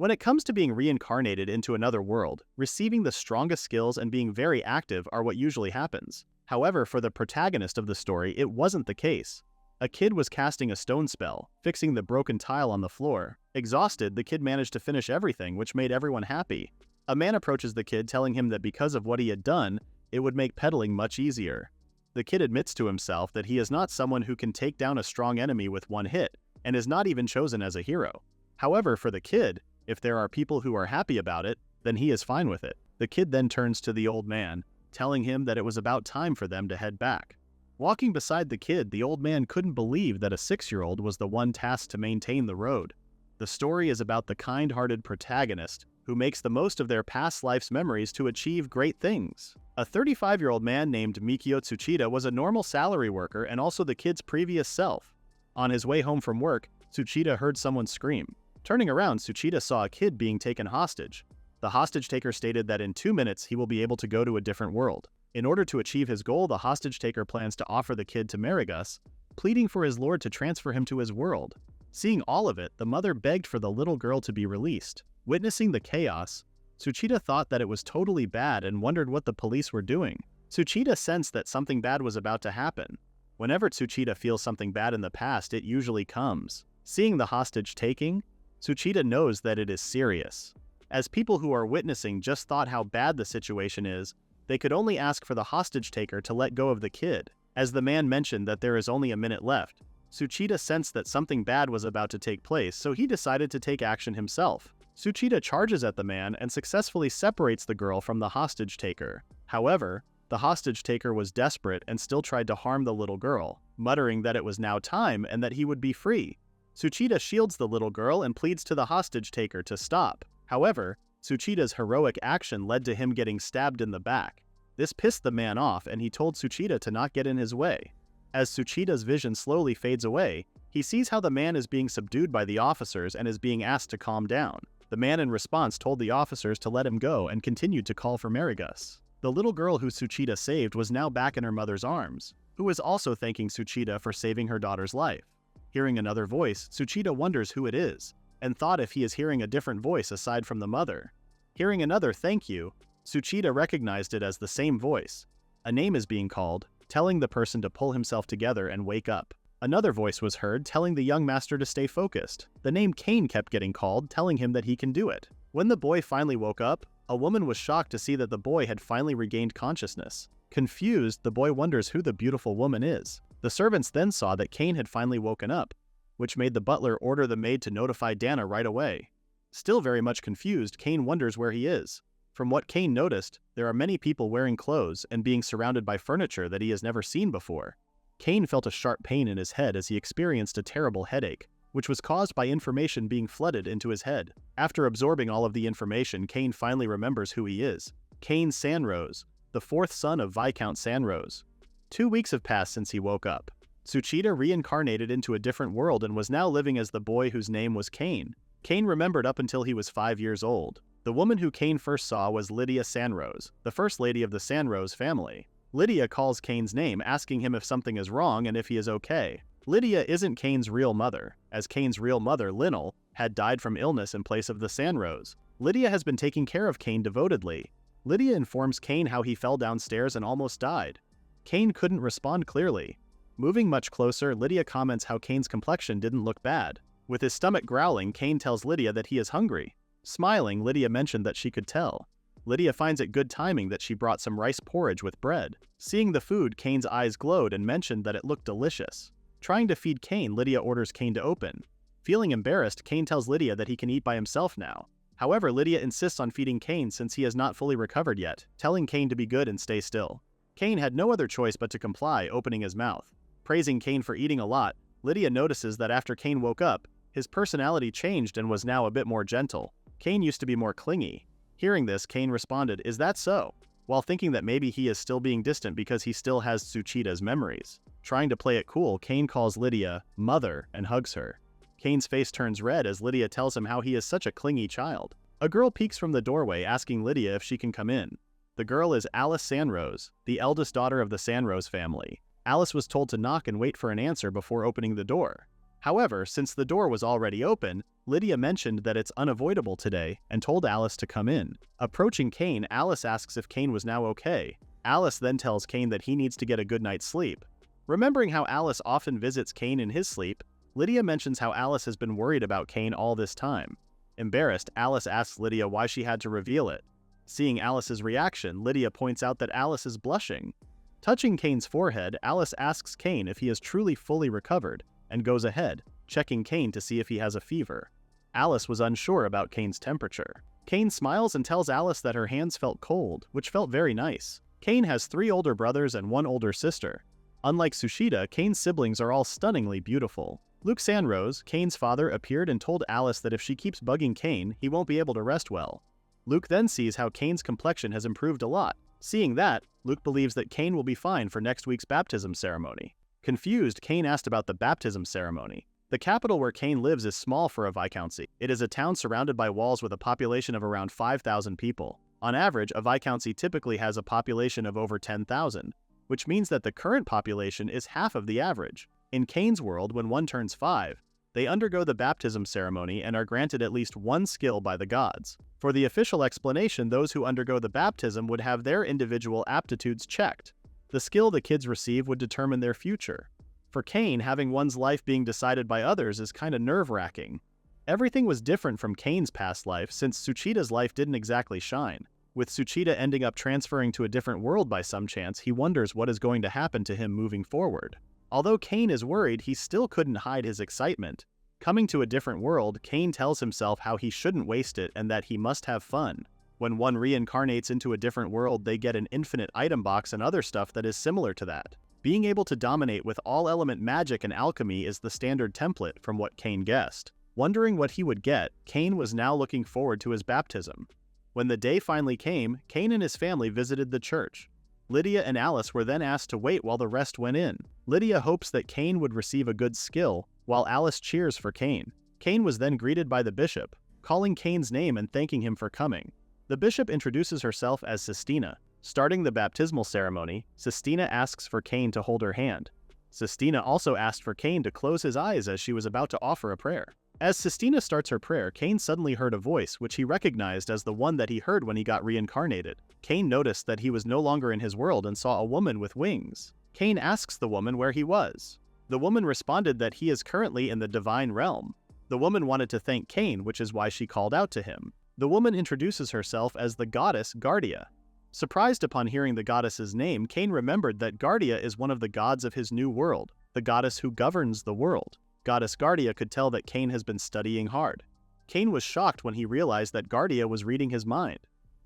When it comes to being reincarnated into another world, receiving the strongest skills and being very active are what usually happens. However, for the protagonist of the story, it wasn't the case. A kid was casting a stone spell, fixing the broken tile on the floor. Exhausted, the kid managed to finish everything, which made everyone happy. A man approaches the kid telling him that because of what he had done, it would make pedaling much easier. The kid admits to himself that he is not someone who can take down a strong enemy with one hit, and is not even chosen as a hero. However, for the kid, if there are people who are happy about it, then he is fine with it. The kid then turns to the old man, telling him that it was about time for them to head back. Walking beside the kid, the old man couldn't believe that a 6-year-old was the one tasked to maintain the road. The story is about the kind-hearted protagonist who makes the most of their past life's memories to achieve great things. A 35-year-old man named Michio Tsuchida was a normal salary worker and also the kid's previous self. On his way home from work, Tsuchida heard someone scream. Turning around, Tsuchida saw a kid being taken hostage. The hostage taker stated that in 2 minutes he will be able to go to a different world. In order to achieve his goal, the hostage taker plans to offer the kid to Marigus, pleading for his lord to transfer him to his world. Seeing all of it, the mother begged for the little girl to be released. Witnessing the chaos, Tsuchida thought that it was totally bad and wondered what the police were doing. Tsuchida sensed that something bad was about to happen. Whenever Tsuchida feels something bad in the past, it usually comes. Seeing the hostage taking, Tsuchida knows that it is serious. As people who are witnessing just thought how bad the situation is, they could only ask for the hostage taker to let go of the kid. As the man mentioned that there is only a minute left, Tsuchida sensed that something bad was about to take place, so he decided to take action himself. Tsuchida charges at the man and successfully separates the girl from the hostage taker. However, the hostage taker was desperate and still tried to harm the little girl, muttering that it was now time and that he would be free. Tsuchida shields the little girl and pleads to the hostage taker to stop. However, Tsuchida's heroic action led to him getting stabbed in the back. This pissed the man off and he told Tsuchida to not get in his way. As Tsuchida's vision slowly fades away, he sees how the man is being subdued by the officers and is being asked to calm down. The man in response told the officers to let him go and continued to call for Marigus. The little girl who Tsuchida saved was now back in her mother's arms, who was also thanking Tsuchida for saving her daughter's life. Hearing another voice, Tsuchida wonders who it is, and thought if he is hearing a different voice aside from the mother. Hearing another thank you, Tsuchida recognized it as the same voice. A name is being called, telling the person to pull himself together and wake up. Another voice was heard telling the young master to stay focused. The name Cain kept getting called, telling him that he can do it. When the boy finally woke up, a woman was shocked to see that the boy had finally regained consciousness. Confused, the boy wonders who the beautiful woman is. The servants then saw that Cain had finally woken up, which made the butler order the maid to notify Dana right away. Still very much confused, Cain wonders where he is. From what Cain noticed, there are many people wearing clothes and being surrounded by furniture that he has never seen before. Cain felt a sharp pain in his head as he experienced a terrible headache, which was caused by information being flooded into his head. After absorbing all of the information, Cain finally remembers who he is. Cain Sanroze, the 4th son of Viscount Sanroze. 2 weeks have passed since he woke up. Tsuchida reincarnated into a different world and was now living as the boy whose name was Cain. Cain remembered up until he was 5 years old. The woman who Cain first saw was Lydia Sanroze, the first lady of the Sanroze family. Lydia calls Cain's name, asking him if something is wrong and if he is okay. Lydia isn't Cain's real mother, as Cain's real mother, Linnell, had died from illness in place of the Sanroze. Lydia has been taking care of Cain devotedly. Lydia informs Cain how he fell downstairs and almost died. Cain couldn't respond clearly. Moving much closer, Lydia comments how Cain's complexion didn't look bad. With his stomach growling, Cain tells Lydia that he is hungry. Smiling, Lydia mentioned that she could tell. Lydia finds it good timing that she brought some rice porridge with bread. Seeing the food, Cain's eyes glowed and mentioned that it looked delicious. Trying to feed Cain, Lydia orders Cain to open. Feeling embarrassed, Cain tells Lydia that he can eat by himself now. However, Lydia insists on feeding Cain since he has not fully recovered yet, telling Cain to be good and stay still. Cain had no other choice but to comply, opening his mouth. Praising Cain for eating a lot, Lydia notices that after Cain woke up, his personality changed and was now a bit more gentle. Cain used to be more clingy. Hearing this, Cain responded, "Is that so?" while thinking that maybe he is still being distant because he still has Tsuchida's memories. Trying to play it cool, Cain calls Lydia "mother" and hugs her. Cain's face turns red as Lydia tells him how he is such a clingy child. A girl peeks from the doorway asking Lydia if she can come in. The girl is Alice Sanroze, the eldest daughter of the Sanroze family. Alice was told to knock and wait for an answer before opening the door. However, since the door was already open, Lydia mentioned that it's unavoidable today and told Alice to come in. Approaching Cain, Alice asks if Cain was now okay. Alice then tells Cain that he needs to get a good night's sleep. Remembering how Alice often visits Cain in his sleep, Lydia mentions how Alice has been worried about Cain all this time. Embarrassed, Alice asks Lydia why she had to reveal it. Seeing Alice's reaction, Lydia points out that Alice is blushing. Touching Cain's forehead, Alice asks Cain if he is truly fully recovered, and goes ahead, checking Cain to see if he has a fever. Alice was unsure about Cain's temperature. Cain smiles and tells Alice that her hands felt cold, which felt very nice. Cain has 3 older brothers and 1 older sister. Unlike Tsuchida, Cain's siblings are all stunningly beautiful. Cain Sanroze, Cain's father, appeared and told Alice that if she keeps bugging Cain, he won't be able to rest well. Luke then sees how Cain's complexion has improved a lot. Seeing that, Luke believes that Cain will be fine for next week's baptism ceremony. Confused, Cain asked about the baptism ceremony. The capital where Cain lives is small for a viscountcy. It is a town surrounded by walls with a population of around 5,000 people. On average, a viscountcy typically has a population of over 10,000, which means that the current population is half of the average. In Cain's world, when one turns 5, they undergo the baptism ceremony and are granted at least 1 skill by the gods. For the official explanation, those who undergo the baptism would have their individual aptitudes checked. The skill the kids receive would determine their future. For Cain, having one's life being decided by others is kinda nerve-wracking. Everything was different from Cain's past life since Tsuchida's life didn't exactly shine. With Tsuchida ending up transferring to a different world by some chance, he wonders what is going to happen to him moving forward. Although Cain is worried, he still couldn't hide his excitement. Coming to a different world, Cain tells himself how he shouldn't waste it and that he must have fun. When one reincarnates into a different world, they get an infinite item box and other stuff that is similar to that. Being able to dominate with all-element magic and alchemy is the standard template from what Cain guessed. Wondering what he would get, Cain was now looking forward to his baptism. When the day finally came, Cain and his family visited the church. Lydia and Alice were then asked to wait while the rest went in. Lydia hopes that Cain would receive a good skill, while Alice cheers for Cain. Cain was then greeted by the bishop, calling Cain's name and thanking him for coming. The bishop introduces herself as Sistina. Starting the baptismal ceremony, Sistina asks for Cain to hold her hand. Sistina also asked for Cain to close his eyes as she was about to offer a prayer. As Sistina starts her prayer, Cain suddenly heard a voice which he recognized as the one that he heard when he got reincarnated. Cain noticed that he was no longer in his world and saw a woman with wings. Cain asks the woman where he was. The woman responded that he is currently in the divine realm. The woman wanted to thank Cain, which is why she called out to him. The woman introduces herself as the goddess Guardia. Surprised upon hearing the goddess's name, Cain remembered that Guardia is one of the gods of his new world, the goddess who governs the world. Goddess Guardia could tell that Cain has been studying hard. Cain was shocked when he realized that Guardia was reading his mind.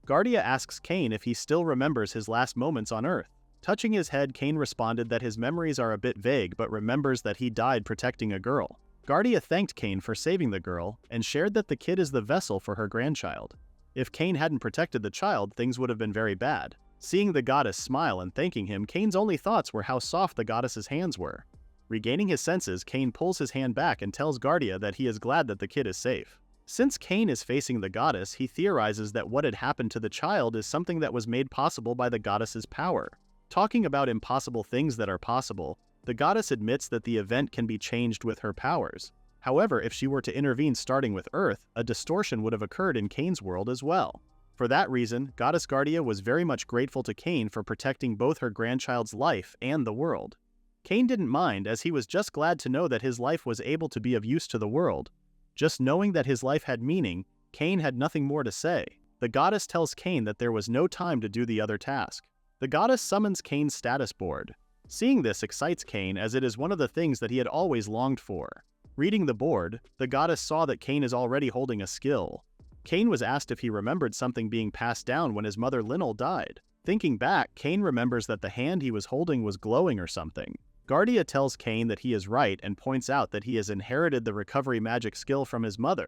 Guardia asks Cain if he still remembers his last moments on Earth. Touching his head, Cain responded that his memories are a bit vague but remembers that he died protecting a girl. Guardia thanked Cain for saving the girl and shared that the kid is the vessel for her grandchild. If Cain hadn't protected the child, things would have been very bad. Seeing the goddess smile and thanking him, Cain's only thoughts were how soft the goddess's hands were. Regaining his senses, Cain pulls his hand back and tells Guardia that he is glad that the kid is safe. Since Cain is facing the goddess, he theorizes that what had happened to the child is something that was made possible by the goddess's power. Talking about impossible things that are possible, the goddess admits that the event can be changed with her powers. However, if she were to intervene starting with Earth, a distortion would have occurred in Cain's world as well. For that reason, Goddess Guardia was very much grateful to Cain for protecting both her grandchild's life and the world. Cain didn't mind, as he was just glad to know that his life was able to be of use to the world. Just knowing that his life had meaning, Cain had nothing more to say. The goddess tells Cain that there was no time to do the other task. The goddess summons Cain's status board. Seeing this excites Cain, as it is one of the things that he had always longed for. Reading the board, the goddess saw that Cain is already holding a skill. Cain was asked if he remembered something being passed down when his mother Linnell died. Thinking back, Cain remembers that the hand he was holding was glowing or something. Guardia tells Cain that he is right and points out that he has inherited the recovery magic skill from his mother.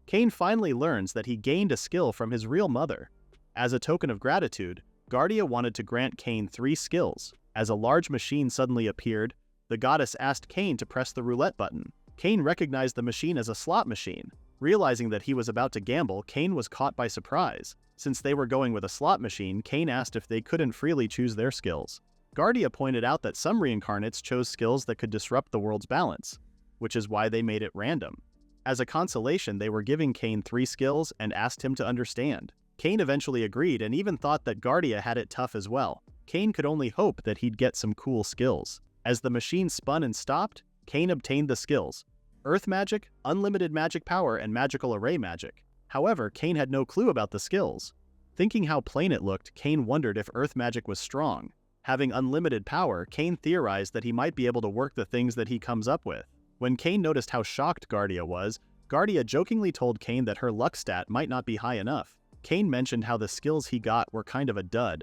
Cain finally learns that he gained a skill from his real mother. As a token of gratitude, Guardia wanted to grant Cain 3 skills. As a large machine suddenly appeared, the goddess asked Cain to press the roulette button. Cain recognized the machine as a slot machine. Realizing that he was about to gamble, Cain was caught by surprise. Since they were going with a slot machine, Cain asked if they couldn't freely choose their skills. Guardia pointed out that some reincarnates chose skills that could disrupt the world's balance. which is why they made it random. As a consolation, they were giving Cain 3 skills and asked him to understand. Cain eventually agreed and even thought that Guardia had it tough as well. Cain could only hope that he'd get some cool skills. As the machine spun and stopped, Cain obtained the skills: Earth Magic, Unlimited Magic Power, and Magical Array Magic. However, Cain had no clue about the skills. Thinking how plain it looked, Cain wondered if Earth Magic was strong. Having unlimited power, Cain theorized that he might be able to work the things that he comes up with. When Cain noticed how shocked Guardia was, Guardia jokingly told Cain that her luck stat might not be high enough. Cain mentioned how the skills he got were kind of a dud.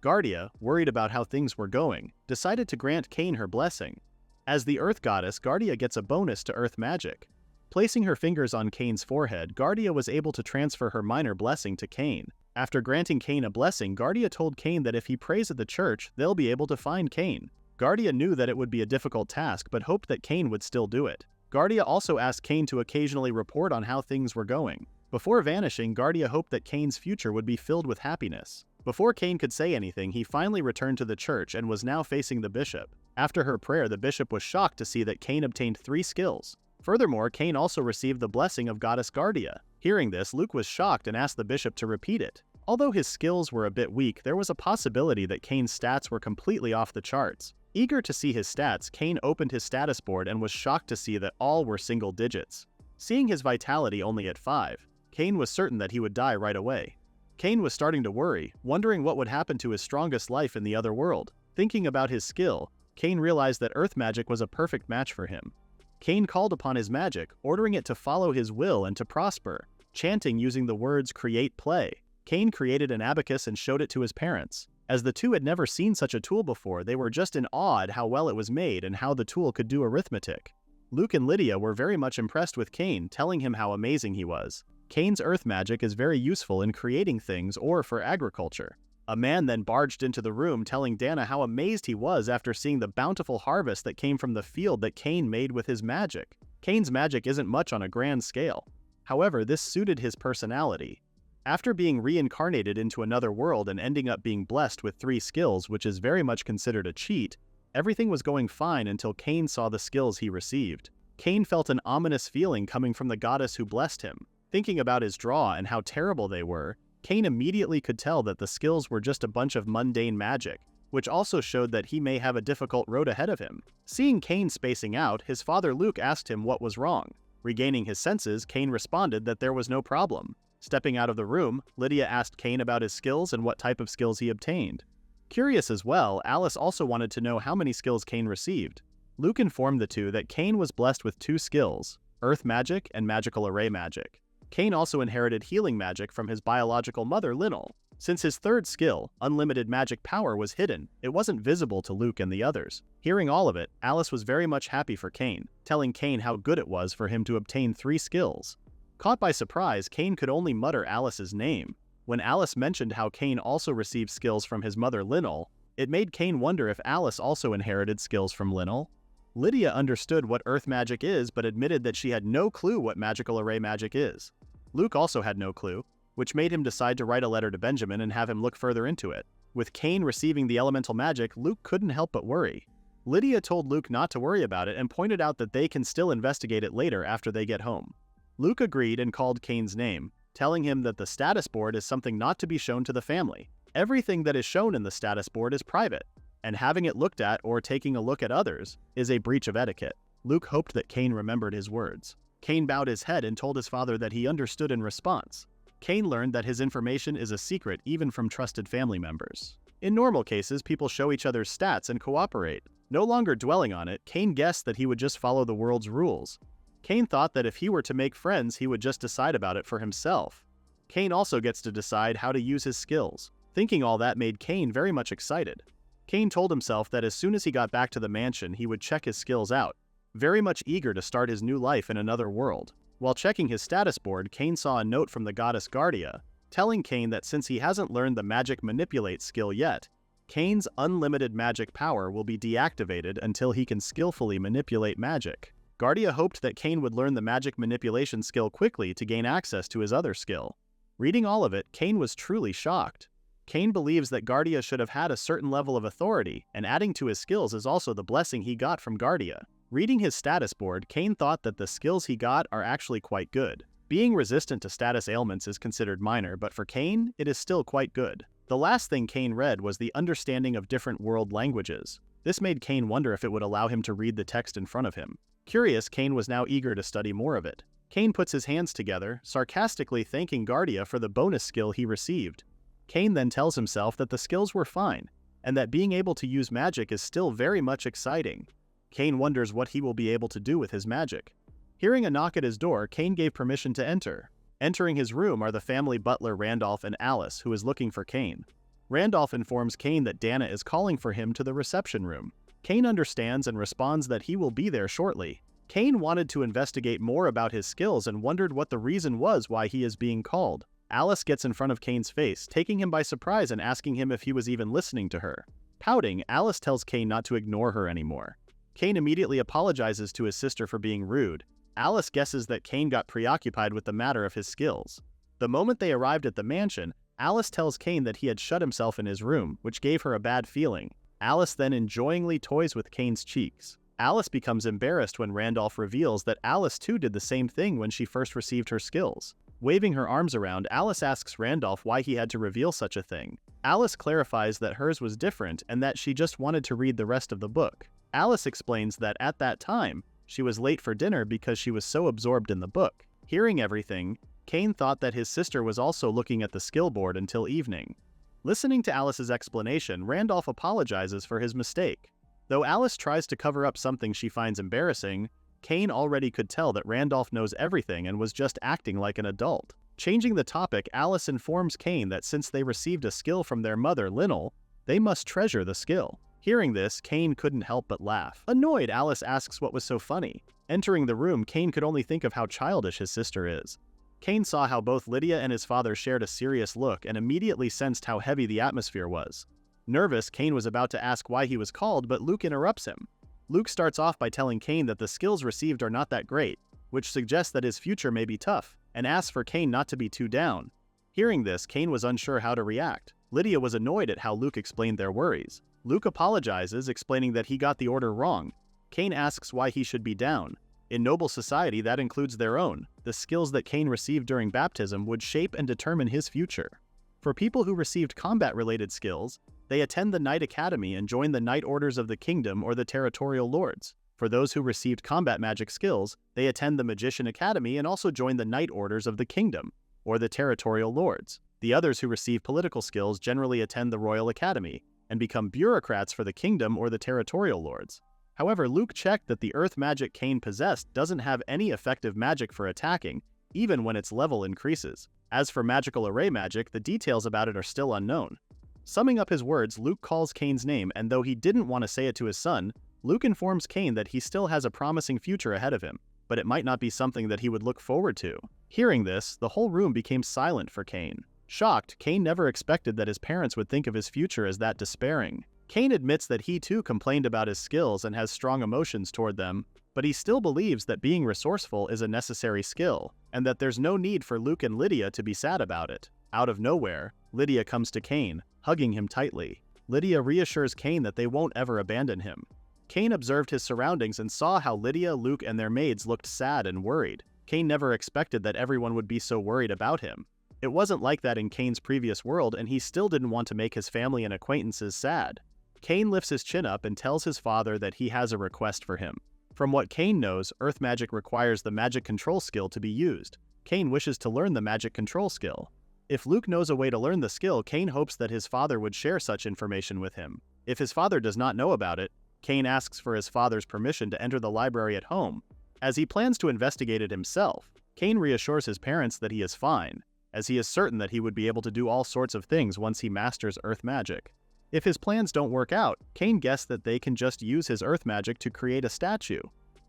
Guardia, worried about how things were going, decided to grant Cain her blessing. As the Earth Goddess, Guardia gets a bonus to Earth Magic. Placing her fingers on Cain's forehead, Guardia was able to transfer her minor blessing to Cain. After granting Cain a blessing, Guardia told Cain that if he prays at the church, they'll be able to find Cain. Guardia knew that it would be a difficult task but hoped that Cain would still do it. Guardia also asked Cain to occasionally report on how things were going. Before vanishing, Guardia hoped that Cain's future would be filled with happiness. Before Cain could say anything, he finally returned to the church and was now facing the bishop. After her prayer, the bishop was shocked to see that Cain obtained 3 skills. Furthermore, Cain also received the blessing of Goddess Guardia. Hearing this, Luke was shocked and asked the bishop to repeat it. Although his skills were a bit weak, there was a possibility that Cain's stats were completely off the charts. Eager to see his stats, Cain opened his status board and was shocked to see that all were single digits. Seeing his vitality only at 5, Cain was certain that he would die right away. Cain was starting to worry, wondering what would happen to his strongest life in the other world. Thinking about his skill, Cain realized that Earth Magic was a perfect match for him. Cain called upon his magic, ordering it to follow his will and to prosper, chanting using the words "create play." Cain created an abacus and showed it to his parents. As the two had never seen such a tool before, they were just in awe at how well it was made and how the tool could do arithmetic. Luke and Lydia were very much impressed with Cain, telling him how amazing he was. Cain's earth magic is very useful in creating things or for agriculture. A man then barged into the room telling Dana how amazed he was after seeing the bountiful harvest that came from the field that Cain made with his magic. Cain's magic isn't much on a grand scale. However, this suited his personality. After being reincarnated into another world and ending up being blessed with 3 skills, which is very much considered a cheat, everything was going fine until Cain saw the skills he received. Cain felt an ominous feeling coming from the goddess who blessed him. Thinking about his draw and how terrible they were, Cain immediately could tell that the skills were just a bunch of mundane magic, which also showed that he may have a difficult road ahead of him. Seeing Cain spacing out, his father Luke asked him what was wrong. Regaining his senses, Cain responded that there was no problem. Stepping out of the room, Lydia asked Cain about his skills and what type of skills he obtained. Curious as well, Alice also wanted to know how many skills Cain received. Luke informed the two that Cain was blessed with 2 skills, Earth Magic and Magical Array Magic. Cain also inherited healing magic from his biological mother, Linnell. Since his 3rd skill, Unlimited Magic Power, was hidden, it wasn't visible to Luke and the others. Hearing all of it, Alice was very much happy for Cain, telling Cain how good it was for him to obtain 3 skills. Caught by surprise, Cain could only mutter Alice's name. When Alice mentioned how Cain also received skills from his mother Linnell, it made Cain wonder if Alice also inherited skills from Linnell. Lydia understood what Earth Magic is but admitted that she had no clue what Magical Array Magic is. Luke also had no clue, which made him decide to write a letter to Benjamin and have him look further into it. With Cain receiving the elemental magic, Luke couldn't help but worry. Lydia told Luke not to worry about it and pointed out that they can still investigate it later after they get home. Luke agreed and called Cain's name, telling him that the status board is something not to be shown to the family. Everything that is shown in the status board is private, and having it looked at or taking a look at others is a breach of etiquette. Luke hoped that Cain remembered his words. Cain bowed his head and told his father that he understood in response. Cain learned that his information is a secret even from trusted family members. In normal cases, people show each other's stats and cooperate. No longer dwelling on it, Cain guessed that he would just follow the world's rules. Cain thought that if he were to make friends, he would just decide about it for himself. Cain also gets to decide how to use his skills. Thinking all that made Cain very much excited. Cain told himself that as soon as he got back to the mansion, he would check his skills out, very much eager to start his new life in another world. While checking his status board, Cain saw a note from the goddess Guardia, telling Cain that since he hasn't learned the Magic Manipulate skill yet, Cain's unlimited magic power will be deactivated until he can skillfully manipulate magic. Guardia hoped that Cain would learn the magic manipulation skill quickly to gain access to his other skill. Reading all of it, Cain was truly shocked. Cain believes that Guardia should have had a certain level of authority, and adding to his skills is also the blessing he got from Guardia. Reading his status board, Cain thought that the skills he got are actually quite good. Being resistant to status ailments is considered minor, but for Cain, it is still quite good. The last thing Cain read was the understanding of different world languages. This made Cain wonder if it would allow him to read the text in front of him. Curious, Cain was now eager to study more of it. Cain puts his hands together, sarcastically thanking Guardia for the bonus skill he received. Cain then tells himself that the skills were fine, and that being able to use magic is still very much exciting. Cain wonders what he will be able to do with his magic. Hearing a knock at his door, Cain gave permission to enter. Entering his room are the family butler Randolph and Alice, who is looking for Cain. Randolph informs Cain that Dana is calling for him to the reception room. Cain understands and responds that he will be there shortly. Cain wanted to investigate more about his skills and wondered what the reason was why he is being called. Alice gets in front of Cain's face, taking him by surprise and asking him if he was even listening to her. Pouting, Alice tells Cain not to ignore her anymore. Cain immediately apologizes to his sister for being rude. Alice guesses that Cain got preoccupied with the matter of his skills. The moment they arrived at the mansion, Alice tells Cain that he had shut himself in his room, which gave her a bad feeling. Alice then enjoyingly toys with Cain's cheeks. Alice becomes embarrassed when Randolph reveals that Alice too did the same thing when she first received her skills. Waving her arms around, Alice asks Randolph why he had to reveal such a thing. Alice clarifies that hers was different and that she just wanted to read the rest of the book. Alice explains that at that time, she was late for dinner because she was so absorbed in the book. Hearing everything, Cain thought that his sister was also looking at the skill board until evening. Listening to Alice's explanation, Randolph apologizes for his mistake. Though Alice tries to cover up something she finds embarrassing, Cain already could tell that Randolph knows everything and was just acting like an adult. Changing the topic, Alice informs Cain that since they received a skill from their mother, Linnell, they must treasure the skill. Hearing this, Cain couldn't help but laugh. Annoyed, Alice asks what was so funny. Entering the room, Cain could only think of how childish his sister is. Cain saw how both Lydia and his father shared a serious look and immediately sensed how heavy the atmosphere was. Nervous, Cain was about to ask why he was called, but Luke interrupts him. Luke starts off by telling Cain that the skills received are not that great, which suggests that his future may be tough, and asks for Cain not to be too down. Hearing this, Cain was unsure how to react. Lydia was annoyed at how Luke explained their worries. Luke apologizes, explaining that he got the order wrong. Cain asks why he should be down. In noble society, that includes their own. The skills that Cain received during baptism would shape and determine his future. For people who received combat-related skills, they attend the Knight Academy and join the Knight Orders of the Kingdom or the Territorial Lords. For those who received combat magic skills, they attend the Magician Academy and also join the Knight Orders of the Kingdom or the Territorial Lords. The others who receive political skills generally attend the Royal Academy and become bureaucrats for the Kingdom or the Territorial Lords. However, Luke checked that the earth magic Cain possessed doesn't have any effective magic for attacking, even when its level increases. As for magical array magic, the details about it are still unknown. Summing up his words, Luke calls Cain's name, and though he didn't want to say it to his son, Luke informs Cain that he still has a promising future ahead of him, but it might not be something that he would look forward to. Hearing this, the whole room became silent for Cain. Shocked, Cain never expected that his parents would think of his future as that despairing. Cain admits that he too complained about his skills and has strong emotions toward them, but he still believes that being resourceful is a necessary skill, and that there's no need for Luke and Lydia to be sad about it. Out of nowhere, Lydia comes to Cain, hugging him tightly. Lydia reassures Cain that they won't ever abandon him. Cain observed his surroundings and saw how Lydia, Luke, and their maids looked sad and worried. Cain never expected that everyone would be so worried about him. It wasn't like that in Cain's previous world, and he still didn't want to make his family and acquaintances sad. Cain lifts his chin up and tells his father that he has a request for him. From what Cain knows, earth magic requires the magic control skill to be used. Cain wishes to learn the magic control skill. If Luke knows a way to learn the skill, Cain hopes that his father would share such information with him. If his father does not know about it, Cain asks for his father's permission to enter the library at home. As he plans to investigate it himself, Cain reassures his parents that he is fine, as he is certain that he would be able to do all sorts of things once he masters earth magic. If his plans don't work out, Cain guessed that they can just use his earth magic to create a statue.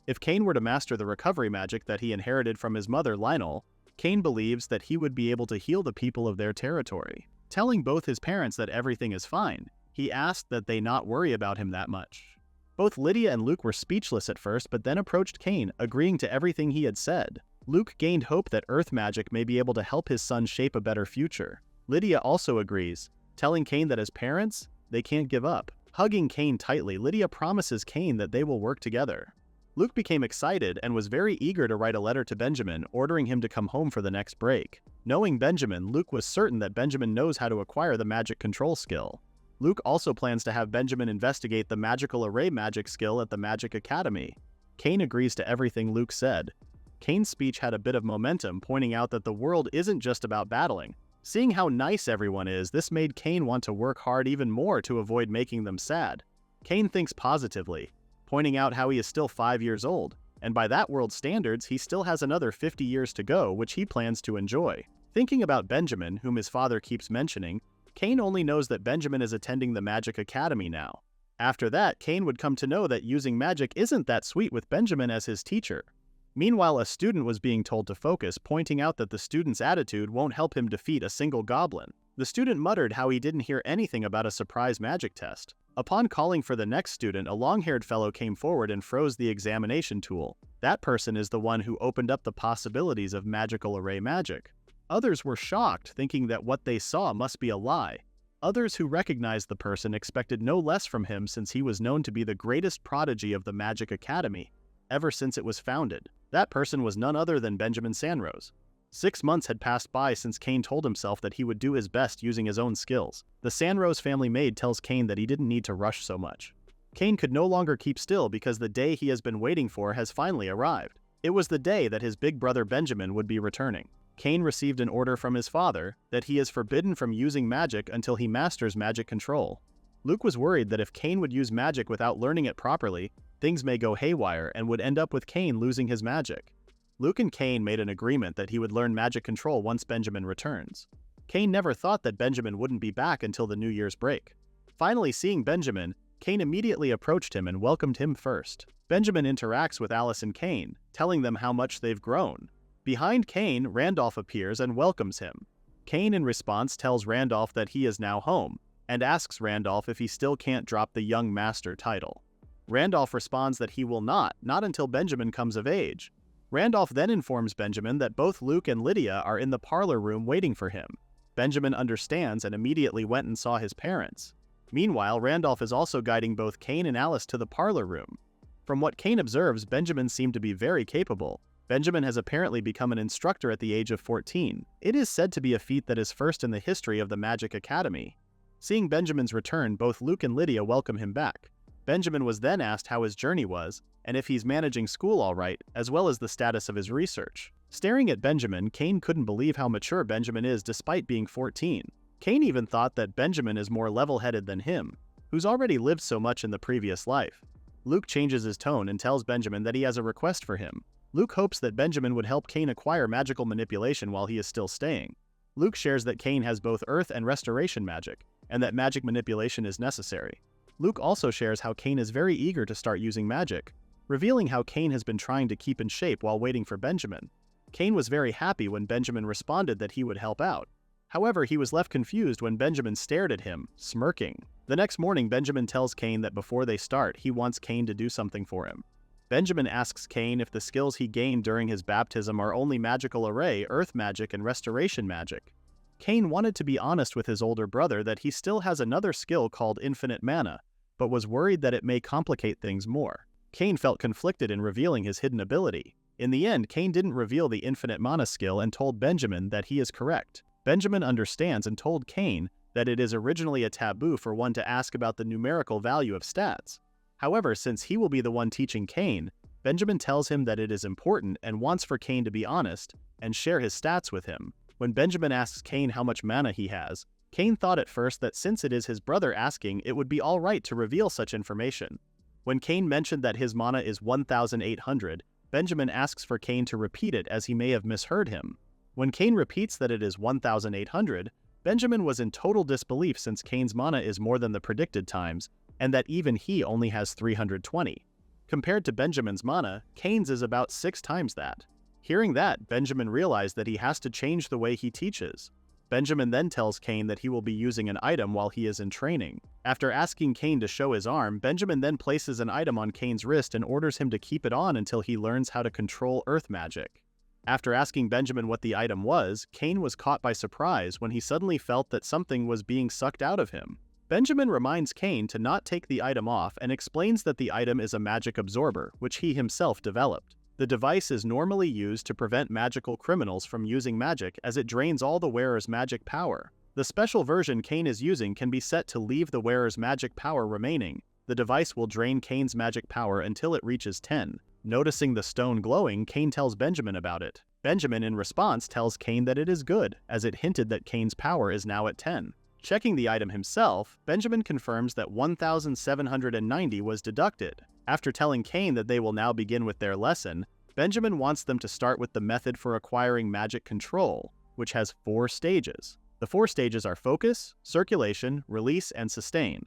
If Cain were to master the recovery magic that he inherited from his mother, Lionel, Cain believes that he would be able to heal the people of their territory. Telling both his parents that everything is fine, he asked that they not worry about him that much. Both Lydia and Luke were speechless at first, but then approached Cain, agreeing to everything he had said. Luke gained hope that earth magic may be able to help his son shape a better future. Lydia also agrees, telling Cain that as parents, they can't give up. Hugging Cain tightly, Lydia promises Cain that they will work together. Luke became excited and was very eager to write a letter to Benjamin, ordering him to come home for the next break. Knowing Benjamin, Luke was certain that Benjamin knows how to acquire the magic control skill. Luke also plans to have Benjamin investigate the magical array magic skill at the Magic Academy. Cain agrees to everything Luke said. Cain's speech had a bit of momentum, pointing out that the world isn't just about battling. Seeing how nice everyone is, this made Cain want to work hard even more to avoid making them sad. Cain thinks positively, pointing out how he is still 5 years old, and by that world's standards, he still has another 50 years to go, which he plans to enjoy. Thinking about Benjamin, whom his father keeps mentioning, Cain only knows that Benjamin is attending the Magic Academy now. After that, Cain would come to know that using magic isn't that sweet with Benjamin as his teacher. Meanwhile, a student was being told to focus, pointing out that the student's attitude won't help him defeat a single goblin. The student muttered how he didn't hear anything about a surprise magic test. Upon calling for the next student, a long-haired fellow came forward and froze the examination tool. That person is the one who opened up the possibilities of magical array magic. Others were shocked, thinking that what they saw must be a lie. Others who recognized the person expected no less from him, since he was known to be the greatest prodigy of the Magic Academy ever since it was founded. That person was none other than Benjamin Sanroze. 6 months had passed by since Cain told himself that he would do his best using his own skills. The Sanroze family maid tells Cain that he didn't need to rush so much. Cain could no longer keep still because the day he has been waiting for has finally arrived. It was the day that his big brother Benjamin would be returning. Cain received an order from his father that he is forbidden from using magic until he masters magic control. Luke was worried that if Cain would use magic without learning it properly, things may go haywire and would end up with Cain losing his magic. Luke and Cain made an agreement that he would learn magic control once Benjamin returns. Cain never thought that Benjamin wouldn't be back until the New Year's break. Finally seeing Benjamin, Cain immediately approached him and welcomed him first. Benjamin interacts with Alice and Cain, telling them how much they've grown. Behind Cain, Randolph appears and welcomes him. Cain in response tells Randolph that he is now home, and asks Randolph if he still can't drop the young master title. Randolph responds that he will not until Benjamin comes of age. Randolph then informs Benjamin that both Luke and Lydia are in the parlor room waiting for him. Benjamin understands and immediately went and saw his parents. Meanwhile, Randolph is also guiding both Cain and Alice to the parlor room. From what Cain observes, Benjamin seemed to be very capable. Benjamin has apparently become an instructor at the age of 14. It is said to be a feat that is first in the history of the Magic Academy. Seeing Benjamin's return, both Luke and Lydia welcome him back. Benjamin was then asked how his journey was, and if he's managing school all right, as well as the status of his research. Staring at Benjamin, Cain couldn't believe how mature Benjamin is despite being 14. Cain even thought that Benjamin is more level-headed than him, who's already lived so much in the previous life. Luke changes his tone and tells Benjamin that he has a request for him. Luke hopes that Benjamin would help Cain acquire magical manipulation while he is still staying. Luke shares that Cain has both earth and restoration magic, and that magic manipulation is necessary. Luke also shares how Cain is very eager to start using magic, revealing how Cain has been trying to keep in shape while waiting for Benjamin. Cain was very happy when Benjamin responded that he would help out. However, he was left confused when Benjamin stared at him, smirking. The next morning, Benjamin tells Cain that before they start, he wants Cain to do something for him. Benjamin asks Cain if the skills he gained during his baptism are only magical array, earth magic, and restoration magic. Cain wanted to be honest with his older brother that he still has another skill called infinite mana, but was worried that it may complicate things more. Cain felt conflicted in revealing his hidden ability. In the end, Cain didn't reveal the infinite mana skill and told Benjamin that he is correct. Benjamin understands and told Cain that it is originally a taboo for one to ask about the numerical value of stats. However, since he will be the one teaching Cain, Benjamin tells him that it is important and wants for Cain to be honest and share his stats with him. When Benjamin asks Cain how much mana he has, Cain thought at first that since it is his brother asking, it would be alright to reveal such information. When Cain mentioned that his mana is 1,800, Benjamin asks for Cain to repeat it as he may have misheard him. When Cain repeats that it is 1,800, Benjamin was in total disbelief since Cain's mana is more than the predicted times, and that even he only has 320. Compared to Benjamin's mana, Cain's is about 6 times that. Hearing that, Benjamin realized that he has to change the way he teaches. Benjamin then tells Cain that he will be using an item while he is in training. After asking Cain to show his arm, Benjamin then places an item on Cain's wrist and orders him to keep it on until he learns how to control earth magic. After asking Benjamin what the item was, Cain was caught by surprise when he suddenly felt that something was being sucked out of him. Benjamin reminds Cain to not take the item off and explains that the item is a magic absorber, which he himself developed. The device is normally used to prevent magical criminals from using magic as it drains all the wearer's magic power. The special version Cain is using can be set to leave the wearer's magic power remaining. The device will drain Cain's magic power until it reaches 10. Noticing the stone glowing, Cain tells Benjamin about it. Benjamin in response tells Cain that it is good, as it hinted that Cain's power is now at 10. Checking the item himself, Benjamin confirms that 1,790 was deducted. After telling Cain that they will now begin with their lesson, Benjamin wants them to start with the method for acquiring magic control, which has 4 stages. The 4 stages are focus, circulation, release, and sustain.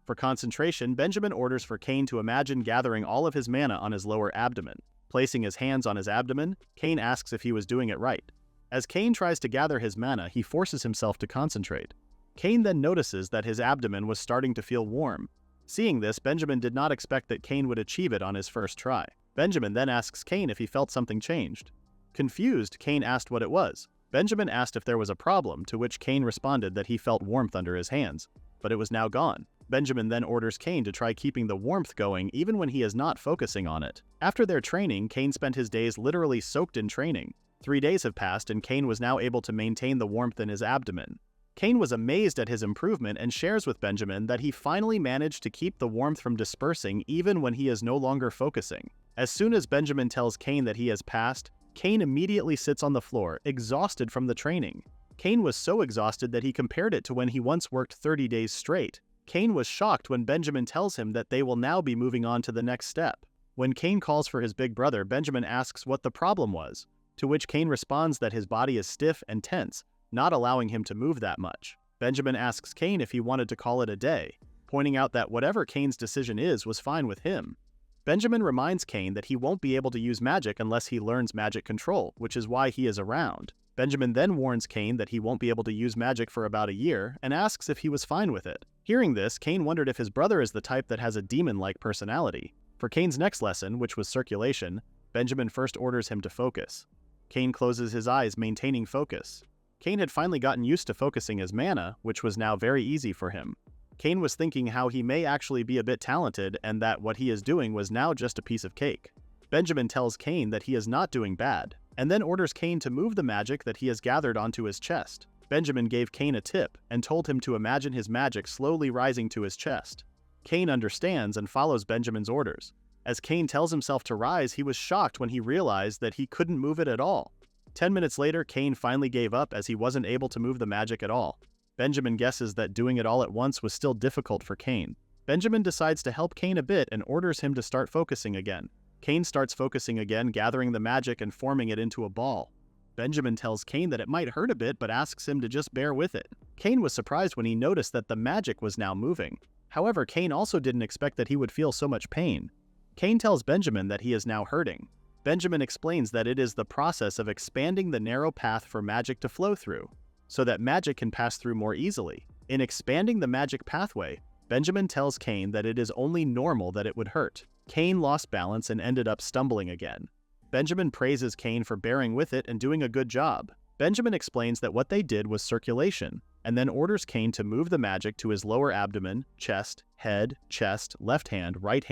For concentration, Benjamin orders for Cain to imagine gathering all of his mana on his lower abdomen. Placing his hands on his abdomen, Cain asks if he was doing it right. As Cain tries to gather his mana, he forces himself to concentrate. Cain then notices that his abdomen was starting to feel warm. Seeing this, Benjamin did not expect that Cain would achieve it on his first try. Benjamin then asks Cain if he felt something changed. Confused, Cain asked what it was. Benjamin asked if there was a problem, to which Cain responded that he felt warmth under his hands, but it was now gone. Benjamin then orders Cain to try keeping the warmth going even when he is not focusing on it. After their training, Cain spent his days literally soaked in training. 3 days have passed and Cain was now able to maintain the warmth in his abdomen. Cain was amazed at his improvement and shares with Benjamin that he finally managed to keep the warmth from dispersing even when he is no longer focusing. As soon as Benjamin tells Cain that he has passed, Cain immediately sits on the floor, exhausted from the training. Cain was so exhausted that he compared it to when he once worked 30 days straight. Cain was shocked when Benjamin tells him that they will now be moving on to the next step. When Cain calls for his big brother, Benjamin asks what the problem was, to which Cain responds that his body is stiff and tense, not allowing him to move that much. Benjamin asks Cain if he wanted to call it a day, pointing out that whatever Cain's decision is was fine with him. Benjamin reminds Cain that he won't be able to use magic unless he learns magic control, which is why he is around. Benjamin then warns Cain that he won't be able to use magic for about a year and asks if he was fine with it. Hearing this, Cain wondered if his brother is the type that has a demon-like personality. For Cain's next lesson, which was circulation, Benjamin first orders him to focus. Cain closes his eyes, maintaining focus. Cain had finally gotten used to focusing his mana, which was now very easy for him. Cain was thinking how he may actually be a bit talented and that what he is doing was now just a piece of cake. Benjamin tells Cain that he is not doing bad, and then orders Cain to move the magic that he has gathered onto his chest. Benjamin gave Cain a tip and told him to imagine his magic slowly rising to his chest. Cain understands and follows Benjamin's orders. As Cain tells himself to rise, he was shocked when he realized that he couldn't move it at all. 10 minutes later, Cain finally gave up as he wasn't able to move the magic at all. Benjamin guesses that doing it all at once was still difficult for Cain. Benjamin decides to help Cain a bit and orders him to start focusing again. Cain starts focusing again, gathering the magic and forming it into a ball. Benjamin tells Cain that it might hurt a bit but asks him to just bear with it. Cain was surprised when he noticed that the magic was now moving. However, Cain also didn't expect that he would feel so much pain. Cain tells Benjamin that he is now hurting. Benjamin explains that it is the process of expanding the narrow path for magic to flow through, so that magic can pass through more easily. In expanding the magic pathway, Benjamin tells Cain that it is only normal that it would hurt. Cain lost balance and ended up stumbling again. Benjamin praises Cain for bearing with it and doing a good job. Benjamin explains that what they did was circulation, and then orders Cain to move the magic to his lower abdomen, chest, head, chest, left hand, right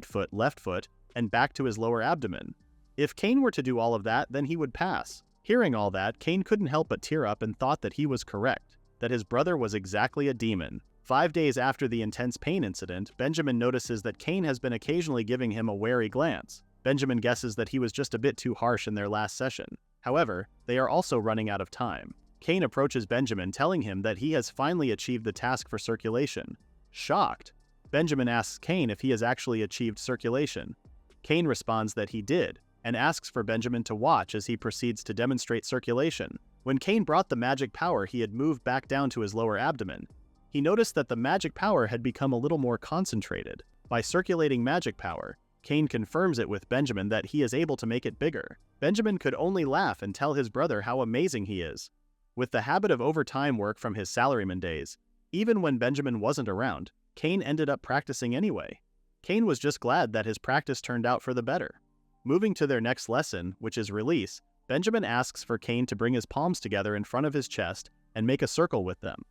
foot, left foot, and back to his lower abdomen. If Cain were to do all of that, then he would pass. Hearing all that, Cain couldn't help but tear up and thought that he was correct, that his brother was exactly a demon. 5 days after the intense pain incident, Benjamin notices that Cain has been occasionally giving him a wary glance. Benjamin guesses that he was just a bit too harsh in their last session. However, they are also running out of time. Cain approaches Benjamin, telling him that he has finally achieved the task for circulation. Shocked, Benjamin asks Cain if he has actually achieved circulation. Cain responds that he did, and asks for Benjamin to watch as he proceeds to demonstrate circulation. When Cain brought the magic power he had moved back down to his lower abdomen, he noticed that the magic power had become a little more concentrated. By circulating magic power, Cain confirms it with Benjamin that he is able to make it bigger. Benjamin could only laugh and tell his brother how amazing he is. With the habit of overtime work from his salaryman days, even when Benjamin wasn't around, Cain ended up practicing anyway. Cain was just glad that his practice turned out for the better. Moving to their next lesson, which is release, Benjamin asks for Cain to bring his palms together in front of his chest and make a circle with them.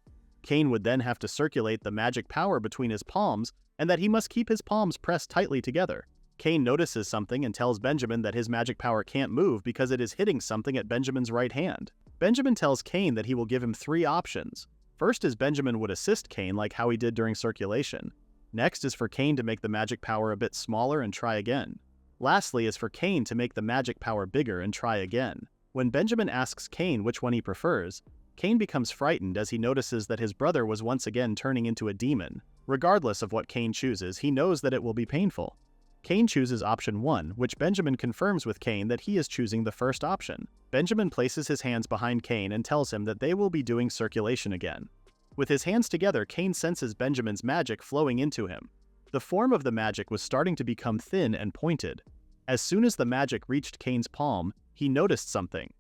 Cain would then have to circulate the magic power between his palms and that he must keep his palms pressed tightly together. Cain notices something and tells Benjamin that his magic power can't move because it is hitting something at Benjamin's right hand. Benjamin tells Cain that he will give him 3 options. First is Benjamin would assist Cain like how he did during circulation. Next is for Cain to make the magic power a bit smaller and try again. Lastly is for Cain to make the magic power bigger and try again. When Benjamin asks Cain which one he prefers, Cain becomes frightened as he notices that his brother was once again turning into a demon. Regardless of what Cain chooses, he knows that it will be painful. Cain chooses option 1, which Benjamin confirms with Cain that he is choosing the first option. Benjamin places his hands behind Cain and tells him that they will be doing circulation again. With his hands together, Cain senses Benjamin's magic flowing into him. The form of the magic was starting to become thin and pointed. As soon as the magic reached Cain's palm, he noticed something.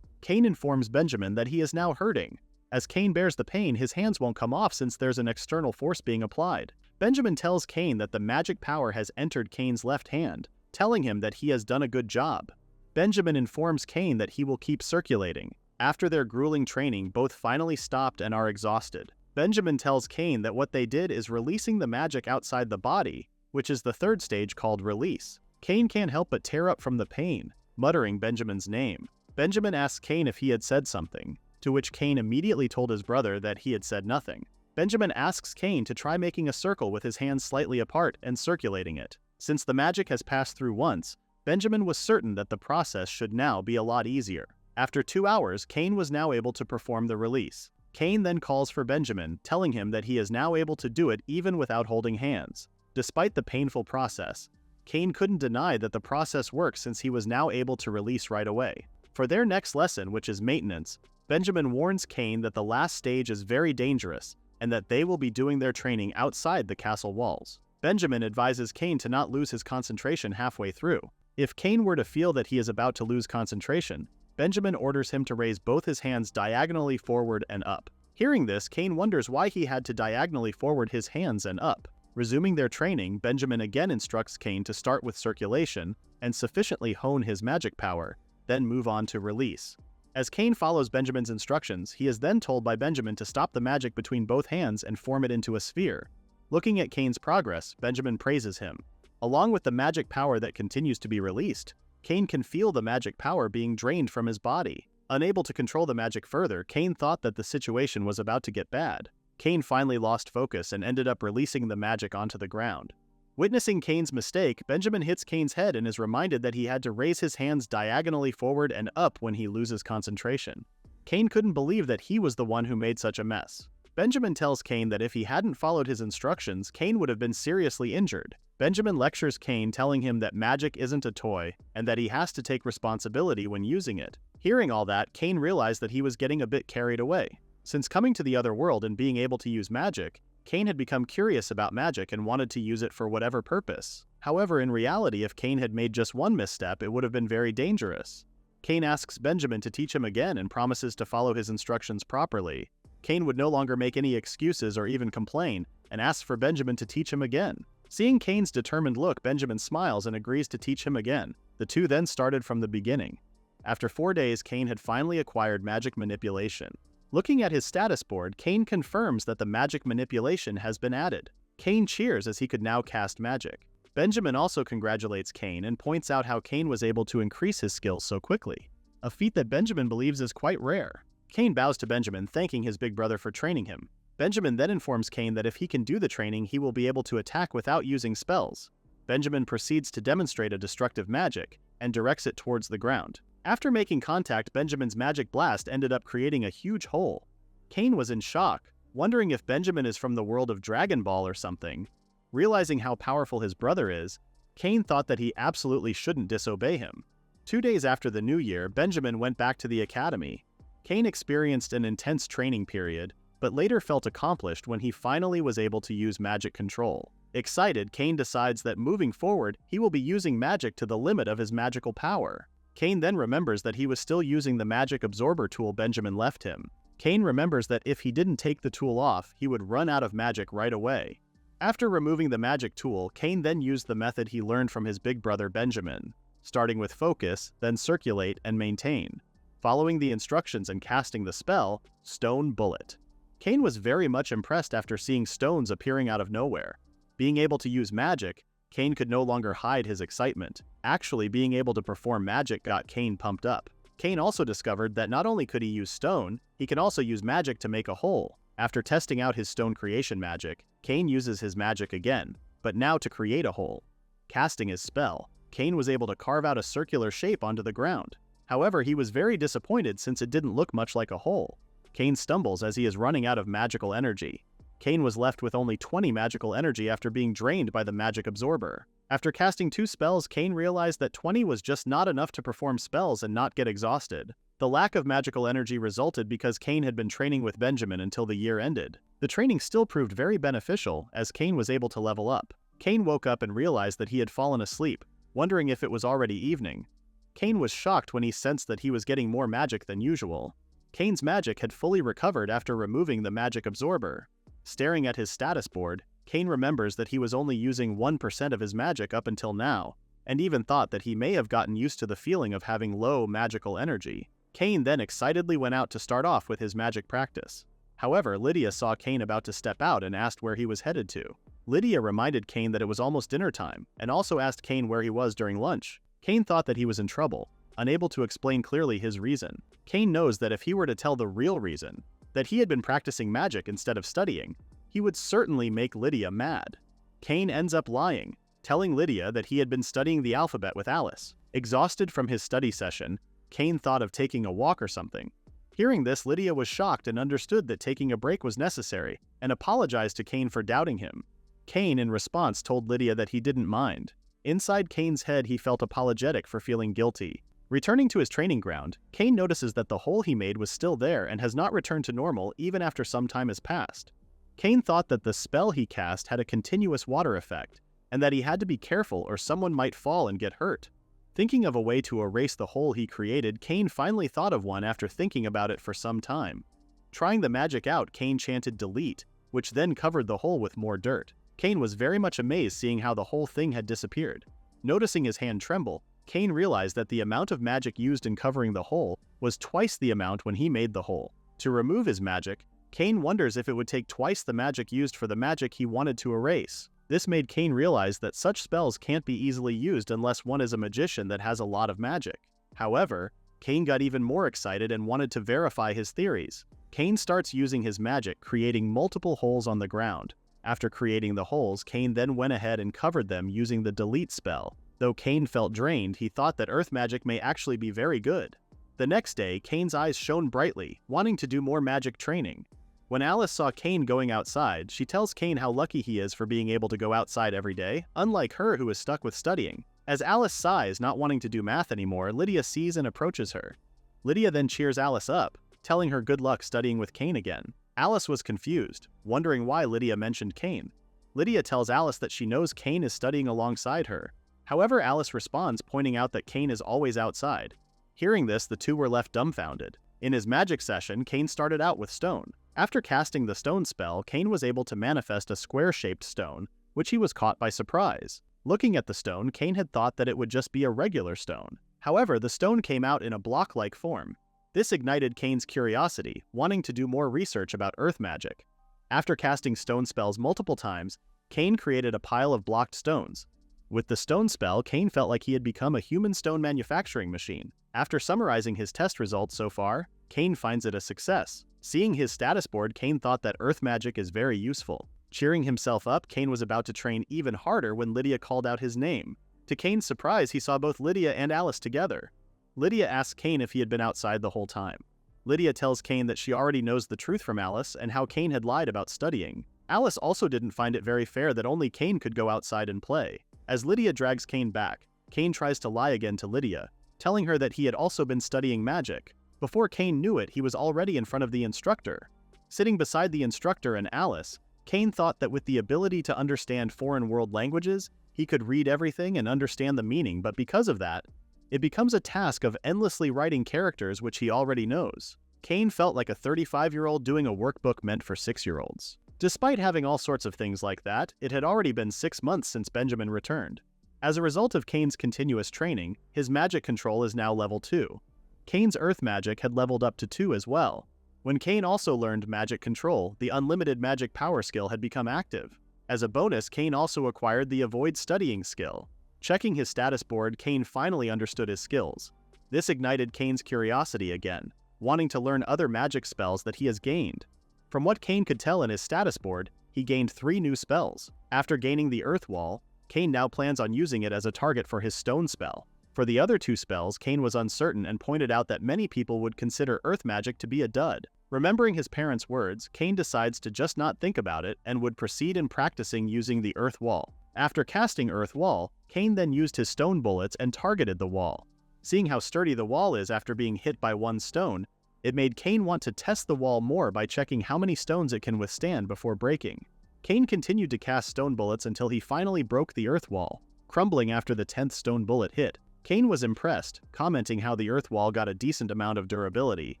Cain informs Benjamin that he is now hurting. As Cain bears the pain, his hands won't come off since there's an external force being applied. Benjamin tells Cain that the magic power has entered Cain's left hand, telling him that he has done a good job. Benjamin informs Cain that he will keep circulating. After their grueling training, both finally stopped and are exhausted. Benjamin tells Cain that what they did is releasing the magic outside the body, which is the 3rd stage called release. Cain can't help but tear up from the pain, muttering Benjamin's name. Benjamin asks Cain if he had said something, to which Cain immediately told his brother that he had said nothing. Benjamin asks Cain to try making a circle with his hands slightly apart and circulating it. Since the magic has passed through once, Benjamin was certain that the process should now be a lot easier. After 2 hours, Cain was now able to perform the release. Cain then calls for Benjamin, telling him that he is now able to do it even without holding hands. Despite the painful process, Cain couldn't deny that the process works since he was now able to release right away. For their next lesson, which is maintenance, Benjamin warns Cain that the last stage is very dangerous and that they will be doing their training outside the castle walls. Benjamin advises Cain to not lose his concentration halfway through. If Cain were to feel that he is about to lose concentration, Benjamin orders him to raise both his hands diagonally forward and up. Hearing this, Cain wonders why he had to diagonally forward his hands and up. Resuming their training, Benjamin again instructs Cain to start with circulation and sufficiently hone his magic power, then move on to release. As Cain follows Benjamin's instructions, he is then told by Benjamin to stop the magic between both hands and form it into a sphere. Looking at Cain's progress, Benjamin praises him. Along with the magic power that continues to be released, Cain can feel the magic power being drained from his body. Unable to control the magic further, Cain thought that the situation was about to get bad. Cain finally lost focus and ended up releasing the magic onto the ground. Witnessing Cain's mistake, Benjamin hits Cain's head and is reminded that he had to raise his hands diagonally forward and up when he loses concentration. Cain couldn't believe that he was the one who made such a mess. Benjamin tells Cain that if he hadn't followed his instructions, Cain would have been seriously injured. Benjamin lectures Cain, telling him that magic isn't a toy and that he has to take responsibility when using it. Hearing all that, Cain realized that he was getting a bit carried away. Since coming to the other world and being able to use magic, Cain had become curious about magic and wanted to use it for whatever purpose. However, in reality, if Cain had made just one misstep, it would have been very dangerous. Cain asks Benjamin to teach him again and promises to follow his instructions properly. Cain would no longer make any excuses or even complain, and asks for Benjamin to teach him again. Seeing Cain's determined look, Benjamin smiles and agrees to teach him again. The two then started from the beginning. After 4 days, Cain had finally acquired magic manipulation. Looking at his status board, Cain confirms that the magic manipulation has been added. Cain cheers as he could now cast magic. Benjamin also congratulates Cain and points out how Cain was able to increase his skills so quickly, a feat that Benjamin believes is quite rare. Cain bows to Benjamin, thanking his big brother for training him. Benjamin then informs Cain that if he can do the training, he will be able to attack without using spells. Benjamin proceeds to demonstrate a destructive magic and directs it towards the ground. After making contact, Benjamin's magic blast ended up creating a huge hole. Cain was in shock, wondering if Benjamin is from the world of Dragon Ball or something. Realizing how powerful his brother is, Cain thought that he absolutely shouldn't disobey him. 2 days after the new year, Benjamin went back to the academy. Cain experienced an intense training period, but later felt accomplished when he finally was able to use magic control. Excited, Cain decides that moving forward, he will be using magic to the limit of his magical power. Cain then remembers that he was still using the magic absorber tool Benjamin left him. Cain remembers that if he didn't take the tool off, he would run out of magic right away. After removing the magic tool, Cain then used the method he learned from his big brother Benjamin, starting with focus, then circulate and maintain, following the instructions and casting the spell, Stone Bullet. Cain was very much impressed after seeing stones appearing out of nowhere. Being able to use magic, Cain could no longer hide his excitement. Actually, being able to perform magic got Cain pumped up. Cain also discovered that not only could he use stone, he can also use magic to make a hole. After testing out his stone creation magic, Cain uses his magic again, but now to create a hole. Casting his spell, Cain was able to carve out a circular shape onto the ground. However, he was very disappointed since it didn't look much like a hole. Cain stumbles as he is running out of magical energy. Cain was left with only 20 magical energy after being drained by the magic absorber. After casting 2 spells, Cain realized that 20 was just not enough to perform spells and not get exhausted. The lack of magical energy resulted because Cain had been training with Benjamin until the year ended. The training still proved very beneficial as Cain was able to level up. Cain woke up and realized that he had fallen asleep, wondering if it was already evening. Cain was shocked when he sensed that he was getting more magic than usual. Cain's magic had fully recovered after removing the magic absorber. Staring at his status board, Cain remembers that he was only using 1% of his magic up until now, and even thought that he may have gotten used to the feeling of having low magical energy. Cain then excitedly went out to start off with his magic practice. However, Lydia saw Cain about to step out and asked where he was headed to. Lydia reminded Cain that it was almost dinner time, and also asked Cain where he was during lunch. Cain thought that he was in trouble, unable to explain clearly his reason. Cain knows that if he were to tell the real reason, that he had been practicing magic instead of studying, he would certainly make Lydia mad. Cain ends up lying, telling Lydia that he had been studying the alphabet with Alice. Exhausted from his study session, Cain thought of taking a walk or something. Hearing this, Lydia was shocked and understood that taking a break was necessary, and apologized to Cain for doubting him. Cain, in response, told Lydia that he didn't mind. Inside Cain's head, he felt apologetic for feeling guilty. Returning to his training ground, Cain notices that the hole he made was still there and has not returned to normal even after some time has passed. Cain thought that the spell he cast had a continuous water effect, and that he had to be careful or someone might fall and get hurt. Thinking of a way to erase the hole he created, Cain finally thought of one after thinking about it for some time. Trying the magic out, Cain chanted delete, which then covered the hole with more dirt. Cain was very much amazed seeing how the whole thing had disappeared. Noticing his hand tremble, Cain realized that the amount of magic used in covering the hole was twice the amount when he made the hole. To remove his magic, Cain wonders if it would take twice the magic used for the magic he wanted to erase. This made Cain realize that such spells can't be easily used unless one is a magician that has a lot of magic. However, Cain got even more excited and wanted to verify his theories. Cain starts using his magic, creating multiple holes on the ground. After creating the holes, Cain then went ahead and covered them using the delete spell. Though Cain felt drained, he thought that earth magic may actually be very good. The next day, Cain's eyes shone brightly, wanting to do more magic training. When Alice saw Cain going outside, she tells Cain how lucky he is for being able to go outside every day, unlike her who is stuck with studying. As Alice sighs, not wanting to do math anymore, Lydia sees and approaches her. Lydia then cheers Alice up, telling her good luck studying with Cain again. Alice was confused, wondering why Lydia mentioned Cain. Lydia tells Alice that she knows Cain is studying alongside her. However, Alice responds, pointing out that Cain is always outside. Hearing this, the two were left dumbfounded. In his magic session, Cain started out with stone. After casting the stone spell, Cain was able to manifest a square-shaped stone, which he was caught by surprise. Looking at the stone, Cain had thought that it would just be a regular stone. However, the stone came out in a block-like form. This ignited Cain's curiosity, wanting to do more research about earth magic. After casting stone spells multiple times, Cain created a pile of blocked stones. With the stone spell, Cain felt like he had become a human stone manufacturing machine. After summarizing his test results so far, Cain finds it a success. Seeing his status board, Cain thought that earth magic is very useful. Cheering himself up, Cain was about to train even harder when Lydia called out his name. To Cain's surprise, he saw both Lydia and Alice together. Lydia asks Cain if he had been outside the whole time. Lydia tells Cain that she already knows the truth from Alice and how Cain had lied about studying. Alice also didn't find it very fair that only Cain could go outside and play. As Lydia drags Cain back, Cain tries to lie again to Lydia, telling her that he had also been studying magic. Before Cain knew it, he was already in front of the instructor. Sitting beside the instructor and Alice, Cain thought that with the ability to understand foreign world languages, he could read everything and understand the meaning, but because of that, it becomes a task of endlessly writing characters which he already knows. Cain felt like a 35-year-old doing a workbook meant for 6-year-olds. Despite having all sorts of things like that, it had already been 6 months since Benjamin returned. As a result of Cain's continuous training, his magic control is now level 2. Cain's earth magic had leveled up to 2 as well. When Cain also learned magic control, the unlimited magic power skill had become active. As a bonus, Cain also acquired the avoid studying skill. Checking his status board, Cain finally understood his skills. This ignited Cain's curiosity again, wanting to learn other magic spells that he has gained. From what Cain could tell in his status board, he gained 3 new spells. After gaining the Earth Wall, Cain now plans on using it as a target for his stone spell. For the other 2 spells, Cain was uncertain and pointed out that many people would consider earth magic to be a dud. Remembering his parents' words, Cain decides to just not think about it and would proceed in practicing using the Earth Wall. After casting Earth Wall, Cain then used his stone bullets and targeted the wall. Seeing how sturdy the wall is after being hit by 1 stone, it made Cain want to test the wall more by checking how many stones it can withstand before breaking. Cain continued to cast stone bullets until he finally broke the Earth Wall, crumbling after the 10th stone bullet hit. Cain was impressed, commenting how the Earth Wall got a decent amount of durability.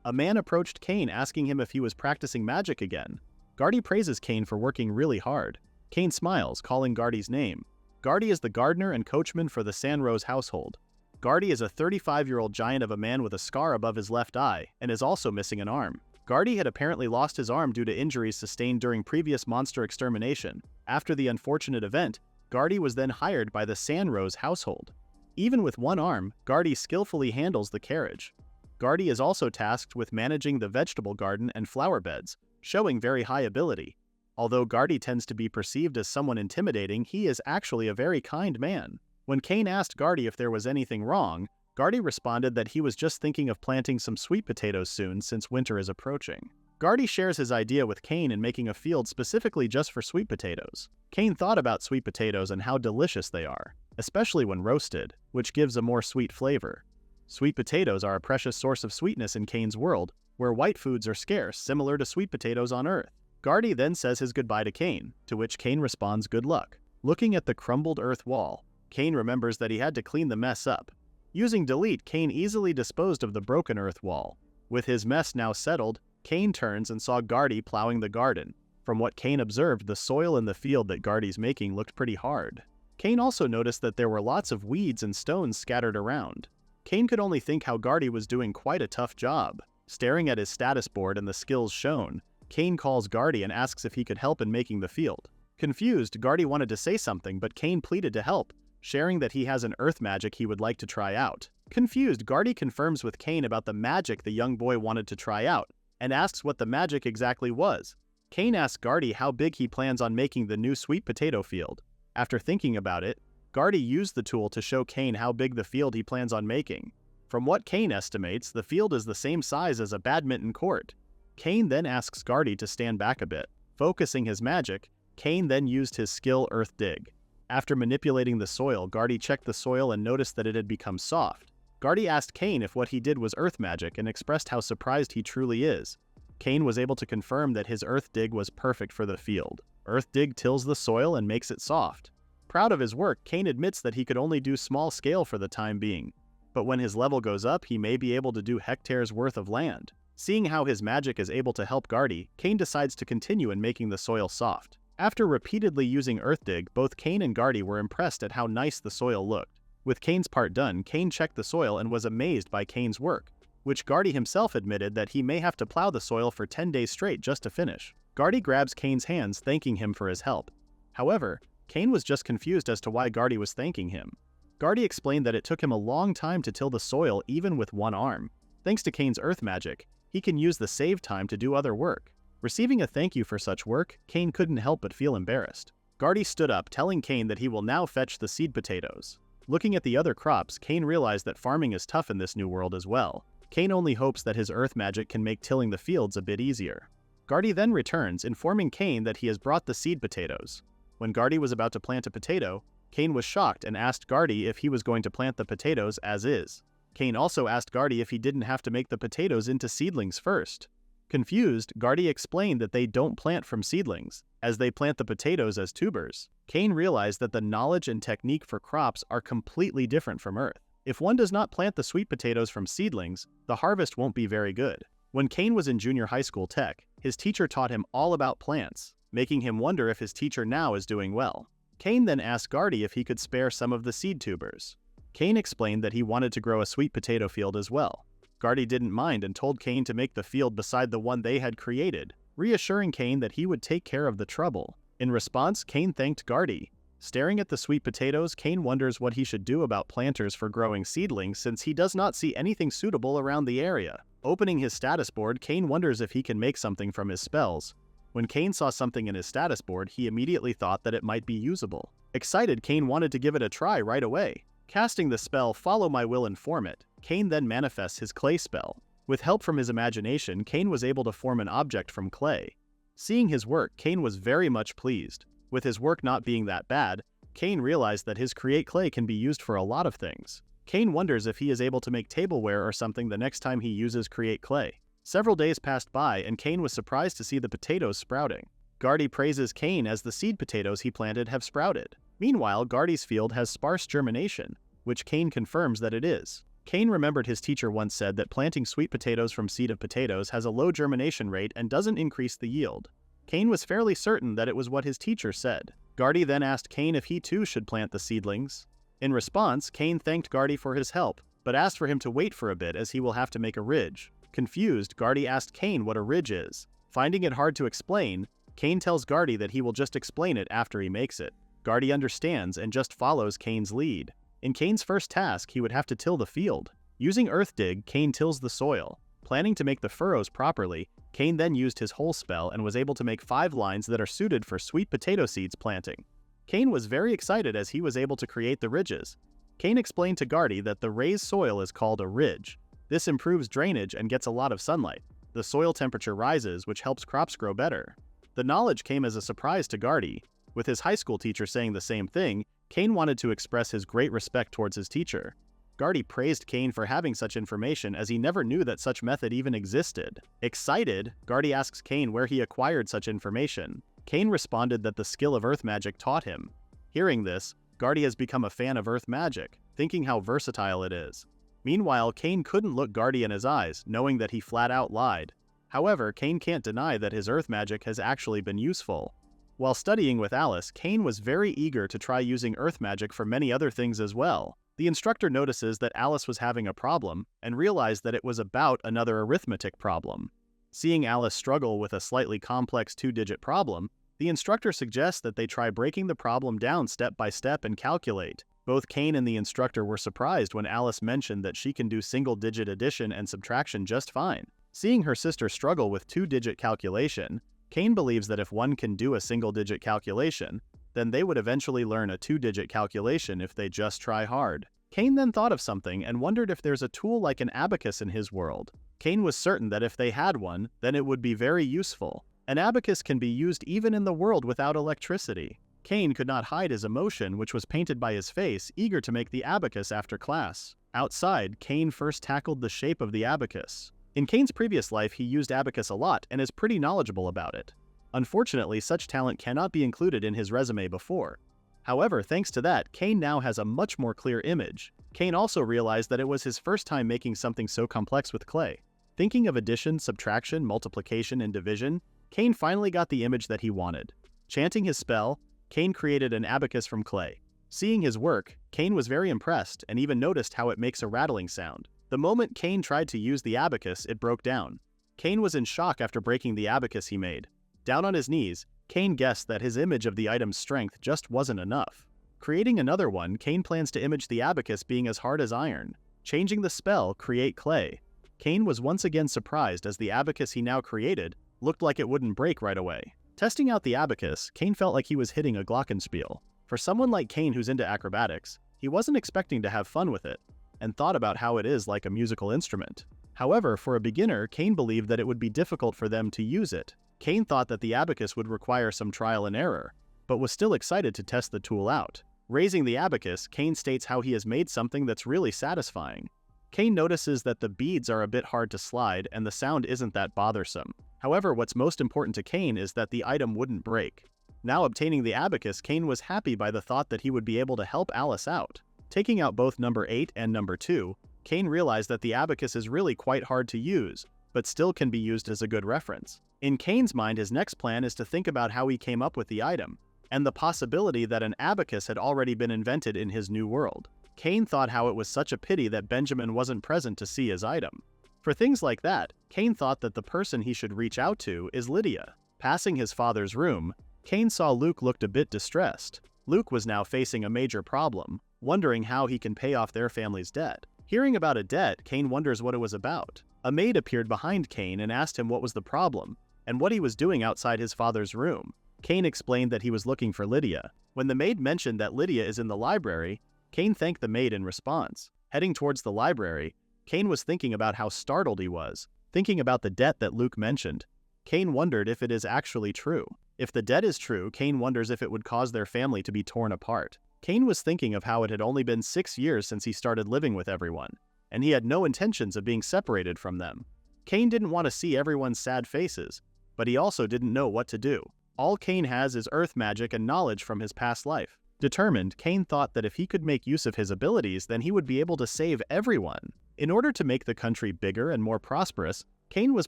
A man approached Cain asking him if he was practicing magic again. Gardy praises Cain for working really hard. Cain smiles, calling Gardy's name. Gardy is the gardener and coachman for the Sanroze household. Gardy is a 35-year-old giant of a man with a scar above his left eye, and is also missing an arm. Gardy had apparently lost his arm due to injuries sustained during previous monster extermination. After the unfortunate event, Gardy was then hired by the Sanroze household. Even with 1 arm, Gardy skillfully handles the carriage. Gardy is also tasked with managing the vegetable garden and flower beds, showing very high ability. Although Gardy tends to be perceived as someone intimidating, he is actually a very kind man. When Cain asked Gardy if there was anything wrong, Gardy responded that he was just thinking of planting some sweet potatoes soon since winter is approaching. Gardy shares his idea with Cain in making a field specifically just for sweet potatoes. Cain thought about sweet potatoes and how delicious they are, especially when roasted, which gives a more sweet flavor. Sweet potatoes are a precious source of sweetness in Cain's world, where white foods are scarce, similar to sweet potatoes on Earth. Gardy then says his goodbye to Cain, to which Cain responds good luck. Looking at the crumbled Earth Wall, Cain remembers that he had to clean the mess up. Using delete, Cain easily disposed of the broken Earth Wall. With his mess now settled, Cain turns and saw Gardy plowing the garden. From what Cain observed, the soil in the field that Gardy's making looked pretty hard. Cain also noticed that there were lots of weeds and stones scattered around. Cain could only think how Gardy was doing quite a tough job. Staring at his status board and the skills shown, Cain calls Gardy and asks if he could help in making the field. Confused, Gardy wanted to say something, but Cain pleaded to help, sharing that he has an earth magic he would like to try out. Confused, Gardy confirms with Cain about the magic the young boy wanted to try out, and asks what the magic exactly was. Cain asks Gardy how big he plans on making the new sweet potato field. After thinking about it, Gardy used the tool to show Cain how big the field he plans on making. From what Cain estimates, the field is the same size as a badminton court. Cain then asks Gardy to stand back a bit. Focusing his magic, Cain then used his skill Earth Dig. After manipulating the soil, Gardy checked the soil and noticed that it had become soft. Gardy asked Cain if what he did was earth magic and expressed how surprised he truly is. Cain was able to confirm that his Earth Dig was perfect for the field. Earth Dig tills the soil and makes it soft. Proud of his work, Cain admits that he could only do small scale for the time being. But when his level goes up, he may be able to do hectares worth of land. Seeing how his magic is able to help Gardy, Cain decides to continue in making the soil soft. After repeatedly using Earth Dig, both Cain and Gardy were impressed at how nice the soil looked. With Cain's part done, Cain checked the soil and was amazed by Cain's work, which Gardy himself admitted that he may have to plow the soil for 10 days straight just to finish. Gardy grabs Cain's hands, thanking him for his help. However, Cain was just confused as to why Gardy was thanking him. Gardy explained that it took him a long time to till the soil even with 1 arm. Thanks to Cain's earth magic, he can use the save time to do other work. Receiving a thank you for such work, Cain couldn't help but feel embarrassed. Gardy stood up, telling Cain that he will now fetch the seed potatoes. Looking at the other crops, Cain realized that farming is tough in this new world as well. Cain only hopes that his earth magic can make tilling the fields a bit easier. Gardy then returns, informing Cain that he has brought the seed potatoes. When Gardy was about to plant a potato, Cain was shocked and asked Gardy if he was going to plant the potatoes as is. Cain also asked Gardy if he didn't have to make the potatoes into seedlings first. Confused, Gardy explained that they don't plant from seedlings, as they plant the potatoes as tubers. Cain realized that the knowledge and technique for crops are completely different from Earth. If one does not plant the sweet potatoes from seedlings, the harvest won't be very good. When Cain was in junior high school tech, his teacher taught him all about plants, making him wonder if his teacher now is doing well. Cain then asked Gardy if he could spare some of the seed tubers. Cain explained that he wanted to grow a sweet potato field as well. Gardy didn't mind and told Cain to make the field beside the one they had created, reassuring Cain that he would take care of the trouble. In response, Cain thanked Gardy. Staring at the sweet potatoes, Cain wonders what he should do about planters for growing seedlings since he does not see anything suitable around the area. Opening his status board, Cain wonders if he can make something from his spells. When Cain saw something in his status board, he immediately thought that it might be usable. Excited, Cain wanted to give it a try right away. Casting the spell, Follow My Will and Form It, Cain then manifests his clay spell. With help from his imagination, Cain was able to form an object from clay. Seeing his work, Cain was very much pleased. With his work not being that bad, Cain realized that his create clay can be used for a lot of things. Cain wonders if he is able to make tableware or something the next time he uses create clay. Several days passed by and Cain was surprised to see the potatoes sprouting. Gardy praises Cain as the seed potatoes he planted have sprouted. Meanwhile, Gardy's field has sparse germination, which Cain confirms that it is. Cain remembered his teacher once said that planting sweet potatoes from seed of potatoes has a low germination rate and doesn't increase the yield. Cain was fairly certain that it was what his teacher said. Gardy then asked Cain if he too should plant the seedlings. In response, Cain thanked Gardy for his help, but asked for him to wait for a bit as he will have to make a ridge. Confused, Gardy asked Cain what a ridge is. Finding it hard to explain, Cain tells Gardy that he will just explain it after he makes it. Gardy understands and just follows Cain's lead. In Cain's first task, he would have to till the field. Using Earth Dig, Cain tills the soil. Planning to make the furrows properly, Cain then used his whole spell and was able to make 5 lines that are suited for sweet potato seeds planting. Cain was very excited as he was able to create the ridges. Cain explained to Gardy that the raised soil is called a ridge. This improves drainage and gets a lot of sunlight. The soil temperature rises, which helps crops grow better. The knowledge came as a surprise to Gardy. With his high school teacher saying the same thing, Cain wanted to express his great respect towards his teacher. Gardy praised Cain for having such information as he never knew that such method even existed. Excited, Gardy asks Cain where he acquired such information. Cain responded that the skill of earth magic taught him. Hearing this, Gardy has become a fan of earth magic, thinking how versatile it is. Meanwhile, Cain couldn't look Gardy in his eyes, knowing that he flat out lied. However, Cain can't deny that his earth magic has actually been useful. While studying with Alice, Cain was very eager to try using earth magic for many other things as well. The instructor notices that Alice was having a problem and realized that it was about another arithmetic problem. Seeing Alice struggle with a slightly complex 2-digit problem, the instructor suggests that they try breaking the problem down step by step and calculate. Both Cain and the instructor were surprised when Alice mentioned that she can do single-digit addition and subtraction just fine. Seeing her sister struggle with 2-digit calculation, Cain believes that if one can do a single-digit calculation, then they would eventually learn a 2-digit calculation if they just try hard. Cain then thought of something and wondered if there's a tool like an abacus in his world. Cain was certain that if they had one, then it would be very useful. An abacus can be used even in the world without electricity. Cain could not hide his emotion, which was painted by his face, eager to make the abacus after class. Outside, Cain first tackled the shape of the abacus. In Cain's previous life, he used abacus a lot and is pretty knowledgeable about it. Unfortunately, such talent cannot be included in his resume before. However, thanks to that, Cain now has a much more clear image. Cain also realized that it was his first time making something so complex with clay. Thinking of addition, subtraction, multiplication, and division, Cain finally got the image that he wanted. Chanting his spell, Cain created an abacus from clay. Seeing his work, Cain was very impressed and even noticed how it makes a rattling sound. The moment Cain tried to use the abacus, it broke down. Cain was in shock after breaking the abacus he made. Down on his knees, Cain guessed that his image of the item's strength just wasn't enough. Creating another one, Cain plans to image the abacus being as hard as iron. Changing the spell, create clay. Cain was once again surprised as the abacus he now created looked like it wouldn't break right away. Testing out the abacus, Cain felt like he was hitting a glockenspiel. For someone like Cain who's into acrobatics, he wasn't expecting to have fun with it, and thought about how it is like a musical instrument. However, for a beginner, Cain believed that it would be difficult for them to use it. Cain thought that the abacus would require some trial and error, but was still excited to test the tool out. Raising the abacus, Cain states how he has made something that's really satisfying. Cain notices that the beads are a bit hard to slide and the sound isn't that bothersome. However, what's most important to Cain is that the item wouldn't break. Now obtaining the abacus, Cain was happy by the thought that he would be able to help Alice out. Taking out both number 8 and number 2, Cain realized that the abacus is really quite hard to use, but still can be used as a good reference. In Cain's mind, his next plan is to think about how he came up with the item, and the possibility that an abacus had already been invented in his new world. Cain thought how it was such a pity that Benjamin wasn't present to see his item. For things like that, Cain thought that the person he should reach out to is Lydia. Passing his father's room, Cain saw Luke looked a bit distressed. Luke was now facing a major problem, wondering how he can pay off their family's debt. Hearing about a debt, Cain wonders what it was about. A maid appeared behind Cain and asked him what was the problem, and what he was doing outside his father's room. Cain explained that he was looking for Lydia. When the maid mentioned that Lydia is in the library, Cain thanked the maid in response. Heading towards the library, Cain was thinking about how startled he was. Thinking about the debt that Luke mentioned, Cain wondered if it is actually true. If the debt is true, Cain wonders if it would cause their family to be torn apart. Cain was thinking of how it had only been 6 years since he started living with everyone, and he had no intentions of being separated from them. Cain didn't want to see everyone's sad faces, but he also didn't know what to do. All Cain has is earth magic and knowledge from his past life. Determined, Cain thought that if he could make use of his abilities, then he would be able to save everyone. In order to make the country bigger and more prosperous, Cain was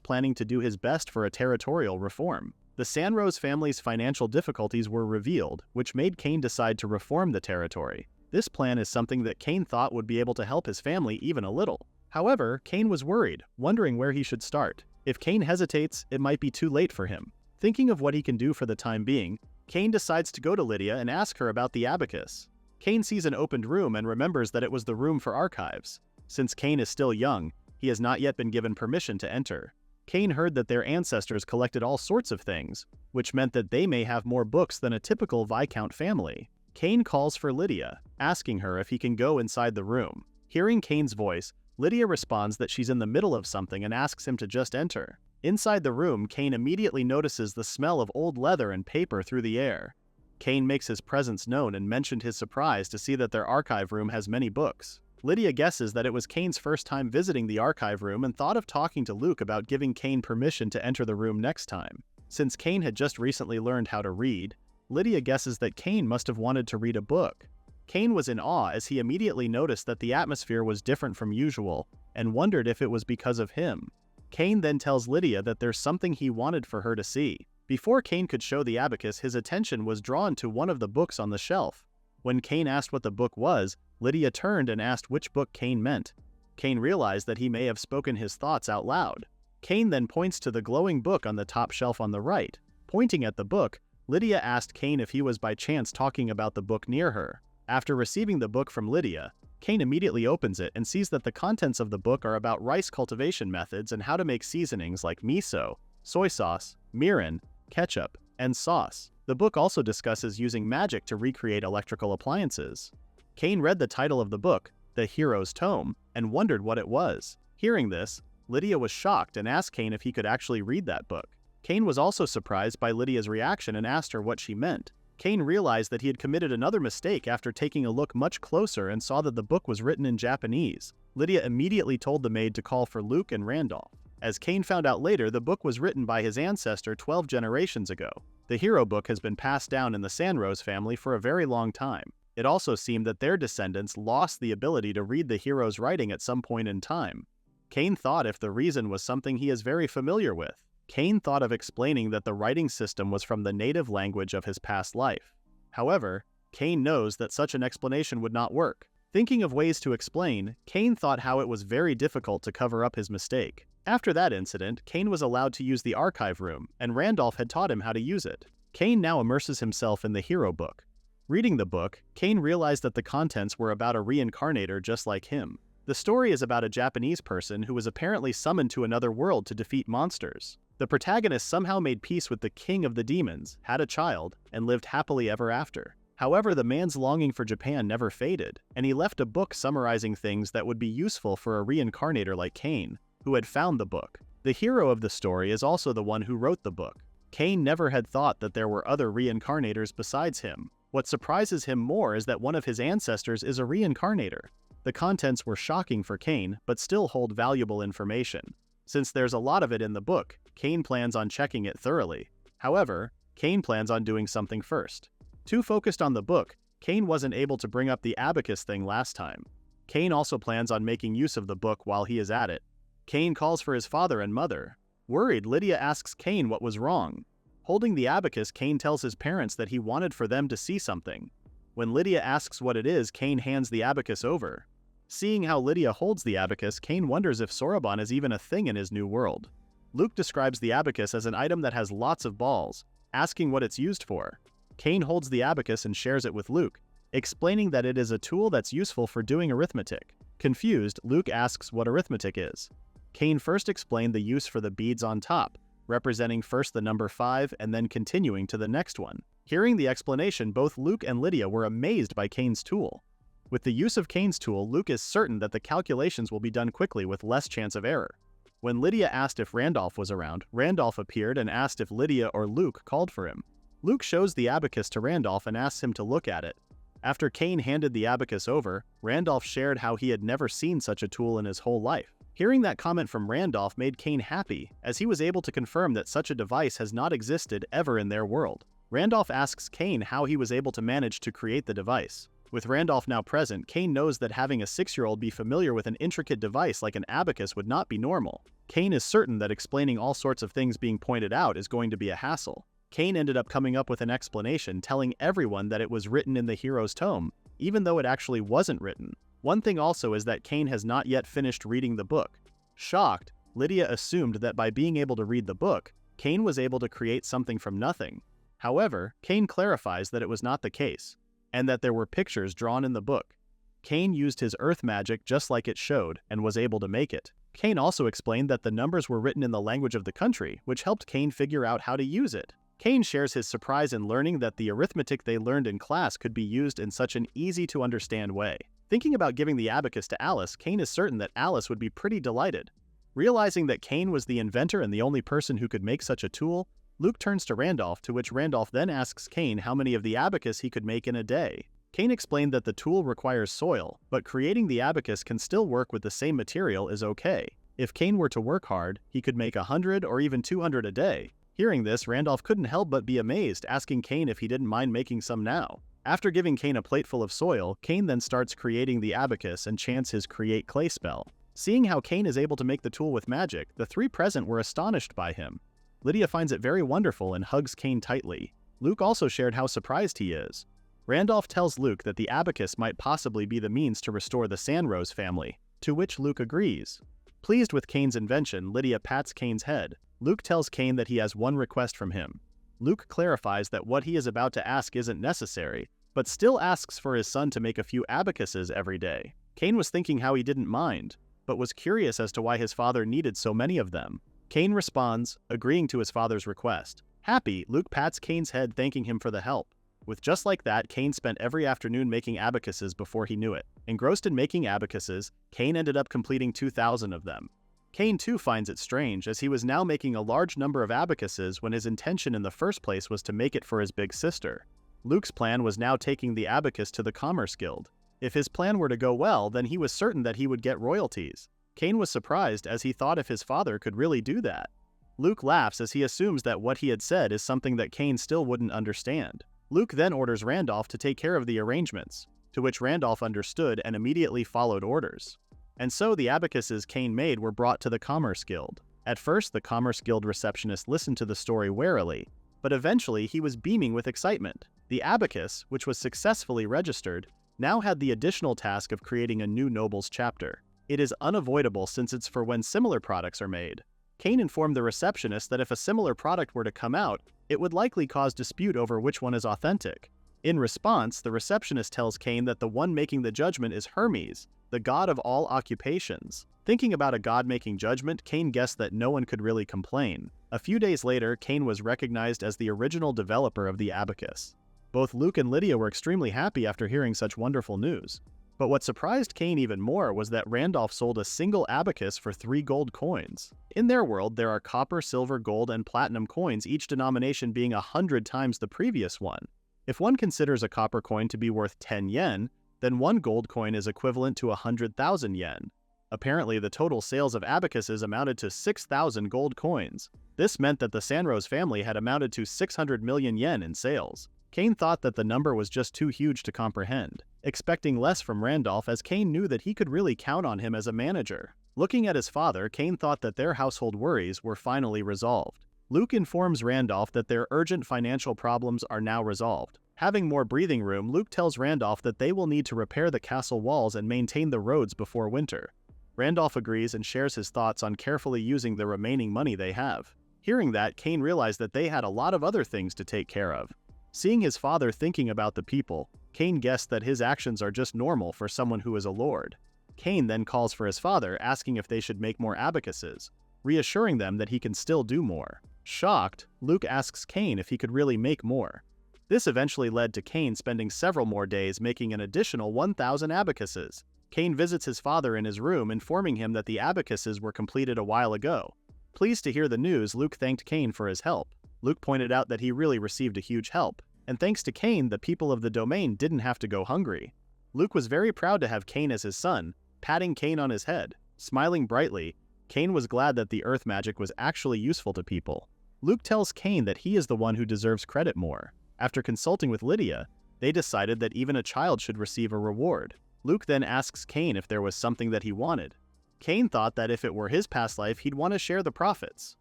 planning to do his best for a territorial reform. The Sanroze family's financial difficulties were revealed, which made Cain decide to reform the territory. This plan is something that Cain thought would be able to help his family even a little. However, Cain was worried, wondering where he should start. If Cain hesitates, it might be too late for him. Thinking of what he can do for the time being, Cain decides to go to Lydia and ask her about the abacus. Cain sees an opened room and remembers that it was the room for archives. Since Cain is still young, he has not yet been given permission to enter. Cain heard that their ancestors collected all sorts of things, which meant that they may have more books than a typical Viscount family. Cain calls for Lydia, asking her if he can go inside the room. Hearing Cain's voice, Lydia responds that she's in the middle of something and asks him to just enter. Inside the room, Cain immediately notices the smell of old leather and paper through the air. Cain makes his presence known and mentioned his surprise to see that their archive room has many books. Lydia guesses that it was Cain's first time visiting the archive room and thought of talking to Luke about giving Cain permission to enter the room next time. Since Cain had just recently learned how to read, Lydia guesses that Cain must have wanted to read a book. Cain was in awe as he immediately noticed that the atmosphere was different from usual and wondered if it was because of him. Cain then tells Lydia that there's something he wanted for her to see. Before Cain could show the abacus, his attention was drawn to one of the books on the shelf. When Cain asked what the book was, Lydia turned and asked which book Cain meant. Cain realized that he may have spoken his thoughts out loud. Cain then points to the glowing book on the top shelf on the right. Pointing at the book, Lydia asked Cain if he was by chance talking about the book near her. After receiving the book from Lydia, Cain immediately opens it and sees that the contents of the book are about rice cultivation methods and how to make seasonings like miso, soy sauce, mirin, ketchup, and sauce. The book also discusses using magic to recreate electrical appliances. Cain read the title of the book, The Hero's Tome, and wondered what it was. Hearing this, Lydia was shocked and asked Cain if he could actually read that book. Cain was also surprised by Lydia's reaction and asked her what she meant. Cain realized that he had committed another mistake after taking a look much closer and saw that the book was written in Japanese. Lydia immediately told the maid to call for Luke and Randolph. As Cain found out later, the book was written by his ancestor 12 generations ago. The hero book has been passed down in the Sanroze family for a very long time. It also seemed that their descendants lost the ability to read the hero's writing at some point in time. Cain thought if the reason was something he is very familiar with. Cain thought of explaining that the writing system was from the native language of his past life. However, Cain knows that such an explanation would not work. Thinking of ways to explain, Cain thought how it was very difficult to cover up his mistake. After that incident, Cain was allowed to use the archive room, and Randolph had taught him how to use it. Cain now immerses himself in the hero book. Reading the book, Cain realized that the contents were about a reincarnator just like him. The story is about a Japanese person who was apparently summoned to another world to defeat monsters. The protagonist somehow made peace with the king of the demons, had a child, and lived happily ever after. However, the man's longing for Japan never faded, and he left a book summarizing things that would be useful for a reincarnator like Cain, who had found the book. The hero of the story is also the one who wrote the book. Cain never had thought that there were other reincarnators besides him. What surprises him more is that one of his ancestors is a reincarnator. The contents were shocking for Cain, but still hold valuable information. Since there's a lot of it in the book, Cain plans on checking it thoroughly. However, Cain plans on doing something first. Too focused on the book, Cain wasn't able to bring up the abacus thing last time. Cain also plans on making use of the book while he is at it. Cain calls for his father and mother. Worried, Lydia asks Cain what was wrong. Holding the abacus, Cain tells his parents that he wanted for them to see something. When Lydia asks what it is, Cain hands the abacus over. Seeing how Lydia holds the abacus, Cain wonders if Soroban is even a thing in his new world. Luke describes the abacus as an item that has lots of balls, asking what it's used for. Cain holds the abacus and shares it with Luke, explaining that it is a tool that's useful for doing arithmetic. Confused, Luke asks what arithmetic is. Cain first explained the use for the beads on top, representing first the number 5 and then continuing to the next one. Hearing the explanation, both Luke and Lydia were amazed by Cain's tool. With the use of Cain's tool, Luke is certain that the calculations will be done quickly with less chance of error. When Lydia asked if Randolph was around, Randolph appeared and asked if Lydia or Luke called for him. Luke shows the abacus to Randolph and asks him to look at it. After Cain handed the abacus over, Randolph shared how he had never seen such a tool in his whole life. Hearing that comment from Randolph made Cain happy, as he was able to confirm that such a device has not existed ever in their world. Randolph asks Cain how he was able to manage to create the device. With Randolph now present, Cain knows that having a 6-year-old be familiar with an intricate device like an abacus would not be normal. Cain is certain that explaining all sorts of things being pointed out is going to be a hassle. Cain ended up coming up with an explanation, telling everyone that it was written in the hero's tome, even though it actually wasn't written. One thing also is that Cain has not yet finished reading the book. Shocked, Lydia assumed that by being able to read the book, Cain was able to create something from nothing. However, Cain clarifies that it was not the case, and that there were pictures drawn in the book. Cain used his earth magic just like it showed, and was able to make it. Cain also explained that the numbers were written in the language of the country, which helped Cain figure out how to use it. Cain shares his surprise in learning that the arithmetic they learned in class could be used in such an easy-to-understand way. Thinking about giving the abacus to Alice, Cain is certain that Alice would be pretty delighted. Realizing that Cain was the inventor and the only person who could make such a tool, Luke turns to Randolph, to which Randolph then asks Cain how many of the abacus he could make in a day. Cain explained that the tool requires soil, but creating the abacus can still work with the same material is okay. If Cain were to work hard, he could make 100 or even 200 a day. Hearing this, Randolph couldn't help but be amazed, asking Cain if he didn't mind making some now. After giving Cain a plate full of soil, Cain then starts creating the abacus and chants his create clay spell. Seeing how Cain is able to make the tool with magic, the three present were astonished by him. Lydia finds it very wonderful and hugs Cain tightly. Luke also shared how surprised he is. Randolph tells Luke that the abacus might possibly be the means to restore the Sanroze family, to which Luke agrees. Pleased with Cain's invention, Lydia pats Cain's head. Luke tells Cain that he has one request from him. Luke clarifies that what he is about to ask isn't necessary, but still asks for his son to make a few abacuses every day. Cain was thinking how he didn't mind, but was curious as to why his father needed so many of them. Cain responds, agreeing to his father's request. Happy, Luke pats Cain's head, thanking him for the help. With just like that, Cain spent every afternoon making abacuses before he knew it. Engrossed in making abacuses, Cain ended up completing 2,000 of them. Cain too finds it strange, as he was now making a large number of abacuses when his intention in the first place was to make it for his big sister. Luke's plan was now taking the abacus to the Commerce Guild. If his plan were to go well, then he was certain that he would get royalties. Cain was surprised, as he thought if his father could really do that. Luke laughs as he assumes that what he had said is something that Cain still wouldn't understand. Luke then orders Randolph to take care of the arrangements, to which Randolph understood and immediately followed orders. And so the abacuses Cain made were brought to the Commerce Guild. At first, the Commerce Guild receptionist listened to the story warily, but eventually he was beaming with excitement. The abacus, which was successfully registered, now had the additional task of creating a new nobles chapter. It is unavoidable since it's for when similar products are made. Cain informed the receptionist that if a similar product were to come out, it would likely cause dispute over which one is authentic. In response, the receptionist tells Cain that the one making the judgment is Hermes, the god of all occupations. Thinking about a god making judgment, Cain guessed that no one could really complain. A few days later, Cain was recognized as the original developer of the abacus. Both Luke and Lydia were extremely happy after hearing such wonderful news. But what surprised Cain even more was that Randolph sold a single abacus for 3 gold coins. In their world, there are copper, silver, gold, and platinum coins, each denomination being 100 times the previous one. If one considers a copper coin to be worth 10 yen, then 1 gold coin is equivalent to 100,000 yen. Apparently, the total sales of abacuses amounted to 6,000 gold coins. This meant that the Sanroze family had amounted to 600 million yen in sales. Cain thought that the number was just too huge to comprehend, expecting less from Randolph, as Cain knew that he could really count on him as a manager. Looking at his father, Cain thought that their household worries were finally resolved. Luke informs Randolph that their urgent financial problems are now resolved. Having more breathing room, Luke tells Randolph that they will need to repair the castle walls and maintain the roads before winter. Randolph agrees and shares his thoughts on carefully using the remaining money they have. Hearing that, Cain realized that they had a lot of other things to take care of. Seeing his father thinking about the people, Cain guessed that his actions are just normal for someone who is a lord. Cain then calls for his father, asking if they should make more abacuses, reassuring them that he can still do more. Shocked, Luke asks Cain if he could really make more. This eventually led to Cain spending several more days making an additional 1,000 abacuses. Cain visits his father in his room, informing him that the abacuses were completed a while ago. Pleased to hear the news, Luke thanked Cain for his help. Luke pointed out that he really received a huge help, and thanks to Cain, the people of the domain didn't have to go hungry. Luke was very proud to have Cain as his son, patting Cain on his head. Smiling brightly, Cain was glad that the earth magic was actually useful to people. Luke tells Cain that he is the one who deserves credit more. After consulting with Lydia, they decided that even a child should receive a reward. Luke then asks Cain if there was something that he wanted. Cain thought that if it were his past life, he'd want to share the profits.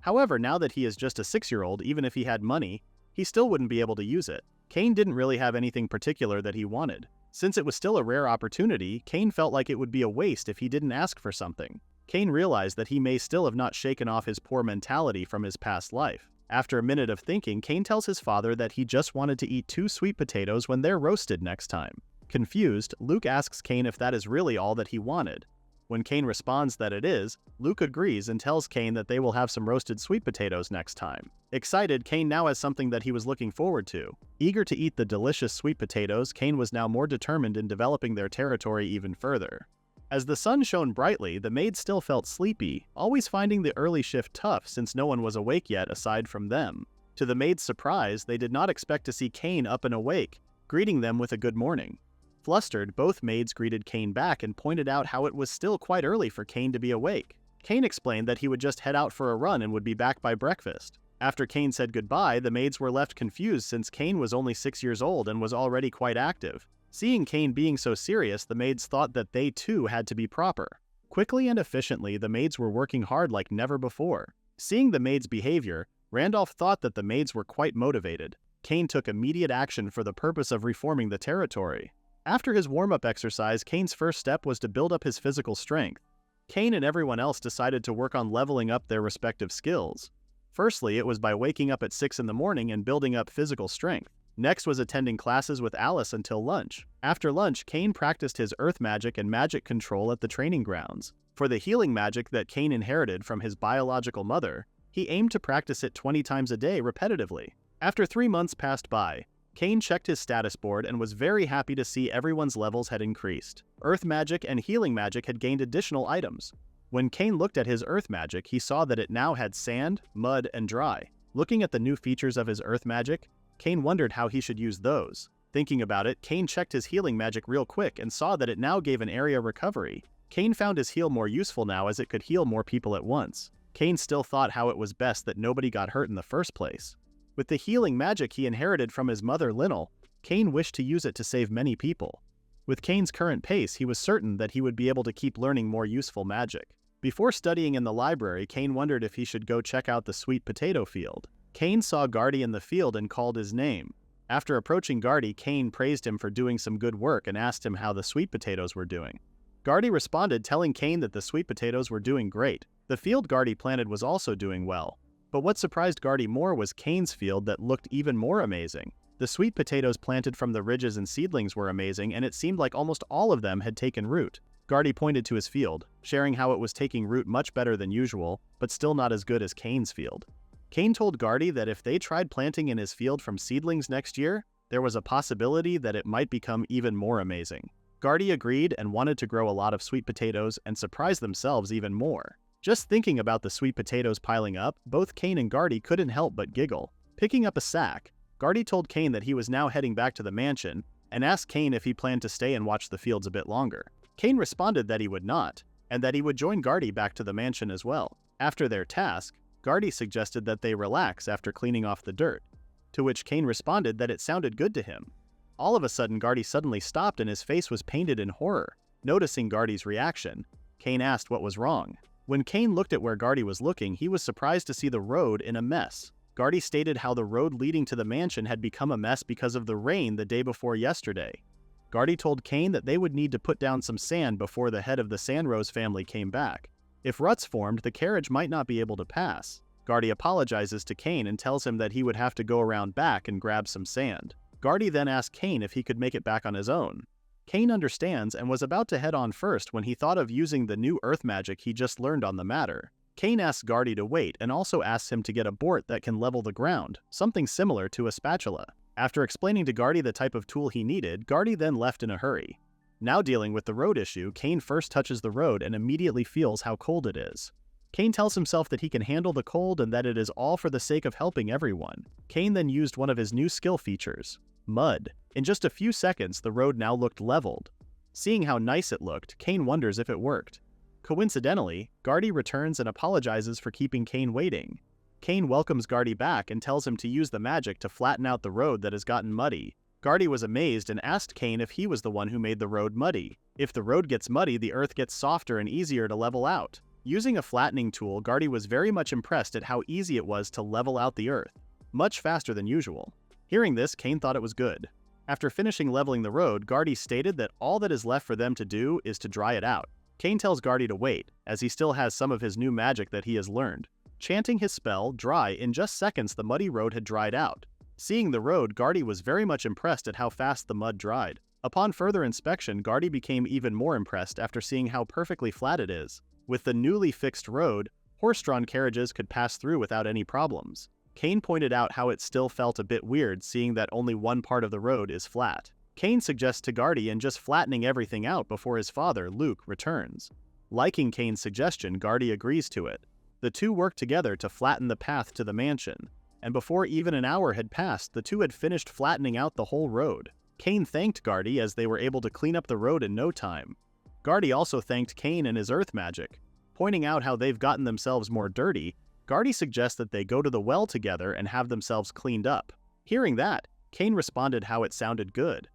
However, now that he is just a 6-year-old, even if he had money, he still wouldn't be able to use it. Cain didn't really have anything particular that he wanted. Since it was still a rare opportunity, Cain felt like it would be a waste if he didn't ask for something. Cain realized that he may still have not shaken off his poor mentality from his past life. After a minute of thinking, Cain tells his father that he just wanted to eat 2 sweet potatoes when they're roasted next time. Confused, Luke asks Cain if that is really all that he wanted. When Cain responds that it is, Luke agrees and tells Cain that they will have some roasted sweet potatoes next time. Excited, Cain now has something that he was looking forward to. Eager to eat the delicious sweet potatoes, Cain was now more determined in developing their territory even further. As the sun shone brightly, the maids still felt sleepy, always finding the early shift tough since no one was awake yet aside from them. To the maids' surprise, they did not expect to see Cain up and awake, greeting them with a good morning. Flustered, both maids greeted Cain back and pointed out how it was still quite early for Cain to be awake. Cain explained that he would just head out for a run and would be back by breakfast. After Cain said goodbye, the maids were left confused since Cain was only 6 years old and was already quite active. Seeing Cain being so serious, the maids thought that they too had to be proper. Quickly and efficiently, the maids were working hard like never before. Seeing the maids' behavior, Randolph thought that the maids were quite motivated. Cain took immediate action for the purpose of reforming the territory. After his warm-up exercise, Cain's first step was to build up his physical strength. Cain and everyone else decided to work on leveling up their respective skills. Firstly, it was by waking up at 6 in the morning and building up physical strength. Next was attending classes with Alice until lunch. After lunch, Cain practiced his earth magic and magic control at the training grounds. For the healing magic that Cain inherited from his biological mother, he aimed to practice it 20 times a day repetitively. After 3 months passed by, Cain checked his status board and was very happy to see everyone's levels had increased. Earth magic and healing magic had gained additional items. When Cain looked at his earth magic, he saw that it now had sand, mud, and dry. Looking at the new features of his earth magic, Cain wondered how he should use those. Thinking about it, Cain checked his healing magic real quick and saw that it now gave an area recovery. Cain found his heal more useful now as it could heal more people at once. Cain still thought how it was best that nobody got hurt in the first place. With the healing magic he inherited from his mother Linnell, Cain wished to use it to save many people. With Cain's current pace, he was certain that he would be able to keep learning more useful magic. Before studying in the library, Cain wondered if he should go check out the sweet potato field. Cain saw Gardy in the field and called his name. After approaching Gardy, Cain praised him for doing some good work and asked him how the sweet potatoes were doing. Gardy responded, telling Cain that the sweet potatoes were doing great. The field Gardy planted was also doing well. But what surprised Gardy more was Cain's field that looked even more amazing. The sweet potatoes planted from the ridges and seedlings were amazing, and it seemed like almost all of them had taken root. Gardy pointed to his field, sharing how it was taking root much better than usual, but still not as good as Cain's field. Cain told Gardy that if they tried planting in his field from seedlings next year, there was a possibility that it might become even more amazing. Gardy agreed and wanted to grow a lot of sweet potatoes and surprise themselves even more. Just thinking about the sweet potatoes piling up, both Cain and Gardy couldn't help but giggle. Picking up a sack, Gardy told Cain that he was now heading back to the mansion and asked Cain if he planned to stay and watch the fields a bit longer. Cain responded that he would not, and that he would join Gardy back to the mansion as well. After their task, Gardy suggested that they relax after cleaning off the dirt, to which Cain responded that it sounded good to him. All of a sudden, Gardy suddenly stopped and his face was painted in horror. Noticing Gardy's reaction, Cain asked what was wrong. When Cain looked at where Gardy was looking, he was surprised to see the road in a mess. Gardy stated how the road leading to the mansion had become a mess because of the rain the day before yesterday. Gardy told Cain that they would need to put down some sand before the head of the Sanroze family came back. If ruts formed, the carriage might not be able to pass. Gardy apologizes to Cain and tells him that he would have to go around back and grab some sand. Gardy then asks Cain if he could make it back on his own. Cain understands and was about to head on first when he thought of using the new earth magic he just learned on the matter. Cain asks Gardy to wait and also asks him to get a board that can level the ground, something similar to a spatula. After explaining to Gardy the type of tool he needed, Gardy then left in a hurry. Now dealing with the road issue, Cain first touches the road and immediately feels how cold it is. Cain tells himself that he can handle the cold and that it is all for the sake of helping everyone. Cain then used one of his new skill features, mud. In just a few seconds, the road now looked leveled. Seeing how nice it looked, Cain wonders if it worked. Coincidentally, Gardy returns and apologizes for keeping Cain waiting. Cain welcomes Gardy back and tells him to use the magic to flatten out the road that has gotten muddy. Gardy was amazed and asked Cain if he was the one who made the road muddy. If the road gets muddy, the earth gets softer and easier to level out. Using a flattening tool, Gardy was very much impressed at how easy it was to level out the earth, much faster than usual. Hearing this, Cain thought it was good. After finishing leveling the road, Gardy stated that all that is left for them to do is to dry it out. Cain tells Gardy to wait, as he still has some of his new magic that he has learned. Chanting his spell, dry, in just seconds the muddy road had dried out. Seeing the road, Gardy was very much impressed at how fast the mud dried. Upon further inspection, Gardy became even more impressed after seeing how perfectly flat it is. With the newly fixed road, horse-drawn carriages could pass through without any problems. Cain pointed out how it still felt a bit weird seeing that only one part of the road is flat. Cain suggests to Gardy in just flattening everything out before his father, Luke, returns. Liking Cain's suggestion, Gardy agrees to it. The two work together to flatten the path to the mansion, and before even an hour had passed, the two had finished flattening out the whole road. Cain thanked Gardy as they were able to clean up the road in no time. Gardy also thanked Cain and his earth magic. Pointing out how they've gotten themselves more dirty, Gardy suggests that they go to the well together and have themselves cleaned up. Hearing that, Cain responded how it sounded good.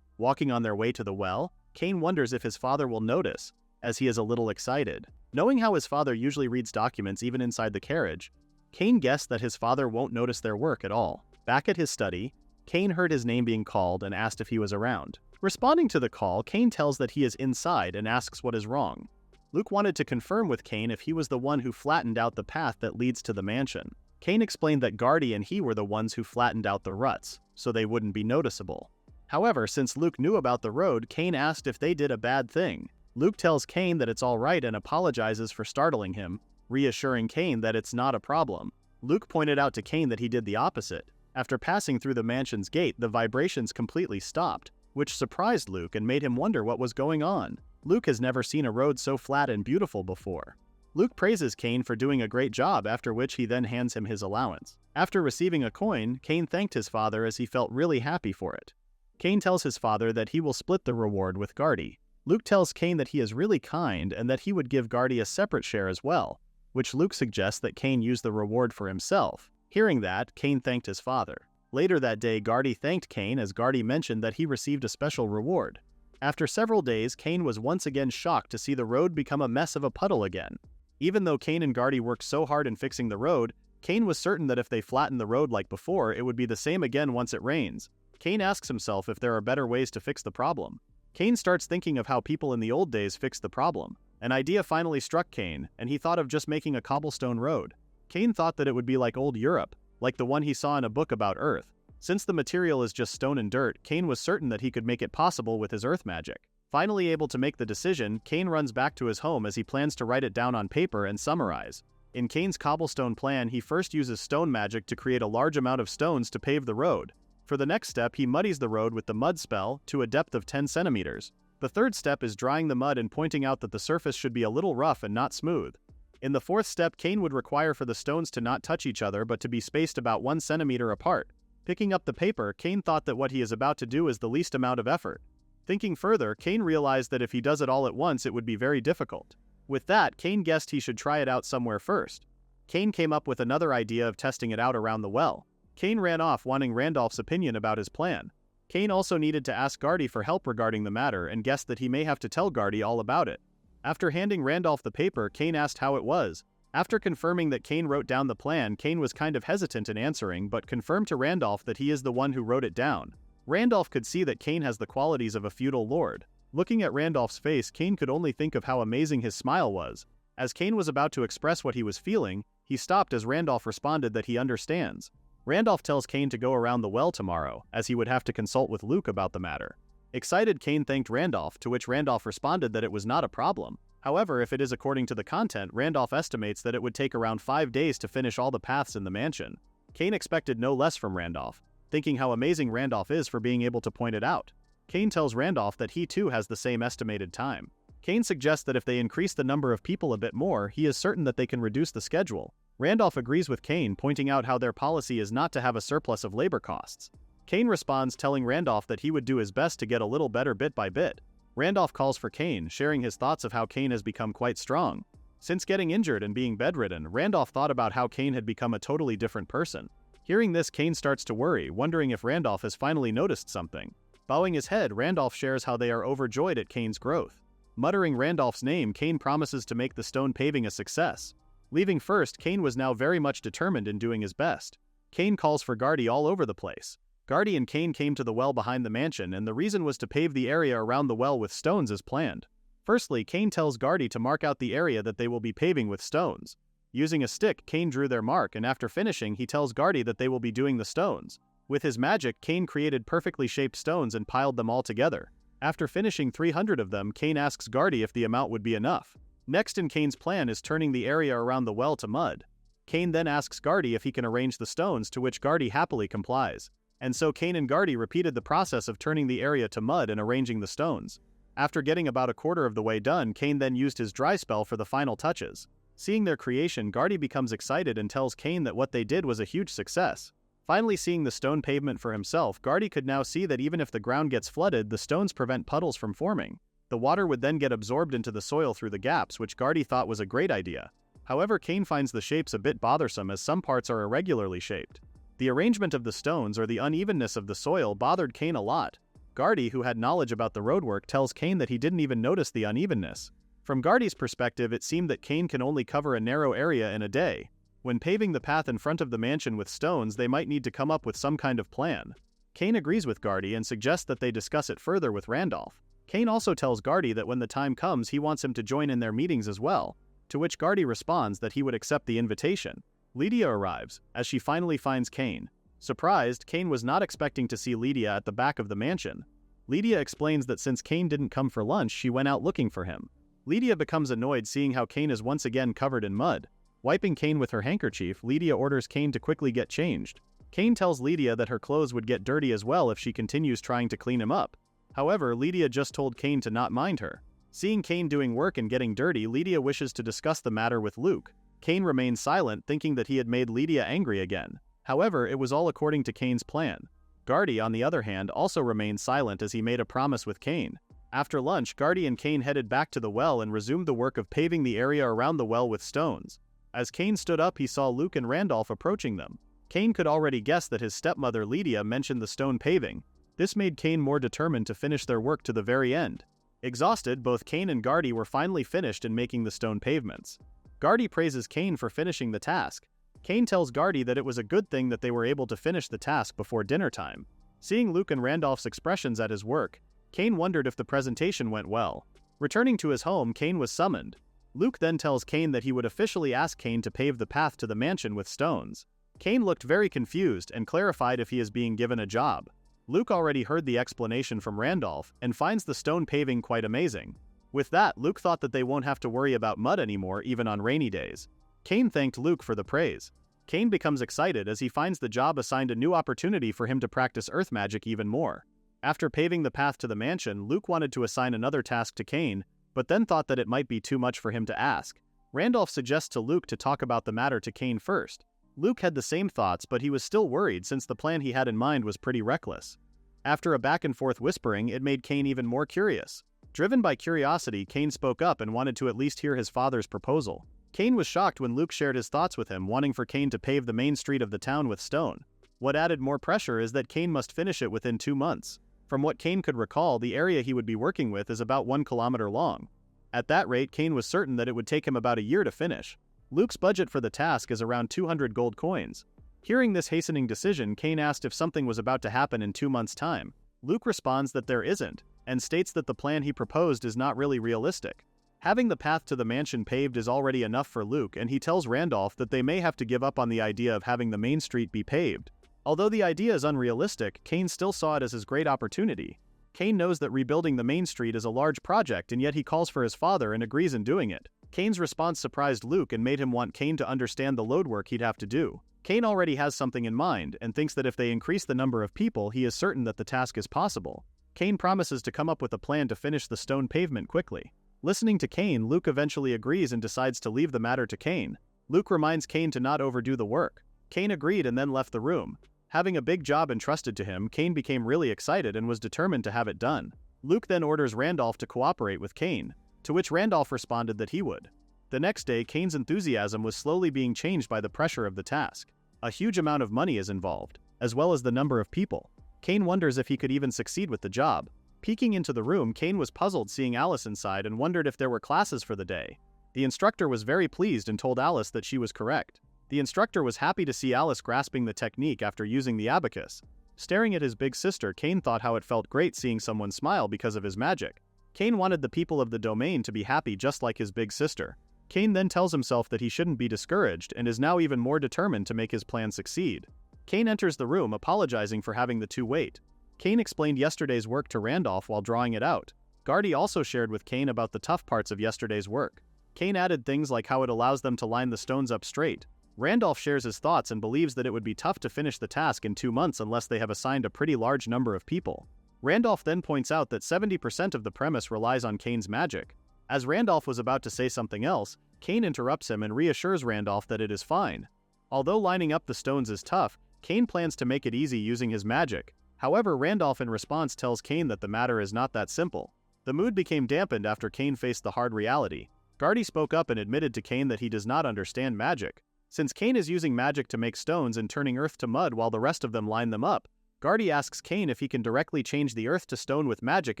Walking on their way to the well, Cain wonders if his father will notice, as he is a little excited. Knowing how his father usually reads documents even inside the carriage, Cain guessed that his father won't notice their work at all. Back at his study, Cain heard his name being called and asked if he was around. Responding to the call, Cain tells that he is inside and asks what is wrong. Luke wanted to confirm with Cain if he was the one who flattened out the path that leads to the mansion. Cain explained that Gardy and he were the ones who flattened out the ruts, so they wouldn't be noticeable. However, since Luke knew about the road, Cain asked if they did a bad thing. Luke tells Cain that it's alright and apologizes for startling him, reassuring Cain that it's not a problem. Luke pointed out to Cain that he did the opposite. After passing through the mansion's gate, the vibrations completely stopped, which surprised Luke and made him wonder what was going on. Luke has never seen a road so flat and beautiful before. Luke praises Cain for doing a great job, after which he then hands him his allowance. After receiving a coin, Cain thanked his father as he felt really happy for it. Cain tells his father that he will split the reward with Gardy. Luke tells Cain that he is really kind and that he would give Gardy a separate share as well, which Luke suggests that Cain use the reward for himself. Hearing that, Cain thanked his father. Later that day, Gardy thanked Cain as Gardy mentioned that he received a special reward. After several days, Cain was once again shocked to see the road become a mess of a puddle again. Even though Cain and Gardy worked so hard in fixing the road, Cain was certain that if they flattened the road like before, it would be the same again once it rains. Cain asks himself if there are better ways to fix the problem. Cain starts thinking of how people in the old days fixed the problem. An idea finally struck Cain, and he thought of just making a cobblestone road. Cain thought that it would be like old Europe, like the one he saw in a book about Earth. Since the material is just stone and dirt, Cain was certain that he could make it possible with his earth magic. Finally able to make the decision, Cain runs back to his home as he plans to write it down on paper and summarize. In Cain's cobblestone plan, he first uses stone magic to create a large amount of stones to pave the road. For the next step, he muddies the road with the mud spell to a depth of 10 centimeters. The third step is drying the mud and pointing out that the surface should be a little rough and not smooth. In the fourth step, Cain would require for the stones to not touch each other but to be spaced about 1 centimeter apart. Picking up the paper, Cain thought that what he is about to do is the least amount of effort. Thinking further, Cain realized that if he does it all at once, it would be very difficult. With that, Cain guessed he should try it out somewhere first. Cain came up with another idea of testing it out around the well. Cain ran off wanting Randolph's opinion about his plan. Cain also needed to ask Gardy for help regarding the matter and guessed that he may have to tell Gardy all about it. After handing Randolph the paper, Cain asked how it was. After confirming that Cain wrote down the plan, Cain was kind of hesitant in answering but confirmed to Randolph that he is the one who wrote it down. Randolph could see that Cain has the qualities of a feudal lord. Looking at Randolph's face, Cain could only think of how amazing his smile was. As Cain was about to express what he was feeling, he stopped as Randolph responded that he understands. Randolph tells Cain to go around the well tomorrow, as he would have to consult with Luke about the matter. Excited, Cain thanked Randolph, to which Randolph responded that it was not a problem. However, if it is according to the content, Randolph estimates that it would take around 5 days to finish all the paths in the mansion. Cain expected no less from Randolph, thinking how amazing Randolph is for being able to point it out. Cain tells Randolph that he too has the same estimated time. Cain suggests that if they increase the number of people a bit more, he is certain that they can reduce the schedule. Randolph agrees with Cain, pointing out how their policy is not to have a surplus of labor costs. Cain responds, telling Randolph that he would do his best to get a little better bit by bit. Randolph calls for Cain, sharing his thoughts of how Cain has become quite strong. Since getting injured and being bedridden, Randolph thought about how Cain had become a totally different person. Hearing this, Cain starts to worry, wondering if Randolph has finally noticed something. Bowing his head, Randolph shares how they are overjoyed at Cain's growth. Muttering Randolph's name, Cain promises to make the stone paving a success. Leaving first, Cain was now very much determined in doing his best. Cain calls for Gardy all over the place. Gardy and Cain came to the well behind the mansion, and the reason was to pave the area around the well with stones as planned. Firstly, Cain tells Gardy to mark out the area that they will be paving with stones. Using a stick, Cain drew their mark, and after finishing, he tells Gardy that they will be doing the stones. With his magic, Cain created perfectly shaped stones and piled them all together. After finishing 300 of them, Cain asks Gardy if the amount would be enough. Next in Cain's plan is turning the area around the well to mud. Cain then asks Gardy if he can arrange the stones, to which Gardy happily complies. And so Cain and Gardy repeated the process of turning the area to mud and arranging the stones. After getting about a quarter of the way done, Cain then used his dry spell for the final touches. Seeing their creation, Gardy becomes excited and tells Cain that what they did was a huge success. Finally seeing the stone pavement for himself, Gardy could now see that even if the ground gets flooded, the stones prevent puddles from forming. The water would then get absorbed into the soil through the gaps, which Gardy thought was a great idea. However, Cain finds the shapes a bit bothersome as some parts are irregularly shaped. The arrangement of the stones or the unevenness of the soil bothered Cain a lot. Gardy, who had knowledge about the roadwork, tells Cain that he didn't even notice the unevenness. From Gardy's perspective, it seemed that Cain can only cover a narrow area in a day. When paving the path in front of the mansion with stones, they might need to come up with some kind of plan. Cain agrees with Gardy and suggests that they discuss it further with Randolph. Cain also tells Gardy that when the time comes, he wants him to join in their meetings as well, to which Gardy responds that he would accept the invitation. Lydia arrives, as she finally finds Cain. Surprised, Cain was not expecting to see Lydia at the back of the mansion. Lydia explains that since Cain didn't come for lunch, she went out looking for him. Lydia becomes annoyed seeing how Cain is once again covered in mud. Wiping Cain with her handkerchief, Lydia orders Cain to quickly get changed. Cain tells Lydia that her clothes would get dirty as well if she continues trying to clean him up. However, Lydia just told Cain to not mind her. Seeing Cain doing work and getting dirty, Lydia wishes to discuss the matter with Luke. Cain remains silent, thinking that he had made Lydia angry again. However, it was all according to Cain's plan. Gardy, on the other hand, also remained silent as he made a promise with Cain. After lunch, Gardy and Cain headed back to the well and resumed the work of paving the area around the well with stones. As Cain stood up, he saw Luke and Randolph approaching them. Cain could already guess that his stepmother Lydia mentioned the stone paving. This made Cain more determined to finish their work to the very end. Exhausted, both Cain and Gardy were finally finished in making the stone pavements. Gardy praises Cain for finishing the task. Cain tells Gardy that it was a good thing that they were able to finish the task before dinner time. Seeing Luke and Randolph's expressions at his work, Cain wondered if the presentation went well. Returning to his home, Cain was summoned. Luke then tells Cain that he would officially ask Cain to pave the path to the mansion with stones. Cain looked very confused and clarified if he is being given a job. Luke already heard the explanation from Randolph and finds the stone paving quite amazing. With that, Luke thought that they won't have to worry about mud anymore even on rainy days. Cain thanked Luke for the praise. Cain becomes excited as he finds the job assigned a new opportunity for him to practice earth magic even more. After paving the path to the mansion, Luke wanted to assign another task to Cain, but then thought that it might be too much for him to ask. Randolph suggests to Luke to talk about the matter to Cain first. Luke had the same thoughts, but he was still worried since the plan he had in mind was pretty reckless. After a back-and-forth whispering, it made Cain even more curious. Driven by curiosity, Cain spoke up and wanted to at least hear his father's proposal. Cain was shocked when Luke shared his thoughts with him, wanting for Cain to pave the main street of the town with stone. What added more pressure is that Cain must finish it within 2 months. From what Cain could recall, the area he would be working with is about 1 kilometer long. At that rate, Cain was certain that it would take him about a year to finish. Luke's budget for the task is around 200 gold coins. Hearing this hastening decision, Cain asked if something was about to happen in 2 months' time. Luke responds that there isn't, and states that the plan he proposed is not really realistic. Having the path to the mansion paved is already enough for Luke, and he tells Randolph that they may have to give up on the idea of having the main street be paved. Although the idea is unrealistic, Cain still saw it as his great opportunity. Cain knows that rebuilding the main street is a large project, and yet he calls for his father and agrees in doing it. Cain's response surprised Luke and made him want Cain to understand the load work he'd have to do. Cain already has something in mind and thinks that if they increase the number of people, he is certain that the task is possible. Cain promises to come up with a plan to finish the stone pavement quickly. Listening to Cain, Luke eventually agrees and decides to leave the matter to Cain. Luke reminds Cain to not overdo the work. Cain agreed and then left the room. Having a big job entrusted to him, Cain became really excited and was determined to have it done. Luke then orders Randolph to cooperate with Cain, to which Randolph responded that he would. The next day, Cain's enthusiasm was slowly being changed by the pressure of the task. A huge amount of money is involved, as well as the number of people. Cain wonders if he could even succeed with the job. Peeking into the room, Cain was puzzled seeing Alice inside and wondered if there were classes for the day. The instructor was very pleased and told Alice that she was correct. The instructor was happy to see Alice grasping the technique after using the abacus. Staring at his big sister, Cain thought how it felt great seeing someone smile because of his magic. Cain wanted the people of the domain to be happy just like his big sister. Cain then tells himself that he shouldn't be discouraged and is now even more determined to make his plan succeed. Cain enters the room apologizing for having the two wait. Cain explained yesterday's work to Randolph while drawing it out. Gardy also shared with Cain about the tough parts of yesterday's work. Cain added things like how it allows them to line the stones up straight. Randolph shares his thoughts and believes that it would be tough to finish the task in 2 months unless they have assigned a pretty large number of people. Randolph then points out that 70% of the premise relies on Cain's magic. As Randolph was about to say something else, Cain interrupts him and reassures Randolph that it is fine. Although lining up the stones is tough, Cain plans to make it easy using his magic. However, Randolph in response tells Cain that the matter is not that simple. The mood became dampened after Cain faced the hard reality. Gardy spoke up and admitted to Cain that he does not understand magic. Since Cain is using magic to make stones and turning earth to mud while the rest of them line them up, Gardy asks Cain if he can directly change the earth to stone with magic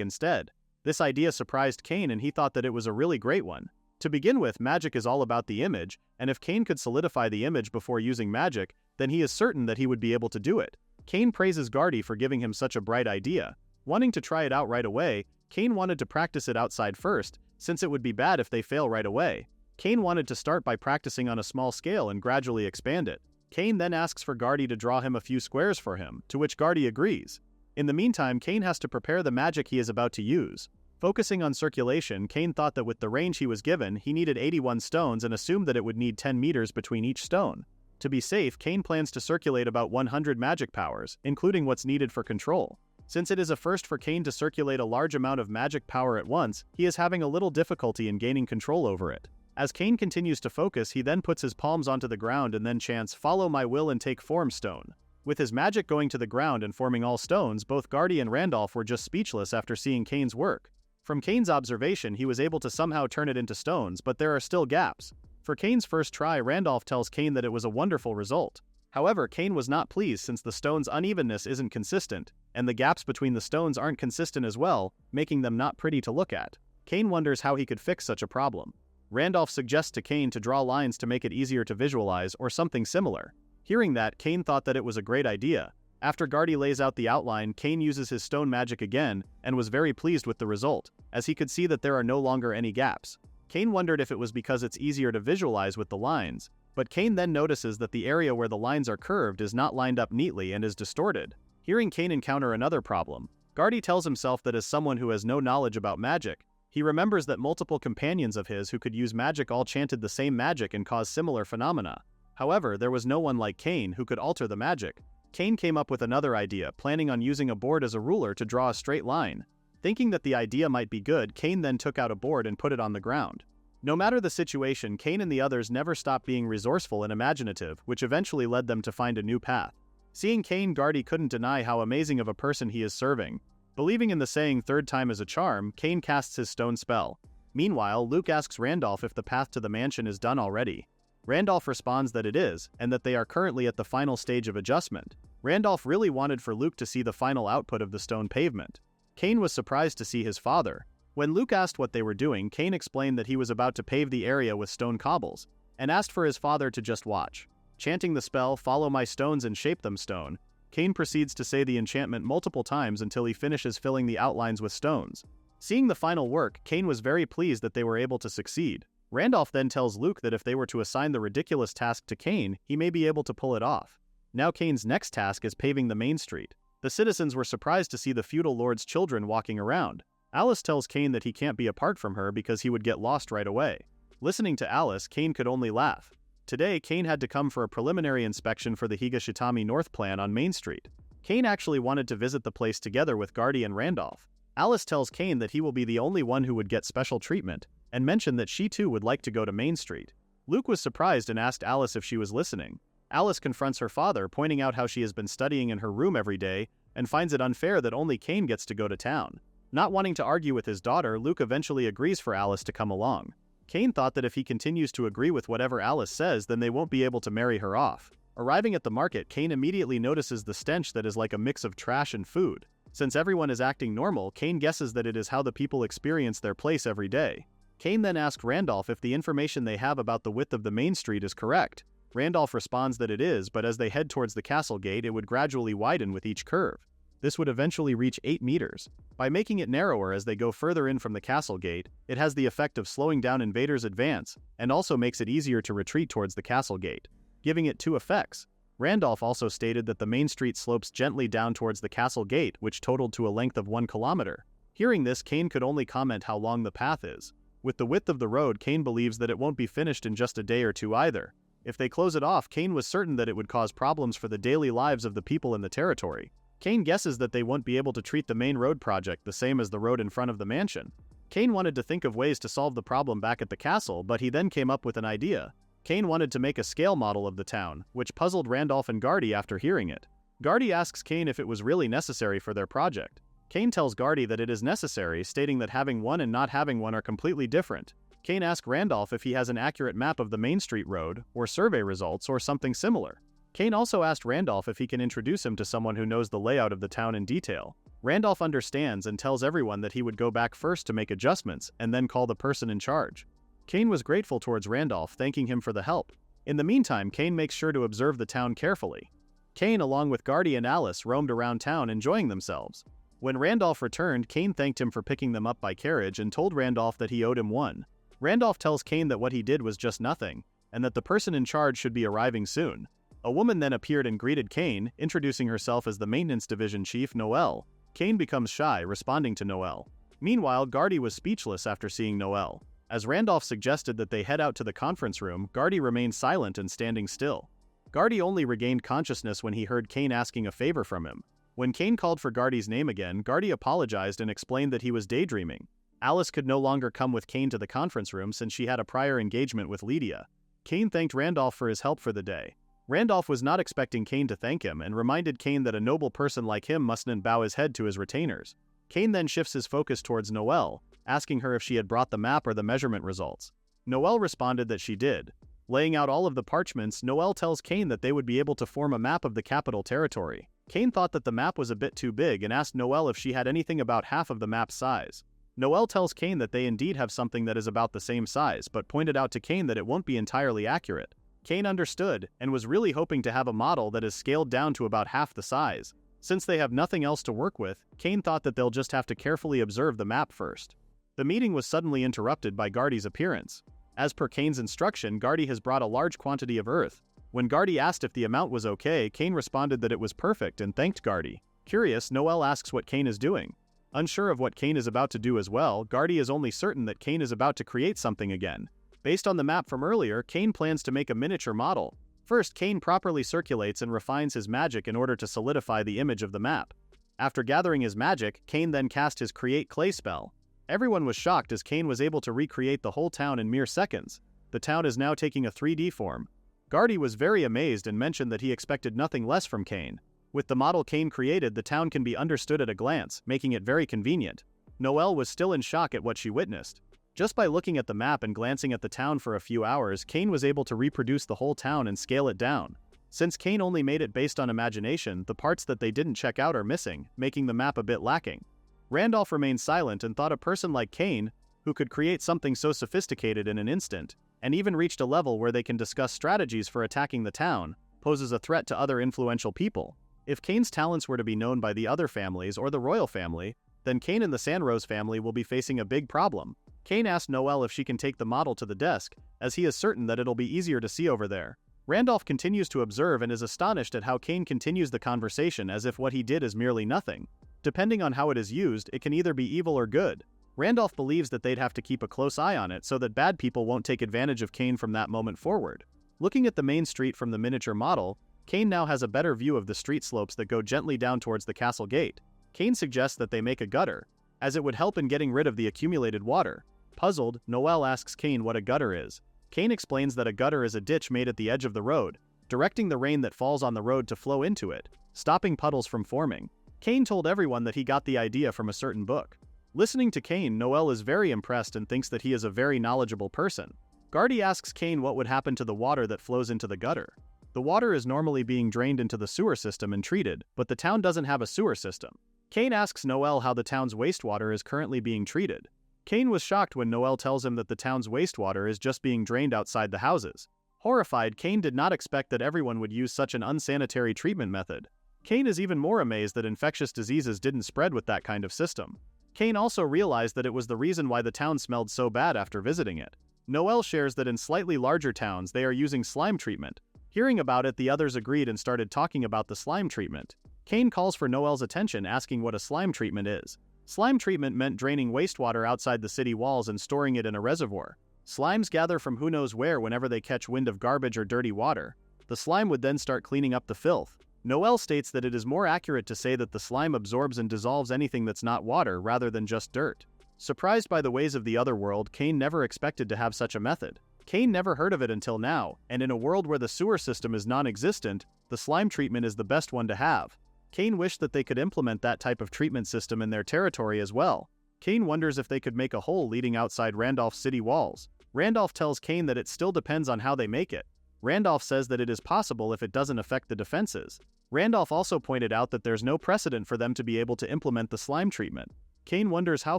instead. This idea surprised Cain and he thought that it was a really great one. To begin with, magic is all about the image, and if Cain could solidify the image before using magic, then he is certain that he would be able to do it. Cain praises Gardy for giving him such a bright idea. Wanting to try it out right away, Cain wanted to practice it outside first, since it would be bad if they fail right away. Cain wanted to start by practicing on a small scale and gradually expand it. Cain then asks for Gardy to draw him a few squares for him, to which Gardy agrees. In the meantime, Cain has to prepare the magic he is about to use. Focusing on circulation, Cain thought that with the range he was given, he needed 81 stones and assumed that it would need 10 meters between each stone. To be safe, Cain plans to circulate about 100 magic powers, including what's needed for control. Since it is a first for Cain to circulate a large amount of magic power at once, he is having a little difficulty in gaining control over it. As Cain continues to focus, he then puts his palms onto the ground and then chants, "Follow my will and take form, stone." With his magic going to the ground and forming all stones, both Gardy and Randolph were just speechless after seeing Cain's work. From Cain's observation, he was able to somehow turn it into stones, but there are still gaps. For Cain's first try, Randolph tells Cain that it was a wonderful result. However, Cain was not pleased since the stone's unevenness isn't consistent, and the gaps between the stones aren't consistent as well, making them not pretty to look at. Cain wonders how he could fix such a problem. Randolph suggests to Cain to draw lines to make it easier to visualize or something similar. Hearing that, Cain thought that it was a great idea. After Gardy lays out the outline, Cain uses his stone magic again and was very pleased with the result, as he could see that there are no longer any gaps. Cain wondered if it was because it's easier to visualize with the lines, but Cain then notices that the area where the lines are curved is not lined up neatly and is distorted. Hearing Cain encounter another problem, Gardy tells himself that as someone who has no knowledge about magic, he remembers that multiple companions of his who could use magic all chanted the same magic and caused similar phenomena. However, there was no one like Cain who could alter the magic. Cain came up with another idea, planning on using a board as a ruler to draw a straight line. Thinking that the idea might be good, Cain then took out a board and put it on the ground. No matter the situation, Cain and the others never stopped being resourceful and imaginative, which eventually led them to find a new path. Seeing Cain, Gardy couldn't deny how amazing of a person he is serving. Believing in the saying "third time is a charm," Cain casts his stone spell. Meanwhile, Luke asks Randolph if the path to the mansion is done already. Randolph responds that it is, and that they are currently at the final stage of adjustment. Randolph really wanted for Luke to see the final output of the stone pavement. Cain was surprised to see his father. When Luke asked what they were doing, Cain explained that he was about to pave the area with stone cobbles, and asked for his father to just watch. Chanting the spell, "Follow my stones and shape them stone," Cain proceeds to say the enchantment multiple times until he finishes filling the outlines with stones. Seeing the final work, Cain was very pleased that they were able to succeed. Randolph then tells Luke that if they were to assign the ridiculous task to Cain, he may be able to pull it off. Now Cain's next task is paving the main street. The citizens were surprised to see the feudal lord's children walking around. Alice tells Cain that he can't be apart from her because he would get lost right away. Listening to Alice, Cain could only laugh. Today, Cain had to come for a preliminary inspection for the Higashitami North plan on Main Street. Cain actually wanted to visit the place together with Gardy and Randolph. Alice tells Cain that he will be the only one who would get special treatment, and mentioned that she too would like to go to Main Street. Luke was surprised and asked Alice if she was listening. Alice confronts her father, pointing out how she has been studying in her room every day, and finds it unfair that only Cain gets to go to town. Not wanting to argue with his daughter, Luke eventually agrees for Alice to come along. Cain thought that if he continues to agree with whatever Alice says, then they won't be able to marry her off. Arriving at the market, Cain immediately notices the stench that is like a mix of trash and food. Since everyone is acting normal, Cain guesses that it is how the people experience their place every day. Cain then asks Randolph if the information they have about the width of the main street is correct. Randolph responds that it is, but as they head towards the castle gate, it would gradually widen with each curve. This would eventually reach 8 meters. By making it narrower as they go further in from the castle gate, it has the effect of slowing down invaders' advance, and also makes it easier to retreat towards the castle gate, giving it 2 effects. Randolph also stated that the main street slopes gently down towards the castle gate, which totaled to a length of 1 kilometer. Hearing this, Cain could only comment how long the path is. With the width of the road, Cain believes that it won't be finished in just a day or 2 either. If they close it off, Cain was certain that it would cause problems for the daily lives of the people in the territory. Cain guesses that they won't be able to treat the main road project the same as the road in front of the mansion. Cain wanted to think of ways to solve the problem back at the castle, but he then came up with an idea. Cain wanted to make a scale model of the town, which puzzled Randolph and Gardy after hearing it. Gardy asks Cain if it was really necessary for their project. Cain tells Gardy that it is necessary, stating that having one and not having one are completely different. Cain asks Randolph if he has an accurate map of the Main Street Road, or survey results, or something similar. Cain also asked Randolph if he can introduce him to someone who knows the layout of the town in detail. Randolph understands and tells everyone that he would go back first to make adjustments and then call the person in charge. Cain was grateful towards Randolph, thanking him for the help. In the meantime, Cain makes sure to observe the town carefully. Cain, along with Gardy and Alice, roamed around town enjoying themselves. When Randolph returned, Cain thanked him for picking them up by carriage and told Randolph that he owed him one. Randolph tells Cain that what he did was just nothing, and that the person in charge should be arriving soon. A woman then appeared and greeted Cain, introducing herself as the Maintenance Division Chief, Noelle. Cain becomes shy, responding to Noelle. Meanwhile, Gardy was speechless after seeing Noelle. As Randolph suggested that they head out to the conference room, Gardy remained silent and standing still. Gardy only regained consciousness when he heard Cain asking a favor from him. When Cain called for Gardy's name again, Gardy apologized and explained that he was daydreaming. Alice could no longer come with Cain to the conference room since she had a prior engagement with Lydia. Cain thanked Randolph for his help for the day. Randolph was not expecting Cain to thank him and reminded Cain that a noble person like him mustn't bow his head to his retainers. Cain then shifts his focus towards Noelle, asking her if she had brought the map or the measurement results. Noelle responded that she did. Laying out all of the parchments, Noelle tells Cain that they would be able to form a map of the capital territory. Cain thought that the map was a bit too big and asked Noelle if she had anything about half of the map's size. Noelle tells Cain that they indeed have something that is about the same size, but pointed out to Cain that it won't be entirely accurate. Cain understood, and was really hoping to have a model that is scaled down to about half the size. Since they have nothing else to work with, Cain thought that they'll just have to carefully observe the map first. The meeting was suddenly interrupted by Gardy's appearance. As per Cain's instruction, Gardy has brought a large quantity of earth. When Gardy asked if the amount was okay, Cain responded that it was perfect and thanked Gardy. Curious, Noelle asks what Cain is doing. Unsure of what Cain is about to do as well, Gardy is only certain that Cain is about to create something again. Based on the map from earlier, Cain plans to make a miniature model. First, Cain properly circulates and refines his magic in order to solidify the image of the map. After gathering his magic, Cain then cast his Create Clay spell. Everyone was shocked as Cain was able to recreate the whole town in mere seconds. The town is now taking a 3D form. Gardy was very amazed and mentioned that he expected nothing less from Cain. With the model Cain created, the town can be understood at a glance, making it very convenient. Noelle was still in shock at what she witnessed. Just by looking at the map and glancing at the town for a few hours, Cain was able to reproduce the whole town and scale it down. Since Cain only made it based on imagination, the parts that they didn't check out are missing, making the map a bit lacking. Randolph remained silent and thought a person like Cain, who could create something so sophisticated in an instant, and even reached a level where they can discuss strategies for attacking the town, poses a threat to other influential people. If Cain's talents were to be known by the other families or the royal family, then Cain and the Sanroze family will be facing a big problem. Cain asks Noelle if she can take the model to the desk, as he is certain that it'll be easier to see over there. Randolph continues to observe and is astonished at how Cain continues the conversation as if what he did is merely nothing. Depending on how it is used, it can either be evil or good. Randolph believes that they'd have to keep a close eye on it so that bad people won't take advantage of Cain from that moment forward. Looking at the main street from the miniature model, Cain now has a better view of the street slopes that go gently down towards the castle gate. Cain suggests that they make a gutter, as it would help in getting rid of the accumulated water. Puzzled, Noelle asks Cain what a gutter is. Cain explains that a gutter is a ditch made at the edge of the road, directing the rain that falls on the road to flow into it, stopping puddles from forming. Cain told everyone that he got the idea from a certain book. Listening to Cain, Noelle is very impressed and thinks that he is a very knowledgeable person. Gardy asks Cain what would happen to the water that flows into the gutter. The water is normally being drained into the sewer system and treated, but the town doesn't have a sewer system. Cain asks Noelle how the town's wastewater is currently being treated. Cain was shocked when Noelle tells him that the town's wastewater is just being drained outside the houses. Horrified, Cain did not expect that everyone would use such an unsanitary treatment method. Cain is even more amazed that infectious diseases didn't spread with that kind of system. Cain also realized that it was the reason why the town smelled so bad after visiting it. Noelle shares that in slightly larger towns they are using slime treatment. Hearing about it, the others agreed and started talking about the slime treatment. Cain calls for Noelle's attention, asking what a slime treatment is. Slime treatment meant draining wastewater outside the city walls and storing it in a reservoir. Slimes gather from who knows where whenever they catch wind of garbage or dirty water. The slime would then start cleaning up the filth. Noelle states that it is more accurate to say that the slime absorbs and dissolves anything that's not water rather than just dirt. Surprised by the ways of the other world, Cain never expected to have such a method. Cain never heard of it until now, and in a world where the sewer system is non-existent, the slime treatment is the best one to have. Cain wished that they could implement that type of treatment system in their territory as well. Cain wonders if they could make a hole leading outside Randolph's city walls. Randolph tells Cain that it still depends on how they make it. Randolph says that it is possible if it doesn't affect the defenses. Randolph also pointed out that there's no precedent for them to be able to implement the slime treatment. Cain wonders how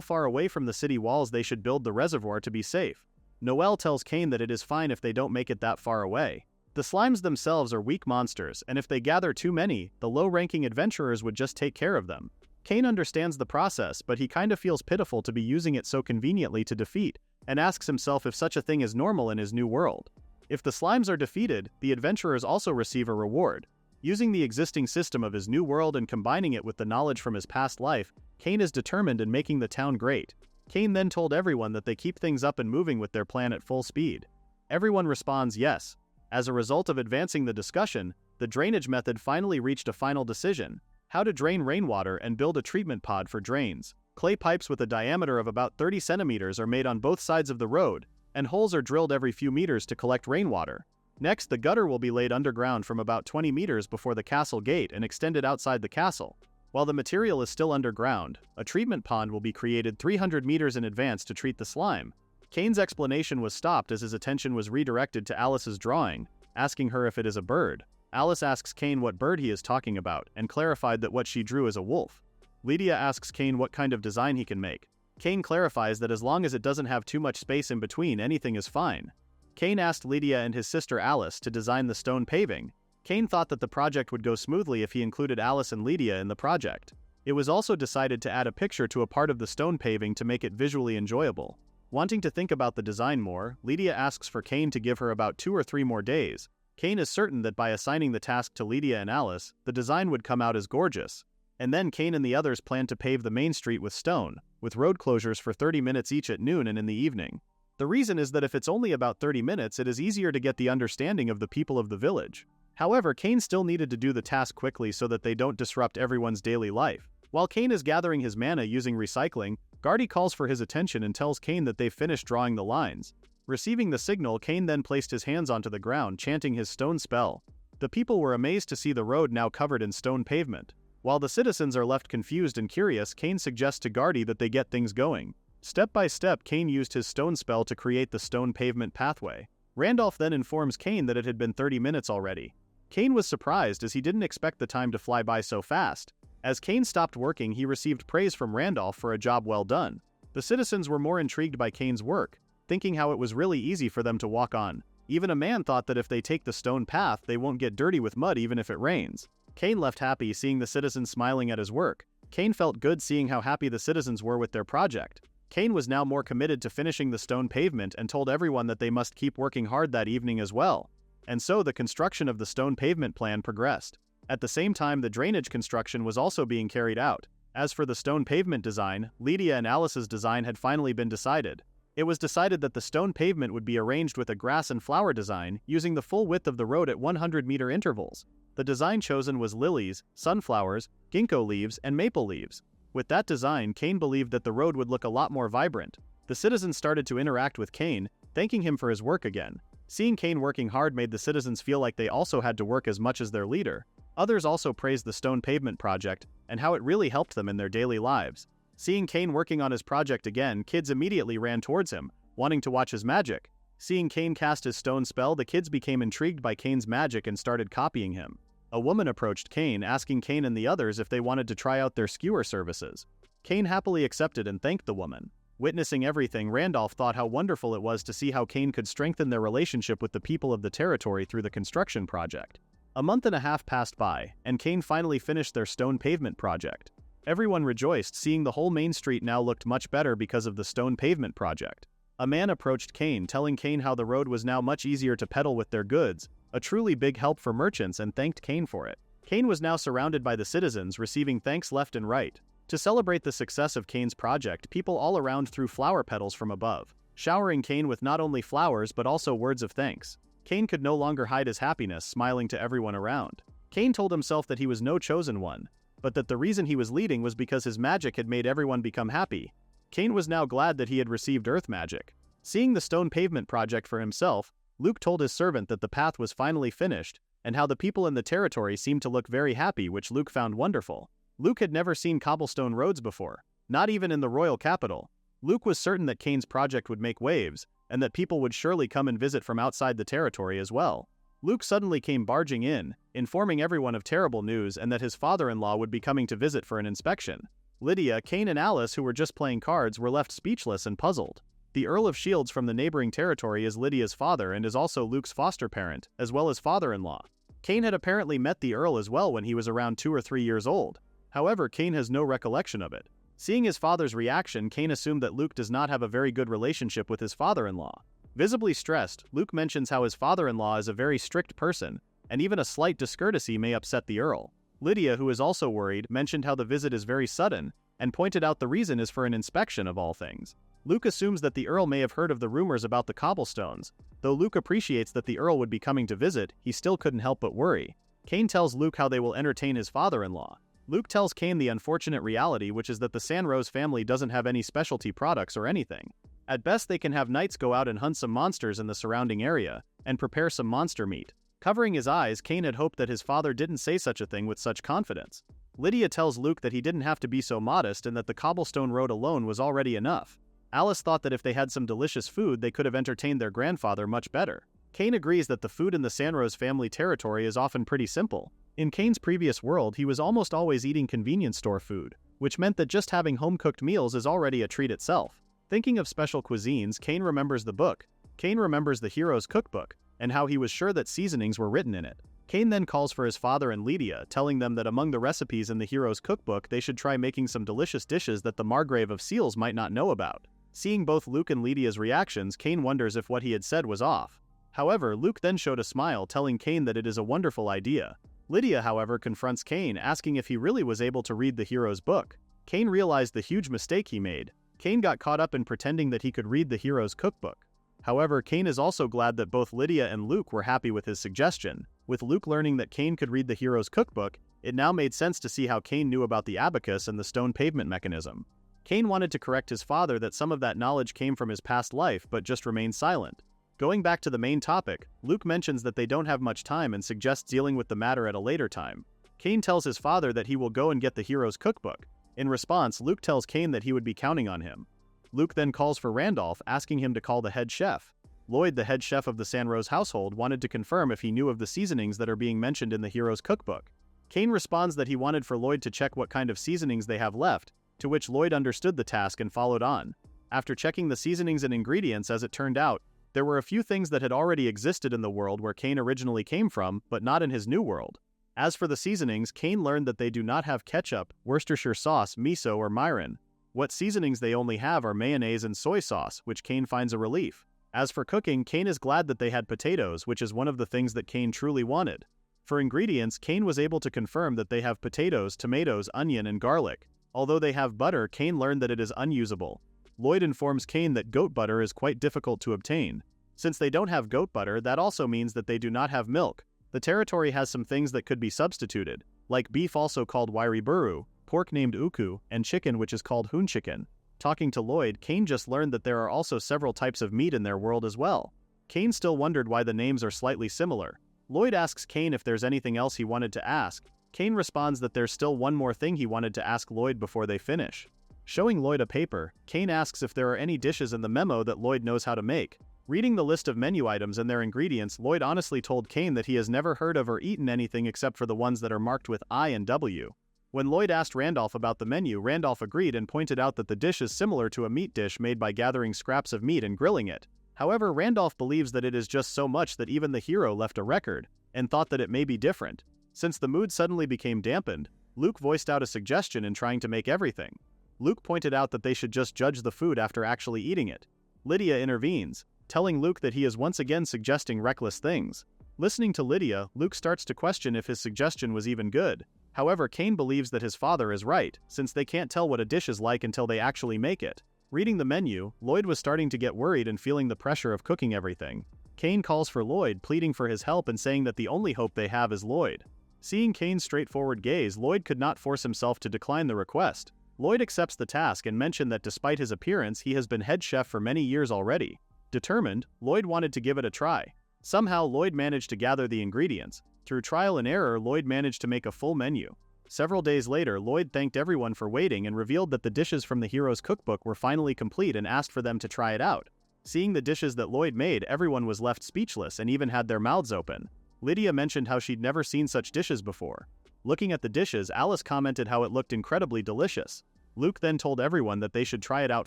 far away from the city walls they should build the reservoir to be safe. Noelle tells Cain that it is fine if they don't make it that far away. The slimes themselves are weak monsters, and if they gather too many, the low-ranking adventurers would just take care of them. Cain understands the process, but he kinda feels pitiful to be using it so conveniently to defeat, and asks himself if such a thing is normal in his new world. If the slimes are defeated, the adventurers also receive a reward. Using the existing system of his new world and combining it with the knowledge from his past life, Cain is determined in making the town great. Cain then told everyone that they keep things up and moving with their plan at full speed. Everyone responds yes. As a result of advancing the discussion, the drainage method finally reached a final decision: how to drain rainwater and build a treatment pod for drains. Clay pipes with a diameter of about 30 centimeters are made on both sides of the road, and holes are drilled every few meters to collect rainwater. Next, the gutter will be laid underground from about 20 meters before the castle gate and extended outside the castle. While the material is still underground, a treatment pond will be created 300 meters in advance to treat the slime. Cain's explanation was stopped as his attention was redirected to Alice's drawing, asking her if it is a bird. Alice asks Cain what bird he is talking about, and clarified that what she drew is a wolf. Lydia asks Cain what kind of design he can make. Cain clarifies that as long as it doesn't have too much space in between, anything is fine. Cain asked Lydia and his sister Alice to design the stone paving. Cain thought that the project would go smoothly if he included Alice and Lydia in the project. It was also decided to add a picture to a part of the stone paving to make it visually enjoyable. Wanting to think about the design more, Lydia asks for Cain to give her about 2 or 3 more days. Cain is certain that by assigning the task to Lydia and Alice, the design would come out as gorgeous. And then Cain and the others plan to pave the main street with stone, with road closures for 30 minutes each at noon and in the evening. The reason is that if it's only about 30 minutes, it is easier to get the understanding of the people of the village. However, Cain still needed to do the task quickly so that they don't disrupt everyone's daily life. While Cain is gathering his mana using recycling, Gardy calls for his attention and tells Cain that they've finished drawing the lines. Receiving the signal, Cain then placed his hands onto the ground, chanting his stone spell. The people were amazed to see the road now covered in stone pavement. While the citizens are left confused and curious, Cain suggests to Gardy that they get things going. Step by step, Cain used his stone spell to create the stone pavement pathway. Randolph then informs Cain that it had been 30 minutes already. Cain was surprised as he didn't expect the time to fly by so fast. As Cain stopped working, he received praise from Randolph for a job well done. The citizens were more intrigued by Cain's work, thinking how it was really easy for them to walk on. Even a man thought that if they take the stone path, they won't get dirty with mud even if it rains. Cain left happy seeing the citizens smiling at his work. Cain felt good seeing how happy the citizens were with their project. Cain was now more committed to finishing the stone pavement and told everyone that they must keep working hard that evening as well. And so the construction of the stone pavement plan progressed. At the same time, the drainage construction was also being carried out. As for the stone pavement design, Lydia and Alice's design had finally been decided. It was decided that the stone pavement would be arranged with a grass and flower design, using the full width of the road at 100-meter intervals. The design chosen was lilies, sunflowers, ginkgo leaves, and maple leaves. With that design, Cain believed that the road would look a lot more vibrant. The citizens started to interact with Cain, thanking him for his work again. Seeing Cain working hard made the citizens feel like they also had to work as much as their leader. Others also praised the stone pavement project and how it really helped them in their daily lives. Seeing Cain working on his project again, kids immediately ran towards him, wanting to watch his magic. Seeing Cain cast his stone spell, the kids became intrigued by Cain's magic and started copying him. A woman approached Cain, asking Cain and the others if they wanted to try out their skewer services. Cain happily accepted and thanked the woman. Witnessing everything, Randolph thought how wonderful it was to see how Cain could strengthen their relationship with the people of the territory through the construction project. A month and a half passed by, and Cain finally finished their stone pavement project. Everyone rejoiced, seeing the whole main street now looked much better because of the stone pavement project. A man approached Cain, telling Cain how the road was now much easier to peddle with their goods, a truly big help for merchants, and thanked Cain for it. Cain was now surrounded by the citizens, receiving thanks left and right. To celebrate the success of Cain's project, people all around threw flower petals from above, showering Cain with not only flowers but also words of thanks. Cain could no longer hide his happiness, smiling to everyone around. Cain told himself that he was no chosen one, but that the reason he was leading was because his magic had made everyone become happy. Cain was now glad that he had received earth magic. Seeing the stone pavement project for himself, Luke told his servant that the path was finally finished, and how the people in the territory seemed to look very happy, which Luke found wonderful. Luke had never seen cobblestone roads before, not even in the royal capital. Luke was certain that Cain's project would make waves, and that people would surely come and visit from outside the territory as well. Luke suddenly came barging in, informing everyone of terrible news and that his father-in-law would be coming to visit for an inspection. Lydia, Cain, and Alice, who were just playing cards, were left speechless and puzzled. The Earl of Shields from the neighboring territory is Lydia's father and is also Luke's foster parent, as well as father-in-law. Cain had apparently met the Earl as well when he was around 2 or 3 years old. However, Cain has no recollection of it. Seeing his father's reaction, Cain assumed that Luke does not have a very good relationship with his father-in-law. Visibly stressed, Luke mentions how his father-in-law is a very strict person, and even a slight discourtesy may upset the Earl. Lydia, who is also worried, mentioned how the visit is very sudden, and pointed out the reason is for an inspection of all things. Luke assumes that the Earl may have heard of the rumors about the cobblestones. Though Luke appreciates that the Earl would be coming to visit, he still couldn't help but worry. Cain tells Luke how they will entertain his father-in-law. Luke tells Cain the unfortunate reality, which is that the Sanroze family doesn't have any specialty products or anything. At best, they can have knights go out and hunt some monsters in the surrounding area, and prepare some monster meat. Covering his eyes, Cain had hoped that his father didn't say such a thing with such confidence. Lydia tells Luke that he didn't have to be so modest and that the cobblestone road alone was already enough. Alice thought that if they had some delicious food, they could have entertained their grandfather much better. Cain agrees that the food in the Sanroze family territory is often pretty simple. In Cain's previous world, he was almost always eating convenience store food, which meant that just having home-cooked meals is already a treat itself. Thinking of special cuisines, Cain remembers the book. Cain remembers the hero's cookbook, and how he was sure that seasonings were written in it. Cain then calls for his father and Lydia, telling them that among the recipes in the hero's cookbook they should try making some delicious dishes that the Margrave of Seals might not know about. Seeing both Luke and Lydia's reactions, Cain wonders if what he had said was off. However, Luke then showed a smile, telling Cain that it is a wonderful idea. Lydia, however, confronts Cain, asking if he really was able to read the hero's book. Cain realized the huge mistake he made. Cain got caught up in pretending that he could read the hero's cookbook. However, Cain is also glad that both Lydia and Luke were happy with his suggestion. With Luke learning that Cain could read the hero's cookbook, it now made sense to see how Cain knew about the abacus and the stone pavement mechanism. Cain wanted to correct his father that some of that knowledge came from his past life but just remained silent. Going back to the main topic, Luke mentions that they don't have much time and suggests dealing with the matter at a later time. Cain tells his father that he will go and get the hero's cookbook. In response, Luke tells Cain that he would be counting on him. Luke then calls for Randolph, asking him to call the head chef. Lloyd, the head chef of the Sanroze household, wanted to confirm if he knew of the seasonings that are being mentioned in the hero's cookbook. Cain responds that he wanted for Lloyd to check what kind of seasonings they have left, to which Lloyd understood the task and followed on. After checking the seasonings and ingredients, as it turned out, there were a few things that had already existed in the world where Cain originally came from, but not in his new world. As for the seasonings, Cain learned that they do not have ketchup, Worcestershire sauce, miso, or mirin. What seasonings they only have are mayonnaise and soy sauce, which Cain finds a relief. As for cooking, Cain is glad that they had potatoes, which is one of the things that Cain truly wanted. For ingredients, Cain was able to confirm that they have potatoes, tomatoes, onion, and garlic. Although they have butter, Cain learned that it is unusable. Lloyd informs Cain that goat butter is quite difficult to obtain. Since they don't have goat butter, that also means that they do not have milk. The territory has some things that could be substituted, like beef, also called wairiburu, pork named uku, and chicken, which is called hoon chicken. Talking to Lloyd, Cain just learned that there are also several types of meat in their world as well. Cain still wondered why the names are slightly similar. Lloyd asks Cain if there's anything else he wanted to ask. Cain responds that there's still one more thing he wanted to ask Lloyd before they finish. Showing Lloyd a paper, Cain asks if there are any dishes in the memo that Lloyd knows how to make. Reading the list of menu items and their ingredients, Lloyd honestly told Cain that he has never heard of or eaten anything except for the ones that are marked with I and W. When Lloyd asked Randolph about the menu, Randolph agreed and pointed out that the dish is similar to a meat dish made by gathering scraps of meat and grilling it. However, Randolph believes that it is just so much that even the hero left a record, and thought that it may be different. Since the mood suddenly became dampened, Luke voiced out a suggestion in trying to make everything. Luke pointed out that they should just judge the food after actually eating it. Lydia intervenes, telling Luke that he is once again suggesting reckless things. Listening to Lydia, Luke starts to question if his suggestion was even good. However, Cain believes that his father is right, since they can't tell what a dish is like until they actually make it. Reading the menu, Lloyd was starting to get worried and feeling the pressure of cooking everything. Cain calls for Lloyd, pleading for his help and saying that the only hope they have is Lloyd. Seeing Cain's straightforward gaze, Lloyd could not force himself to decline the request. Lloyd accepts the task and mentioned that despite his appearance, he has been head chef for many years already. Determined, Lloyd wanted to give it a try. Somehow, Lloyd managed to gather the ingredients. Through trial and error, Lloyd managed to make a full menu. Several days later, Lloyd thanked everyone for waiting and revealed that the dishes from the hero's cookbook were finally complete and asked for them to try it out. Seeing the dishes that Lloyd made, everyone was left speechless and even had their mouths open. Lydia mentioned how she'd never seen such dishes before. Looking at the dishes, Alice commented how it looked incredibly delicious. Luke then told everyone that they should try it out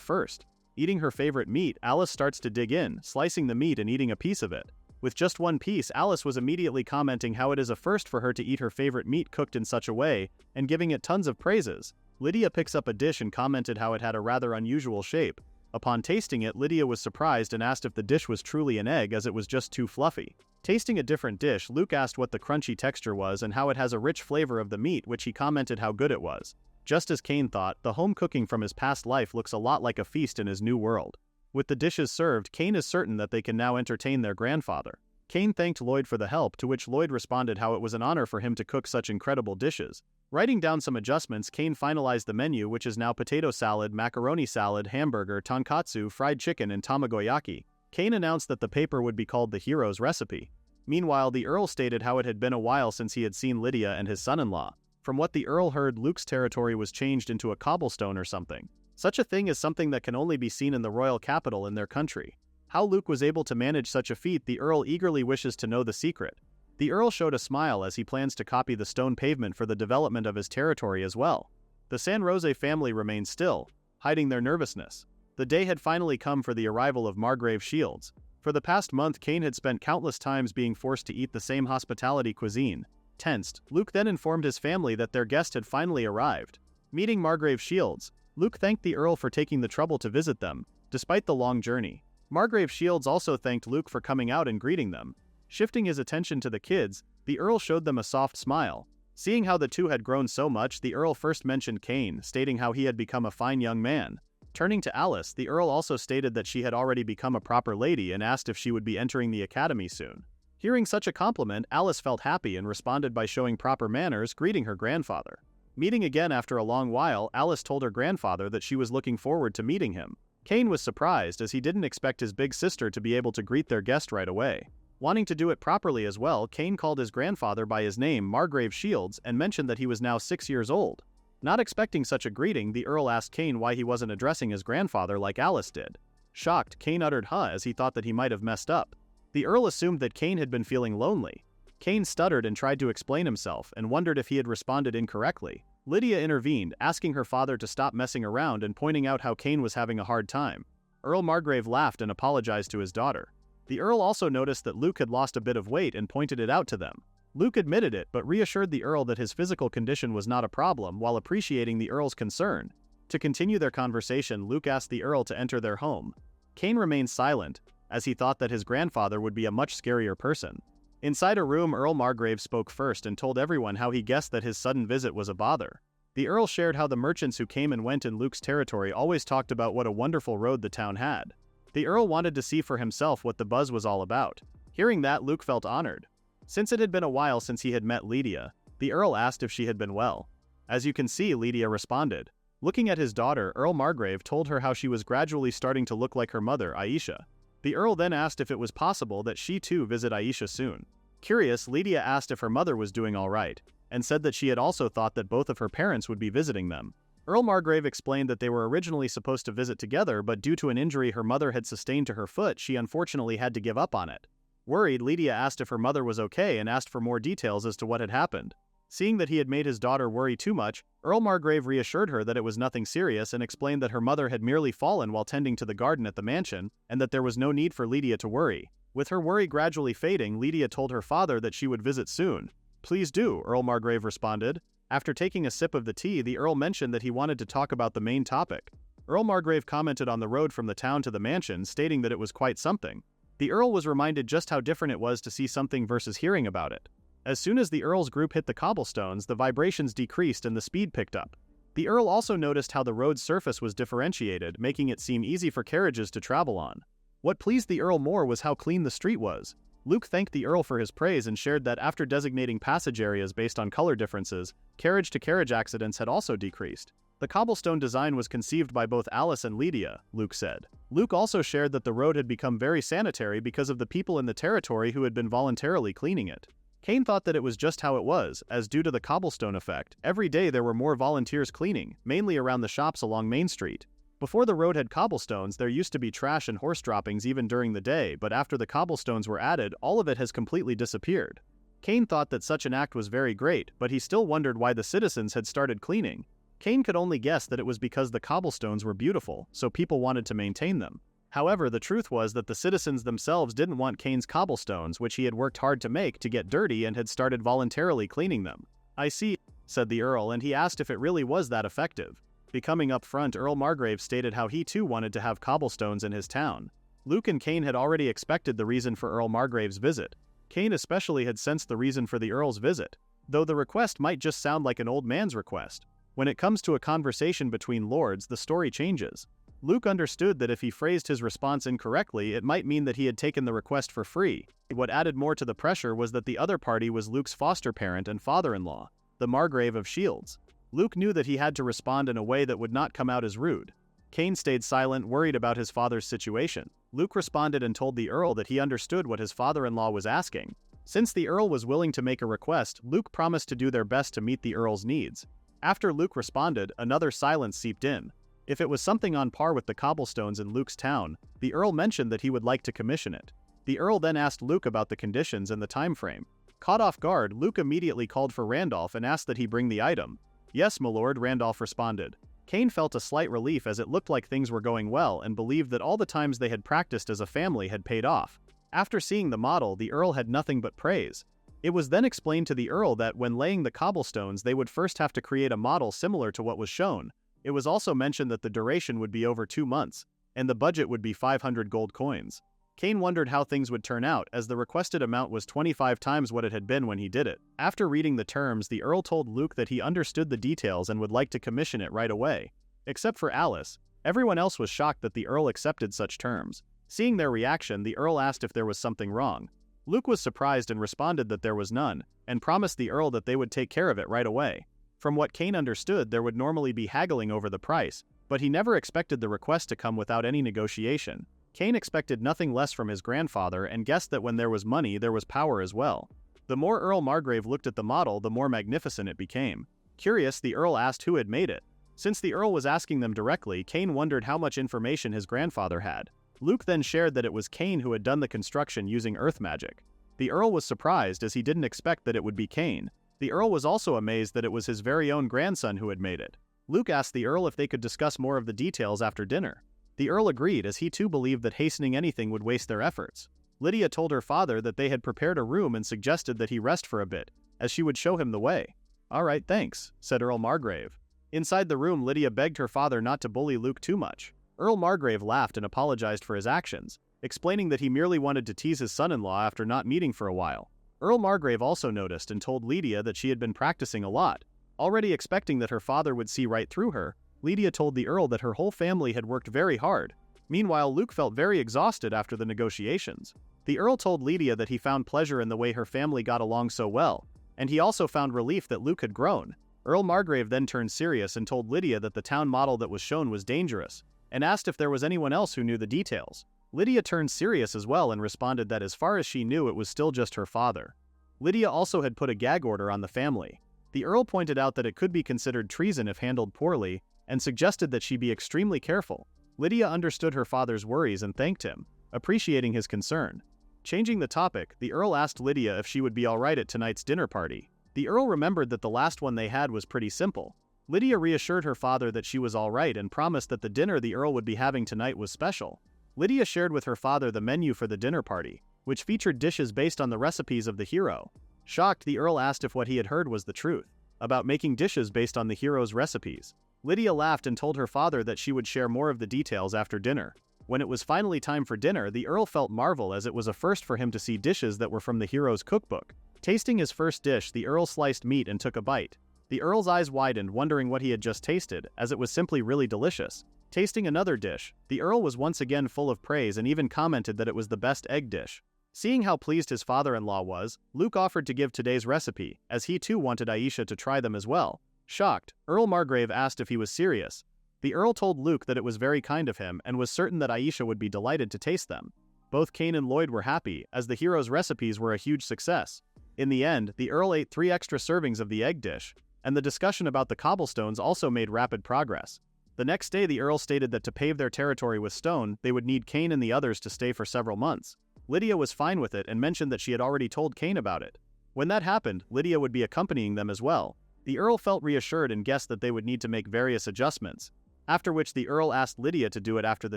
first. Eating her favorite meat, Alice starts to dig in, slicing the meat and eating a piece of it. With just one piece, Alice was immediately commenting how it is a first for her to eat her favorite meat cooked in such a way, and giving it tons of praises. Lydia picks up a dish and commented how it had a rather unusual shape. Upon tasting it, Lydia was surprised and asked if the dish was truly an egg, as it was just too fluffy. Tasting a different dish, Luke asked what the crunchy texture was and how it has a rich flavor of the meat, which he commented how good it was. Just as Cain thought, the home cooking from his past life looks a lot like a feast in his new world. With the dishes served, Cain is certain that they can now entertain their grandfather. Cain thanked Lloyd for the help, to which Lloyd responded how it was an honor for him to cook such incredible dishes. Writing down some adjustments, Cain finalized the menu, which is now potato salad, macaroni salad, hamburger, tonkatsu, fried chicken, and tamagoyaki. Cain announced that the paper would be called the hero's recipe. Meanwhile, the Earl stated how it had been a while since he had seen Lydia and his son-in-law. From what the Earl heard, Luke's territory was changed into a cobblestone or something. Such a thing is something that can only be seen in the royal capital in their country. How Luke was able to manage such a feat, the Earl eagerly wishes to know the secret. The Earl showed a smile as he plans to copy the stone pavement for the development of his territory as well. The Sanroze family remained still, hiding their nervousness. The day had finally come for the arrival of Margrave Shields. For the past month, Cain had spent countless times being forced to eat the same hospitality cuisine. Tensed, Luke then informed his family that their guest had finally arrived. Meeting Margrave Shields, Luke thanked the Earl for taking the trouble to visit them, despite the long journey. Margrave Shields also thanked Luke for coming out and greeting them. Shifting his attention to the kids, the Earl showed them a soft smile. Seeing how the two had grown so much, the Earl first mentioned Cain, stating how he had become a fine young man. Turning to Alice, the Earl also stated that she had already become a proper lady and asked if she would be entering the academy soon. Hearing such a compliment, Alice felt happy and responded by showing proper manners, greeting her grandfather. Meeting again after a long while, Alice told her grandfather that she was looking forward to meeting him. Cain was surprised as he didn't expect his big sister to be able to greet their guest right away. Wanting to do it properly as well, Cain called his grandfather by his name, Margrave Shields, and mentioned that he was now 6 years old. Not expecting such a greeting, the Earl asked Cain why he wasn't addressing his grandfather like Alice did. Shocked, Cain uttered "huh" as he thought that he might have messed up. The Earl assumed that Cain had been feeling lonely. Cain stuttered and tried to explain himself and wondered if he had responded incorrectly. Lydia intervened, asking her father to stop messing around and pointing out how Cain was having a hard time. Earl Margrave laughed and apologized to his daughter. The Earl also noticed that Luke had lost a bit of weight and pointed it out to them. Luke admitted it but reassured the Earl that his physical condition was not a problem while appreciating the Earl's concern. To continue their conversation, Luke asked the Earl to enter their home. Cain remained silent, as he thought that his grandfather would be a much scarier person. Inside a room, Earl Margrave spoke first and told everyone how he guessed that his sudden visit was a bother. The Earl shared how the merchants who came and went in Luke's territory always talked about what a wonderful road the town had. The Earl wanted to see for himself what the buzz was all about. Hearing that, Luke felt honored. Since it had been a while since he had met Lydia, the Earl asked if she had been well. As you can see, Lydia responded. Looking at his daughter, Earl Margrave told her how she was gradually starting to look like her mother, Aisha. The Earl then asked if it was possible that she too visit Aisha soon. Curious, Lydia asked if her mother was doing all right, and said that she had also thought that both of her parents would be visiting them. Earl Margrave explained that they were originally supposed to visit together, but due to an injury her mother had sustained to her foot, she unfortunately had to give up on it. Worried, Lydia asked if her mother was okay and asked for more details as to what had happened. Seeing that he had made his daughter worry too much, Earl Margrave reassured her that it was nothing serious and explained that her mother had merely fallen while tending to the garden at the mansion, and that there was no need for Lydia to worry. With her worry gradually fading, Lydia told her father that she would visit soon. "Please do," Earl Margrave responded. After taking a sip of the tea, the Earl mentioned that he wanted to talk about the main topic. Earl Margrave commented on the road from the town to the mansion, stating that it was quite something. The Earl was reminded just how different it was to see something versus hearing about it. As soon as the Earl's group hit the cobblestones, the vibrations decreased and the speed picked up. The Earl also noticed how the road's surface was differentiated, making it seem easy for carriages to travel on. What pleased the Earl more was how clean the street was. Luke thanked the Earl for his praise and shared that after designating passage areas based on color differences, carriage-to-carriage accidents had also decreased. The cobblestone design was conceived by both Alice and Lydia, Luke said. Luke also shared that the road had become very sanitary because of the people in the territory who had been voluntarily cleaning it. Cain thought that it was just how it was, as due to the cobblestone effect, every day there were more volunteers cleaning, mainly around the shops along Main Street. Before the road had cobblestones, there used to be trash and horse droppings even during the day, but after the cobblestones were added, all of it has completely disappeared. Cain thought that such an act was very great, but he still wondered why the citizens had started cleaning. Cain could only guess that it was because the cobblestones were beautiful, so people wanted to maintain them. However, the truth was that the citizens themselves didn't want Cain's cobblestones, which he had worked hard to make, to get dirty and had started voluntarily cleaning them. "I see," said the Earl, and he asked if it really was that effective. Becoming upfront, Earl Margrave stated how he too wanted to have cobblestones in his town. Luke and Cain had already expected the reason for Earl Margrave's visit. Cain especially had sensed the reason for the Earl's visit, though the request might just sound like an old man's request. When it comes to a conversation between lords, the story changes. Luke understood that if he phrased his response incorrectly, it might mean that he had taken the request for free. What added more to the pressure was that the other party was Luke's foster parent and father-in-law, the Margrave of Shields. Luke knew that he had to respond in a way that would not come out as rude. Cain stayed silent, worried about his father's situation. Luke responded and told the Earl that he understood what his father-in-law was asking. Since the Earl was willing to make a request, Luke promised to do their best to meet the Earl's needs. After Luke responded, another silence seeped in. If it was something on par with the cobblestones in Luke's town, the Earl mentioned that he would like to commission it. The Earl then asked Luke about the conditions and the time frame. Caught off guard, Luke immediately called for Randolph and asked that he bring the item. "Yes, my lord," Randolph responded. Cain felt a slight relief as it looked like things were going well and believed that all the times they had practiced as a family had paid off. After seeing the model, the Earl had nothing but praise. It was then explained to the Earl that when laying the cobblestones they would first have to create a model similar to what was shown. It was also mentioned that the duration would be over 2 months, and the budget would be 500 gold coins. Cain wondered how things would turn out, as the requested amount was 25 times what it had been when he did it. After reading the terms, the Earl told Luke that he understood the details and would like to commission it right away. Except for Alice, everyone else was shocked that the Earl accepted such terms. Seeing their reaction, the Earl asked if there was something wrong. Luke was surprised and responded that there was none, and promised the Earl that they would take care of it right away. From what Cain understood, there would normally be haggling over the price, but he never expected the request to come without any negotiation. Cain expected nothing less from his grandfather and guessed that when there was money, there was power as well. The more Earl Margrave looked at the model, the more magnificent it became. Curious, the Earl asked who had made it. Since the Earl was asking them directly, Cain wondered how much information his grandfather had. Luke then shared that it was Cain who had done the construction using earth magic. The Earl was surprised as he didn't expect that it would be Cain. The Earl was also amazed that it was his very own grandson who had made it. Luke asked the Earl if they could discuss more of the details after dinner. The Earl agreed, as he too believed that hastening anything would waste their efforts. Lydia told her father that they had prepared a room and suggested that he rest for a bit, as she would show him the way. "All right, thanks," said Earl Margrave. Inside the room, Lydia begged her father not to bully Luke too much. Earl Margrave laughed and apologized for his actions, explaining that he merely wanted to tease his son-in-law after not meeting for a while. Earl Margrave also noticed and told Lydia that she had been practicing a lot. Already expecting that her father would see right through her, Lydia told the Earl that her whole family had worked very hard. Meanwhile, Luke felt very exhausted after the negotiations. The Earl told Lydia that he found pleasure in the way her family got along so well, and he also found relief that Luke had grown. Earl Margrave then turned serious and told Lydia that the town model that was shown was dangerous, and asked if there was anyone else who knew the details. Lydia turned serious as well and responded that as far as she knew, it was still just her father. Lydia also had put a gag order on the family. The Earl pointed out that it could be considered treason if handled poorly, and suggested that she be extremely careful. Lydia understood her father's worries and thanked him, appreciating his concern. Changing the topic, the Earl asked Lydia if she would be alright at tonight's dinner party. The Earl remembered that the last one they had was pretty simple. Lydia reassured her father that she was alright and promised that the dinner the Earl would be having tonight was special. Lydia shared with her father the menu for the dinner party, which featured dishes based on the recipes of the hero. Shocked, the Earl asked if what he had heard was the truth, about making dishes based on the hero's recipes. Lydia laughed and told her father that she would share more of the details after dinner. When it was finally time for dinner, the Earl felt marvel, as it was a first for him to see dishes that were from the hero's cookbook. Tasting his first dish, the Earl sliced meat and took a bite. The Earl's eyes widened, wondering what he had just tasted, as it was simply really delicious. Tasting another dish, the Earl was once again full of praise and even commented that it was the best egg dish. Seeing how pleased his father-in-law was, Luke offered to give today's recipe, as he too wanted Aisha to try them as well. Shocked, Earl Margrave asked if he was serious. The Earl told Luke that it was very kind of him and was certain that Aisha would be delighted to taste them. Both Cain and Lloyd were happy, as the hero's recipes were a huge success. In the end, the Earl ate 3 extra servings of the egg dish, and the discussion about the cobblestones also made rapid progress. The next day, the Earl stated that to pave their territory with stone, they would need Cain and the others to stay for several months. Lydia was fine with it and mentioned that she had already told Cain about it. When that happened, Lydia would be accompanying them as well. The Earl felt reassured and guessed that they would need to make various adjustments, after which the Earl asked Lydia to do it after the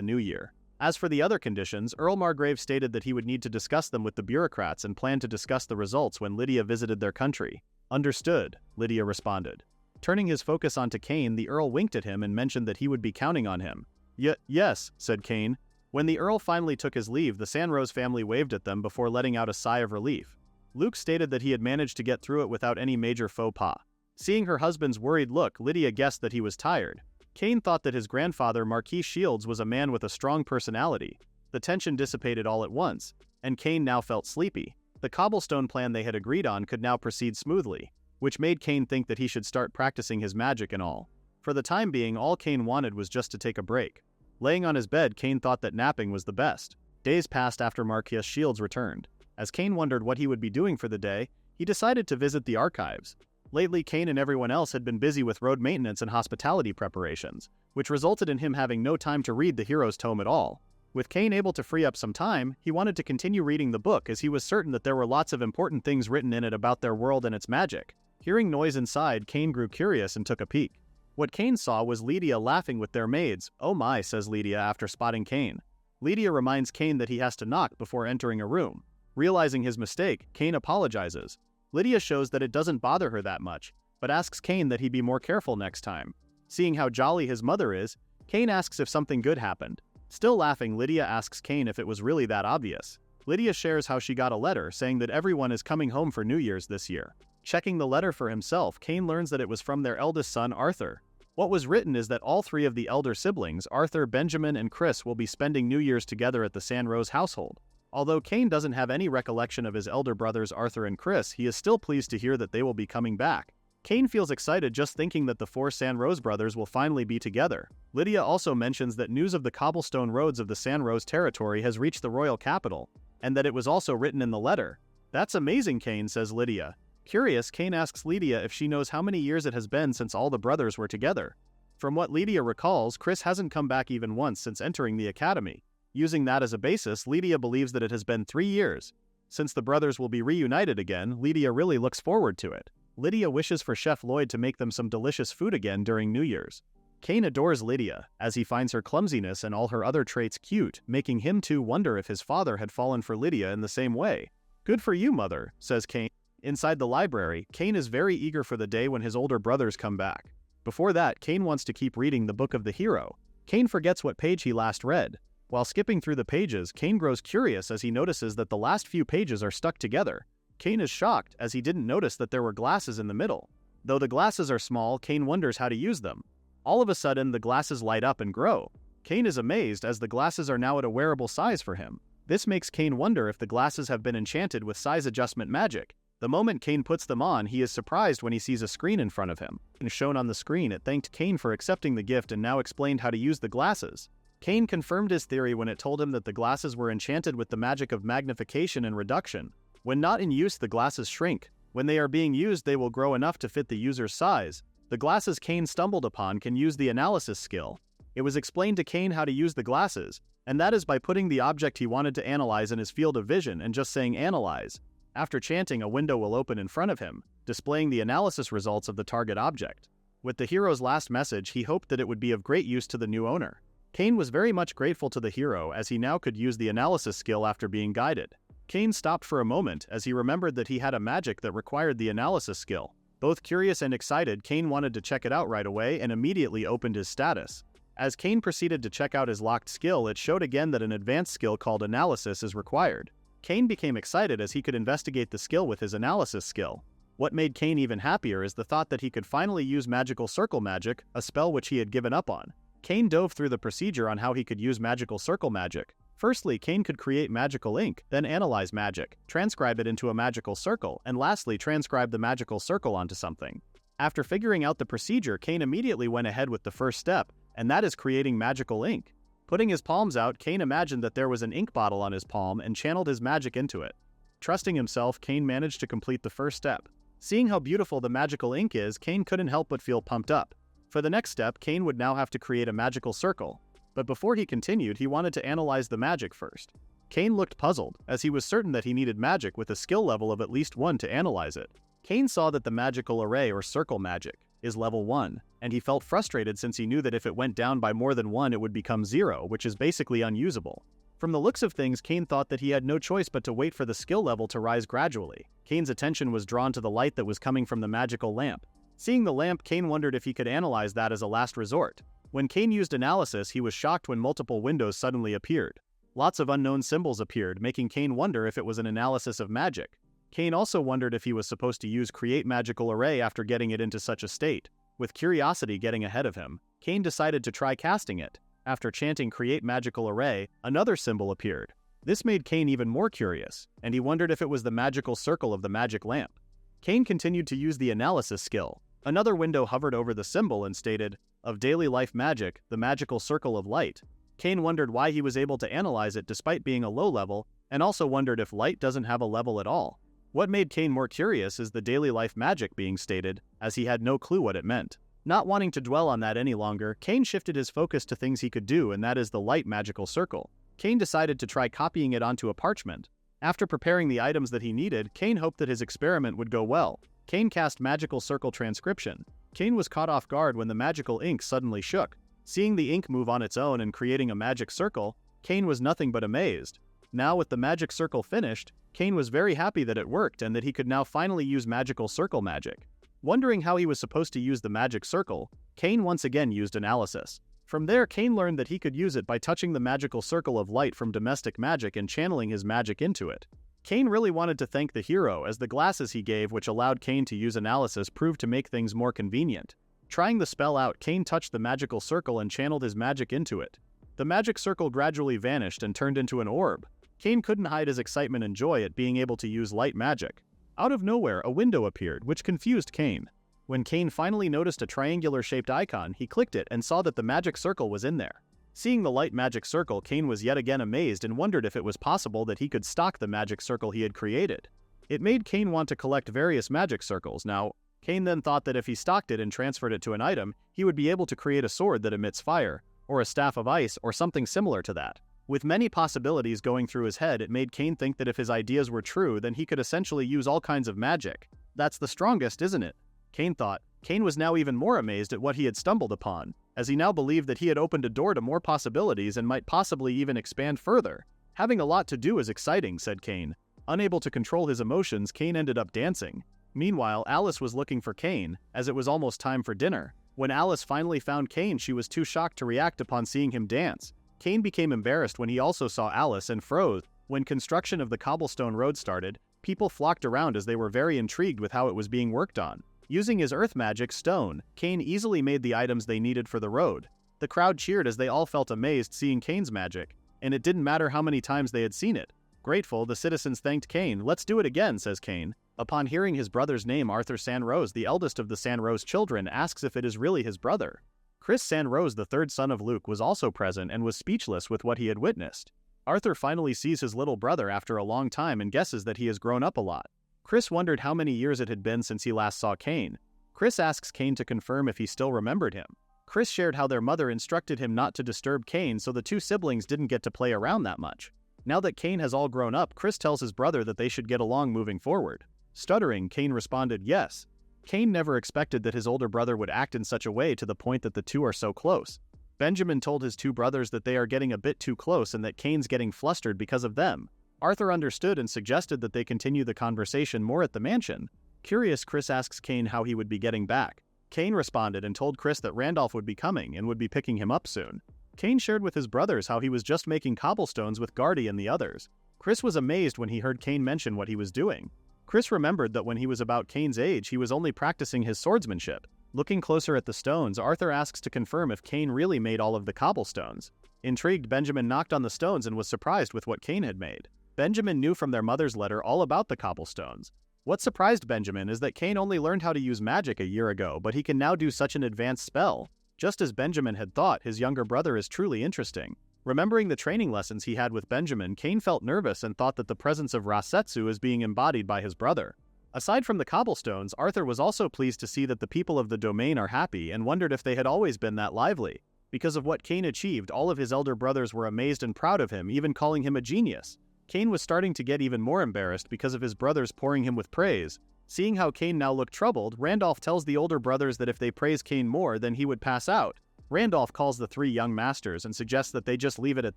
new year. As for the other conditions, Earl Margrave stated that he would need to discuss them with the bureaucrats and planned to discuss the results when Lydia visited their country. "Understood," Lydia responded. Turning his focus onto Cain, the Earl winked at him and mentioned that he would be counting on him. Yes," said Cain. When the Earl finally took his leave, the Sanroze family waved at them before letting out a sigh of relief. Luke stated that he had managed to get through it without any major faux pas. Seeing her husband's worried look, Lydia guessed that he was tired. Cain thought that his grandfather, Marquis Shields, was a man with a strong personality. The tension dissipated all at once, and Cain now felt sleepy. The cobblestone plan they had agreed on could now proceed smoothly, which made Cain think that he should start practicing his magic and all. For the time being, all Cain wanted was just to take a break. Laying on his bed, Cain thought that napping was the best. Days passed after Marquis Shields returned. As Cain wondered what he would be doing for the day, he decided to visit the archives. Lately, Cain and everyone else had been busy with road maintenance and hospitality preparations, which resulted in him having no time to read the hero's tome at all. With Cain able to free up some time, he wanted to continue reading the book, as he was certain that there were lots of important things written in it about their world and its magic. Hearing noise inside, Cain grew curious and took a peek. What Cain saw was Lydia laughing with their maids. "Oh my," says Lydia after spotting Cain. Lydia reminds Cain that he has to knock before entering a room. Realizing his mistake, Cain apologizes. Lydia shows that it doesn't bother her that much, but asks Cain that he be more careful next time. Seeing how jolly his mother is, Cain asks if something good happened. Still laughing, Lydia asks Cain if it was really that obvious. Lydia shares how she got a letter saying that everyone is coming home for New Year's this year. Checking the letter for himself, Cain learns that it was from their eldest son, Arthur. What was written is that all 3 of the elder siblings, Arthur, Benjamin, and Chris, will be spending New Year's together at the Sanroze household. Although Cain doesn't have any recollection of his elder brothers Arthur and Chris, he is still pleased to hear that they will be coming back. Cain feels excited just thinking that the 4 Sanroze brothers will finally be together. Lydia also mentions that news of the cobblestone roads of the Sanroze territory has reached the royal capital, and that it was also written in the letter. "That's amazing, Cain," says Lydia. Curious, Cain asks Lydia if she knows how many years it has been since all the brothers were together. From what Lydia recalls, Chris hasn't come back even once since entering the academy. Using that as a basis, Lydia believes that it has been 3 years. Since the brothers will be reunited again, Lydia really looks forward to it. Lydia wishes for Chef Lloyd to make them some delicious food again during New Year's. Cain adores Lydia, as he finds her clumsiness and all her other traits cute, making him too wonder if his father had fallen for Lydia in the same way. "Good for you, mother," says Cain. Inside the library, Cain is very eager for the day when his older brothers come back. Before that, Cain wants to keep reading the Book of the Hero. Cain forgets what page he last read. While skipping through the pages, Cain grows curious as he notices that the last few pages are stuck together. Cain is shocked as he didn't notice that there were glasses in the middle. Though the glasses are small, Cain wonders how to use them. All of a sudden, the glasses light up and grow. Cain is amazed as the glasses are now at a wearable size for him. This makes Cain wonder if the glasses have been enchanted with size adjustment magic. The moment Cain puts them on, he is surprised when he sees a screen in front of him. And shown on the screen, it thanked Cain for accepting the gift and now explained how to use the glasses. Cain confirmed his theory when it told him that the glasses were enchanted with the magic of magnification and reduction. When not in use, the glasses shrink. When they are being used, they will grow enough to fit the user's size. The glasses Cain stumbled upon can use the analysis skill. It was explained to Cain how to use the glasses, and that is by putting the object he wanted to analyze in his field of vision and just saying analyze. After chanting, a window will open in front of him, displaying the analysis results of the target object. With the hero's last message, he hoped that it would be of great use to the new owner. Cain was very much grateful to the hero as he now could use the analysis skill after being guided. Cain stopped for a moment as he remembered that he had a magic that required the analysis skill. Both curious and excited, Cain wanted to check it out right away and immediately opened his status. As Cain proceeded to check out his locked skill, it showed again that an advanced skill called analysis is required. Cain became excited as he could investigate the skill with his analysis skill. What made Cain even happier is the thought that he could finally use magical circle magic, a spell which he had given up on. Cain dove through the procedure on how he could use magical circle magic. Firstly, Cain could create magical ink, then analyze magic, transcribe it into a magical circle, and lastly transcribe the magical circle onto something. After figuring out the procedure, Cain immediately went ahead with the first step, and that is creating magical ink. Putting his palms out, Cain imagined that there was an ink bottle on his palm and channeled his magic into it. Trusting himself, Cain managed to complete the first step. Seeing how beautiful the magical ink is, Cain couldn't help but feel pumped up. For the next step, Cain would now have to create a magical circle. But before he continued, he wanted to analyze the magic first. Cain looked puzzled, as he was certain that he needed magic with a skill level of at least 1 to analyze it. Cain saw that the magical array or circle magic is level 1, and he felt frustrated since he knew that if it went down by more than 1 it would become 0, which is basically unusable. From the looks of things, Cain thought that he had no choice but to wait for the skill level to rise gradually. Cain's attention was drawn to the light that was coming from the magical lamp. Seeing the lamp, Cain wondered if he could analyze that as a last resort. When Cain used analysis, he was shocked when multiple windows suddenly appeared. Lots of unknown symbols appeared, making Cain wonder if it was an analysis of magic. Cain also wondered if he was supposed to use Create Magical Array after getting it into such a state. With curiosity getting ahead of him, Cain decided to try casting it. After chanting Create Magical Array, another symbol appeared. This made Cain even more curious, and he wondered if it was the magical circle of the magic lamp. Cain continued to use the analysis skill. Another window hovered over the symbol and stated, "Of daily life magic, the magical circle of light." Cain wondered why he was able to analyze it despite being a low level, and also wondered if light doesn't have a level at all. What made Cain more curious is the daily life magic being stated, as he had no clue what it meant. Not wanting to dwell on that any longer, Cain shifted his focus to things he could do, and that is the light magical circle. Cain decided to try copying it onto a parchment. After preparing the items that he needed, Cain hoped that his experiment would go well. Cain cast Magical Circle Transcription. Cain was caught off guard when the magical ink suddenly shook. Seeing the ink move on its own and creating a magic circle, Cain was nothing but amazed. Now with the magic circle finished, Cain was very happy that it worked and that he could now finally use magical circle magic. Wondering how he was supposed to use the magic circle, Cain once again used analysis. From there, Cain learned that he could use it by touching the magical circle of light from domestic magic and channeling his magic into it. Cain really wanted to thank the hero, as the glasses he gave which allowed Cain to use analysis proved to make things more convenient. Trying the spell out, Cain touched the magical circle and channeled his magic into it. The magic circle gradually vanished and turned into an orb. Cain couldn't hide his excitement and joy at being able to use light magic. Out of nowhere, a window appeared, which confused Cain. When Cain finally noticed a triangular-shaped icon, he clicked it and saw that the magic circle was in there. Seeing the light magic circle, Cain was yet again amazed and wondered if it was possible that he could stock the magic circle he had created. It made Cain want to collect various magic circles. Now, Cain then thought that if he stocked it and transferred it to an item, he would be able to create a sword that emits fire, or a staff of ice, or something similar to that. With many possibilities going through his head, it made Cain think that if his ideas were true, then he could essentially use all kinds of magic. That's the strongest, isn't it? Cain thought. Cain was now even more amazed at what he had stumbled upon. as he now believed that he had opened a door to more possibilities and might possibly even expand further. Having a lot to do is exciting, said Cain. Unable to control his emotions, Cain ended up dancing. Meanwhile, Alice was looking for Cain, as it was almost time for dinner. When Alice finally found Cain, she was too shocked to react upon seeing him dance. Cain became embarrassed when he also saw Alice and froze. When construction of the cobblestone road started, people flocked around as they were very intrigued with how it was being worked on. Using his earth magic stone, Cain easily made the items they needed for the road. The crowd cheered as they all felt amazed seeing Cain's magic, and it didn't matter how many times they had seen it. Grateful, the citizens thanked Cain. Let's do it again, says Cain. Upon hearing his brother's name, Arthur Sanroze, the eldest of the Sanroze children, asks if it is really his brother. Chris Sanroze, the third son of Luke, was also present and was speechless with what he had witnessed. Arthur finally sees his little brother after a long time and guesses that he has grown up a lot. Chris wondered how many years it had been since he last saw Cain. Chris asks Cain to confirm if he still remembered him. Chris shared how their mother instructed him not to disturb Cain, so the two siblings didn't get to play around that much. Now that Cain has all grown up, Chris tells his brother that they should get along moving forward. Stuttering, Cain responded, yes. Cain never expected that his older brother would act in such a way to the point that the two are so close. Benjamin told his two brothers that they are getting a bit too close and that Cain's getting flustered because of them. Arthur understood and suggested that they continue the conversation more at the mansion. Curious, Chris asks Cain how he would be getting back. Cain responded and told Chris that Randolph would be coming and would be picking him up soon. Cain shared with his brothers how he was just making cobblestones with Gardy and the others. Chris was amazed when he heard Cain mention what he was doing. Chris remembered that when he was about Cain's age, he was only practicing his swordsmanship. Looking closer at the stones, Arthur asks to confirm if Cain really made all of the cobblestones. Intrigued, Benjamin knocked on the stones and was surprised with what Cain had made. Benjamin knew from their mother's letter all about the cobblestones. What surprised Benjamin is that Cain only learned how to use magic a year ago, but he can now do such an advanced spell. Just as Benjamin had thought, his younger brother is truly interesting. Remembering the training lessons he had with Benjamin, Cain felt nervous and thought that the presence of Rasetsu is being embodied by his brother. Aside from the cobblestones, Arthur was also pleased to see that the people of the domain are happy and wondered if they had always been that lively. Because of what Cain achieved, all of his elder brothers were amazed and proud of him, even calling him a genius. Cain was starting to get even more embarrassed because of his brothers pouring him with praise. Seeing how Cain now looked troubled, Randolph tells the older brothers that if they praise Cain more, then he would pass out. Randolph calls the three young masters and suggests that they just leave it at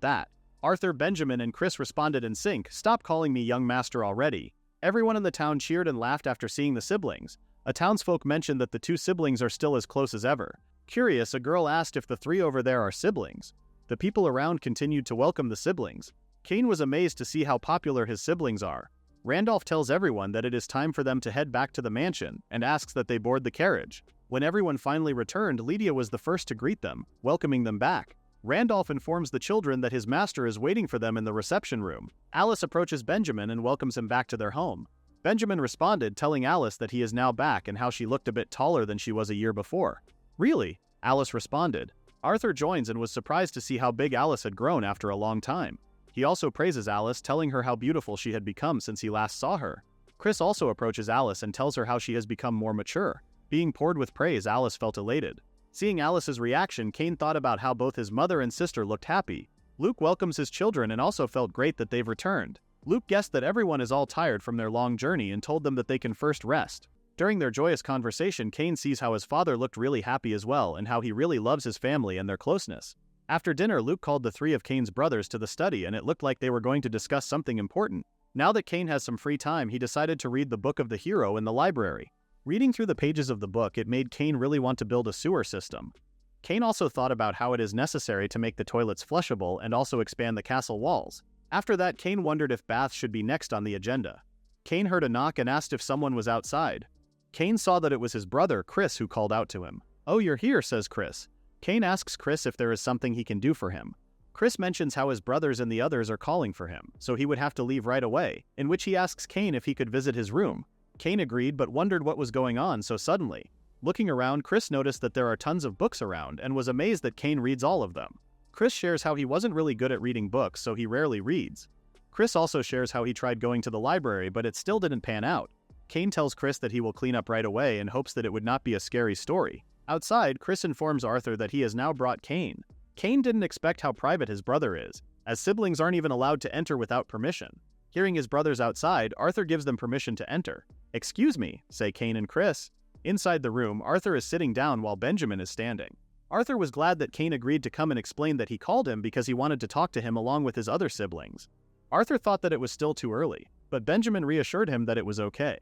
that. Arthur, Benjamin, and Chris responded in sync, "Stop calling me young master already." Everyone in the town cheered and laughed after seeing the siblings. A townsfolk mentioned that the two siblings are still as close as ever. Curious, a girl asked if the three over there are siblings. The people around continued to welcome the siblings. Cain was amazed to see how popular his siblings are. Randolph tells everyone that it is time for them to head back to the mansion and asks that they board the carriage. When everyone finally returned, Lydia was the first to greet them, welcoming them back. Randolph informs the children that his master is waiting for them in the reception room. Alice approaches Benjamin and welcomes him back to their home. Benjamin responded, telling Alice that he is now back and how she looked a bit taller than she was a year before. "Really?" Alice responded. Arthur joins and was surprised to see how big Alice had grown after a long time. He also praises Alice, telling her how beautiful she had become since he last saw her. Chris also approaches Alice and tells her how she has become more mature. Being poured with praise, Alice felt elated. Seeing Alice's reaction, Cain thought about how both his mother and sister looked happy. Luke welcomes his children and also felt great that they've returned. Luke guessed that everyone is all tired from their long journey and told them that they can first rest. During their joyous conversation, Cain sees how his father looked really happy as well and how he really loves his family and their closeness. After dinner, Luke called the three of Cain's brothers to the study and it looked like they were going to discuss something important. Now that Cain has some free time, he decided to read the Book of the Hero in the library. Reading through the pages of the book, it made Cain really want to build a sewer system. Cain also thought about how it is necessary to make the toilets flushable and also expand the castle walls. After that, Cain wondered if baths should be next on the agenda. Cain heard a knock and asked if someone was outside. Cain saw that it was his brother, Chris, who called out to him. "Oh, you're here," says Chris. Cain asks Chris if there is something he can do for him. Chris mentions how his brothers and the others are calling for him, so he would have to leave right away, in which he asks Cain if he could visit his room. Cain agreed but wondered what was going on so suddenly. Looking around, Chris noticed that there are tons of books around and was amazed that Cain reads all of them. Chris shares how he wasn't really good at reading books, so he rarely reads. Chris also shares how he tried going to the library but it still didn't pan out. Cain tells Chris that he will clean up right away and hopes that it would not be a scary story. Outside, Chris informs Arthur that he has now brought Cain. Cain didn't expect how private his brother is, as siblings aren't even allowed to enter without permission. Hearing his brothers outside, Arthur gives them permission to enter. "Excuse me," say Cain and Chris. Inside the room, Arthur is sitting down while Benjamin is standing. Arthur was glad that Cain agreed to come and explain that he called him because he wanted to talk to him along with his other siblings. Arthur thought that it was still too early, but Benjamin reassured him that it was okay.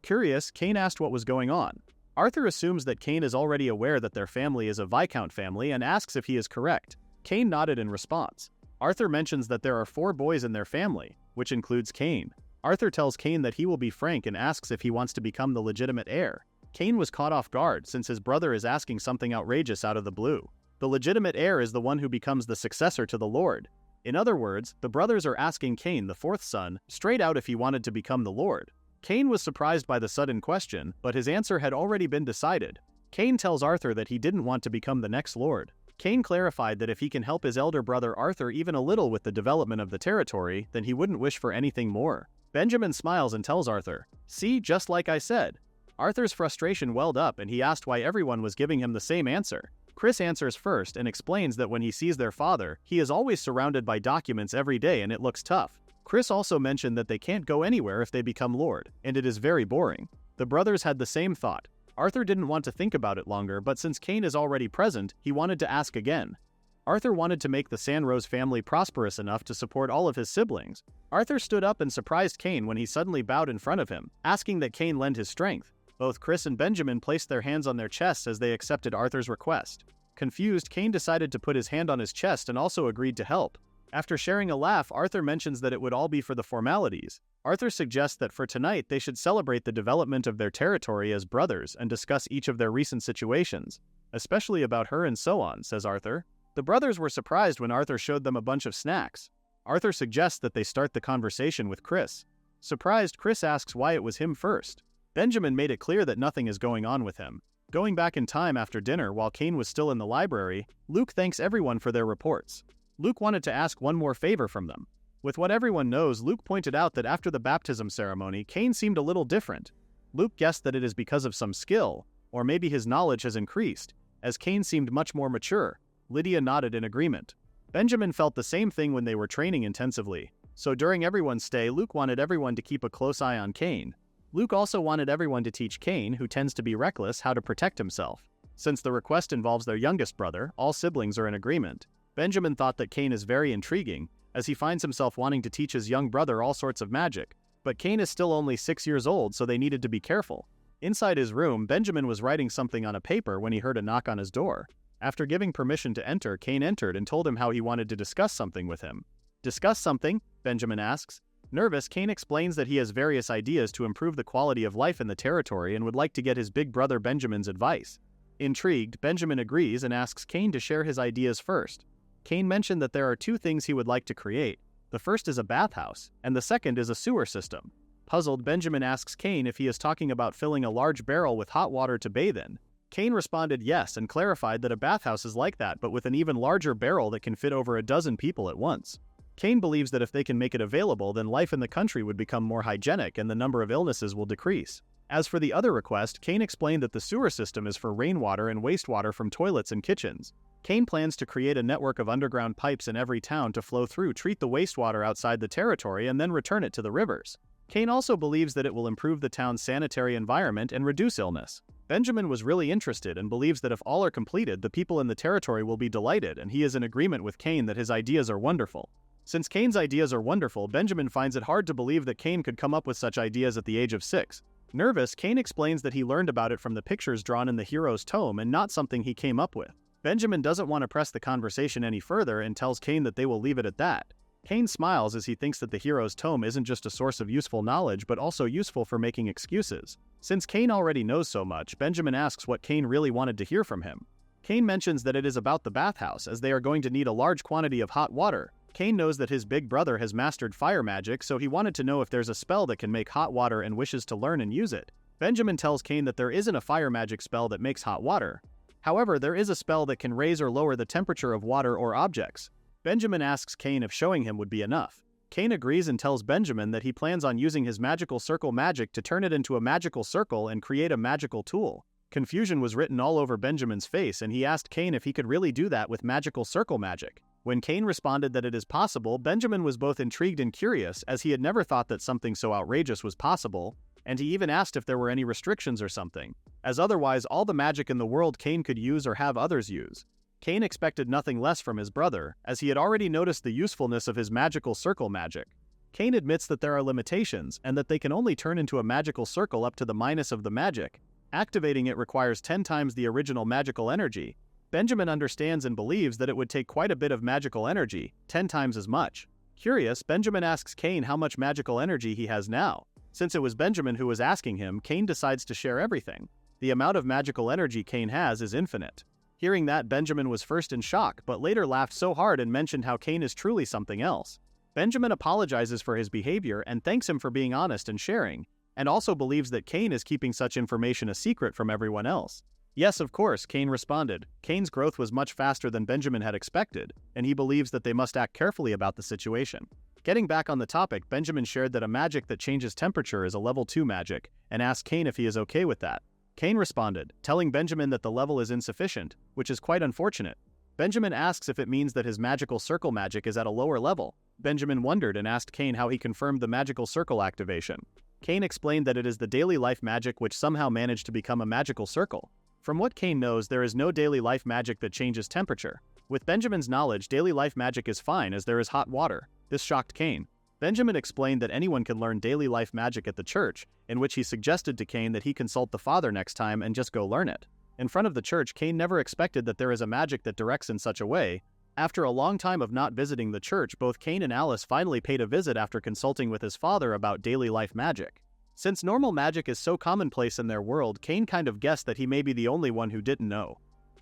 Curious, Cain asked what was going on. Arthur assumes that Cain is already aware that their family is a Viscount family and asks if he is correct. Cain nodded in response. Arthur mentions that there are 4 boys in their family, which includes Cain. Arthur tells Cain that he will be frank and asks if he wants to become the legitimate heir. Cain was caught off guard since his brother is asking something outrageous out of the blue. The legitimate heir is the one who becomes the successor to the Lord. In other words, the brothers are asking Cain, the 4th son, straight out if he wanted to become the Lord. Cain was surprised by the sudden question, but his answer had already been decided. Cain tells Arthur that he didn't want to become the next Lord. Cain clarified that if he can help his elder brother Arthur even a little with the development of the territory, then he wouldn't wish for anything more. Benjamin smiles and tells Arthur, "See, just like I said." Arthur's frustration welled up and he asked why everyone was giving him the same answer. Chris answers first and explains that when he sees their father, he is always surrounded by documents every day and it looks tough. Chris also mentioned that they can't go anywhere if they become Lord, and it is very boring. The brothers had the same thought. Arthur didn't want to think about it longer, but since Cain is already present, he wanted to ask again. Arthur wanted to make the Sanroze family prosperous enough to support all of his siblings. Arthur stood up and surprised Cain when he suddenly bowed in front of him, asking that Cain lend his strength. Both Chris and Benjamin placed their hands on their chests as they accepted Arthur's request. Confused, Cain decided to put his hand on his chest and also agreed to help. After sharing a laugh, Arthur mentions that it would all be for the formalities. Arthur suggests that for tonight they should celebrate the development of their territory as brothers and discuss each of their recent situations, especially about her and so on, says Arthur. The brothers were surprised when Arthur showed them a bunch of snacks. Arthur suggests that they start the conversation with Chris. Surprised, Chris asks why it was him first. Benjamin made it clear that nothing is going on with him. Going back in time after dinner while Cain was still in the library, Luke thanks everyone for their reports. Luke wanted to ask one more favor from them. With what everyone knows, Luke pointed out that after the baptism ceremony, Cain seemed a little different. Luke guessed that it is because of some skill, or maybe his knowledge has increased, as Cain seemed much more mature. Lydia nodded in agreement. Benjamin felt the same thing when they were training intensively, so during everyone's stay, Luke wanted everyone to keep a close eye on Cain. Luke also wanted everyone to teach Cain, who tends to be reckless, how to protect himself. Since the request involves their youngest brother, all siblings are in agreement. Benjamin thought that Cain is very intriguing, as he finds himself wanting to teach his young brother all sorts of magic. But Cain is still only 6 years old, so they needed to be careful. Inside his room, Benjamin was writing something on a paper when he heard a knock on his door. After giving permission to enter, Cain entered and told him how he wanted to discuss something with him. "Discuss something?" Benjamin asks. Nervous, Cain explains that he has various ideas to improve the quality of life in the territory and would like to get his big brother Benjamin's advice. Intrigued, Benjamin agrees and asks Cain to share his ideas first. Cain mentioned that there are 2 things he would like to create. The first is a bathhouse, and the second is a sewer system. Puzzled, Benjamin asks Cain if he is talking about filling a large barrel with hot water to bathe in. Cain responded yes and clarified that a bathhouse is like that but with an even larger barrel that can fit over a dozen people at once. Cain believes that if they can make it available, then life in the country would become more hygienic and the number of illnesses will decrease. As for the other request, Cain explained that the sewer system is for rainwater and wastewater from toilets and kitchens. Cain plans to create a network of underground pipes in every town to flow through, treat the wastewater outside the territory, and then return it to the rivers. Cain also believes that it will improve the town's sanitary environment and reduce illness. Benjamin was really interested and believes that if all are completed, the people in the territory will be delighted, and he is in agreement with Cain that his ideas are wonderful. Since Cain's ideas are wonderful, Benjamin finds it hard to believe that Cain could come up with such ideas at the age of 6. Nervous, Cain explains that he learned about it from the pictures drawn in the hero's tome and not something he came up with. Benjamin doesn't want to press the conversation any further and tells Cain that they will leave it at that. Cain smiles as he thinks that the hero's tome isn't just a source of useful knowledge but also useful for making excuses. Since Cain already knows so much, Benjamin asks what Cain really wanted to hear from him. Cain mentions that it is about the bathhouse, as they are going to need a large quantity of hot water. Cain knows that his big brother has mastered fire magic, so he wanted to know if there's a spell that can make hot water and wishes to learn and use it. Benjamin tells Cain that there isn't a fire magic spell that makes hot water. However, there is a spell that can raise or lower the temperature of water or objects. Benjamin asks Cain if showing him would be enough. Cain agrees and tells Benjamin that he plans on using his magical circle magic to turn it into a magical circle and create a magical tool. Confusion was written all over Benjamin's face, and he asked Cain if he could really do that with magical circle magic. When Cain responded that it is possible, Benjamin was both intrigued and curious, as he had never thought that something so outrageous was possible, and he even asked if there were any restrictions or something. as otherwise all the magic in the world Cain could use or have others use. Cain expected nothing less from his brother, as he had already noticed the usefulness of his magical circle magic. Cain admits that there are limitations, and that they can only turn into a magical circle up to the minus of the magic. Activating it requires 10 times the original magical energy. Benjamin understands and believes that it would take quite a bit of magical energy, 10 times as much. Curious, Benjamin asks Cain how much magical energy he has now. Since it was Benjamin who was asking him, Cain decides to share everything. The amount of magical energy Cain has is infinite. Hearing that, Benjamin was first in shock, but later laughed so hard and mentioned how Cain is truly something else. Benjamin apologizes for his behavior and thanks him for being honest and sharing, and also believes that Cain is keeping such information a secret from everyone else. Yes, of course, Cain responded. Cain's growth was much faster than Benjamin had expected, and he believes that they must act carefully about the situation. Getting back on the topic, Benjamin shared that a magic that changes temperature is a level 2 magic, and asked Cain if he is okay with that. Cain responded, telling Benjamin that the level is insufficient, which is quite unfortunate. Benjamin asks if it means that his magical circle magic is at a lower level. Benjamin wondered and asked Cain how he confirmed the magical circle activation. Cain explained that it is the daily life magic which somehow managed to become a magical circle. From what Cain knows, there is no daily life magic that changes temperature. With Benjamin's knowledge, daily life magic is fine as there is hot water. This shocked Cain. Benjamin explained that anyone can learn daily life magic at the church, in which he suggested to Cain that he consult the father next time and just go learn it. In front of the church, Cain never expected that there is a magic that directs in such a way. After a long time of not visiting the church, both Cain and Alice finally paid a visit after consulting with his father about daily life magic. Since normal magic is so commonplace in their world, Cain kind of guessed that he may be the only one who didn't know.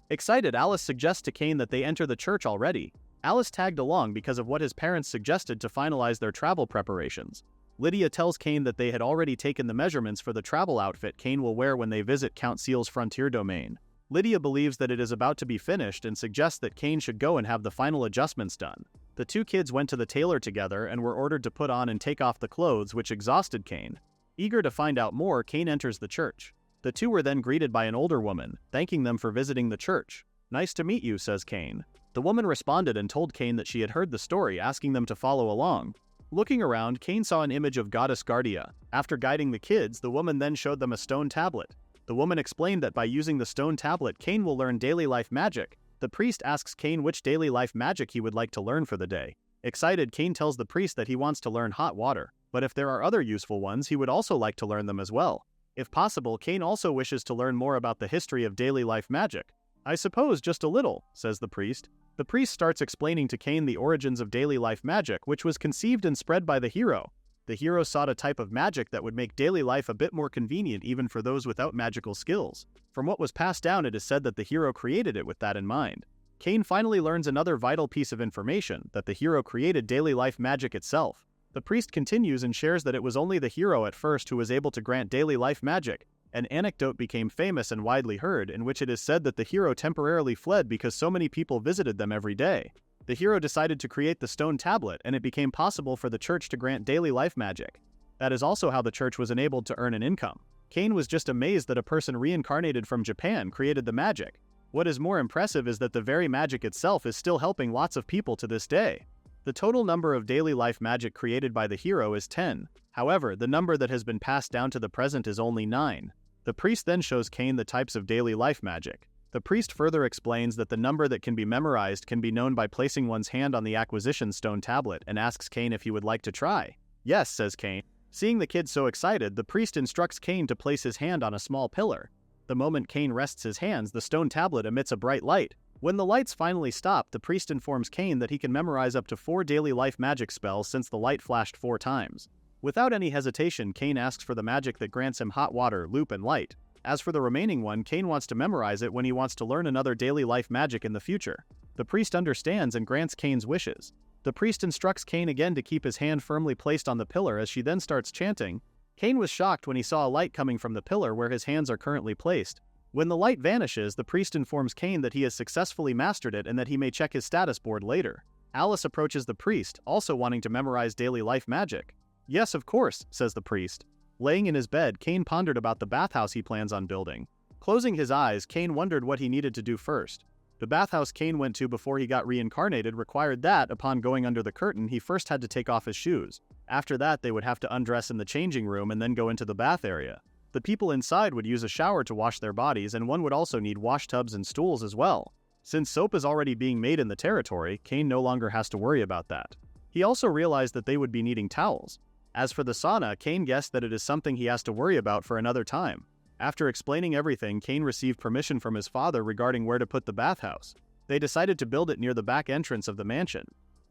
Excited, Alice suggests to Cain that they enter the church already. Alice tagged along because of what his parents suggested to finalize their travel preparations. Lydia tells Cain that they had already taken the measurements for the travel outfit Cain will wear when they visit Count Seal's frontier domain. Lydia believes that it is about to be finished and suggests that Cain should go and have the final adjustments done. The two kids went to the tailor together and were ordered to put on and take off the clothes, which exhausted Cain. Eager to find out more, Cain enters the church. The two were then greeted by an older woman, thanking them for visiting the church. "Nice to meet you," says Cain. The woman responded and told Cain that she had heard the story, asking them to follow along. Looking around, Cain saw an image of goddess Guardia. After guiding the kids, the woman then showed them a stone tablet. The woman explained that by using the stone tablet, Cain will learn daily life magic. The priest asks Cain which daily life magic he would like to learn for the day. Excited, Cain tells the priest that he wants to learn hot water, but if there are other useful ones, he would also like to learn them as well. If possible, Cain also wishes to learn more about the history of daily life magic. "I suppose just a little," says the priest. The priest starts explaining to Cain the origins of daily life magic, which was conceived and spread by the hero. The hero sought a type of magic that would make daily life a bit more convenient even for those without magical skills. From what was passed down, it is said that the hero created it with that in mind. Cain finally learns another vital piece of information, that the hero created daily life magic itself. The priest continues and shares that it was only the hero at first who was able to grant daily life magic. An anecdote became famous and widely heard, in which it is said that the hero temporarily fled because so many people visited them every day. The hero decided to create the stone tablet, and it became possible for the church to grant daily life magic. That is also how the church was enabled to earn an income. Cain was just amazed that a person reincarnated from Japan created the magic. What is more impressive is that the very magic itself is still helping lots of people to this day. The total number of daily life magic created by the hero is 10. However, the number that has been passed down to the present is only 9. The priest then shows Cain the types of daily life magic. The priest further explains that the number that can be memorized can be known by placing one's hand on the acquisition stone tablet and asks Cain if he would like to try. "Yes," says Cain. Seeing the kid so excited, the priest instructs Cain to place his hand on a small pillar. The moment Cain rests his hands, the stone tablet emits a bright light. When the lights finally stop, the priest informs Cain that he can memorize up to 4 daily life magic spells since the light flashed 4 times. Without any hesitation, Cain asks for the magic that grants him hot water, loop, and light. As for the remaining one, Cain wants to memorize it when he wants to learn another daily life magic in the future. The priest understands and grants Cain's wishes. The priest instructs Cain again to keep his hand firmly placed on the pillar as she then starts chanting. Cain was shocked when he saw a light coming from the pillar where his hands are currently placed. When the light vanishes, the priest informs Cain that he has successfully mastered it and that he may check his status board later. Alice approaches the priest, also wanting to memorize daily life magic. "Yes, of course," says the priest. Laying in his bed, Cain pondered about the bathhouse he plans on building. Closing his eyes, Cain wondered what he needed to do first. The bathhouse Cain went to before he got reincarnated required that, upon going under the curtain, he first had to take off his shoes. After that, they would have to undress in the changing room and then go into the bath area. The people inside would use a shower to wash their bodies, and one would also need wash tubs and stools as well. Since soap is already being made in the territory, Cain no longer has to worry about that. He also realized that they would be needing towels. As for the sauna, Cain guessed that it is something he has to worry about for another time. After explaining everything, Cain received permission from his father regarding where to put the bathhouse. They decided to build it near the back entrance of the mansion.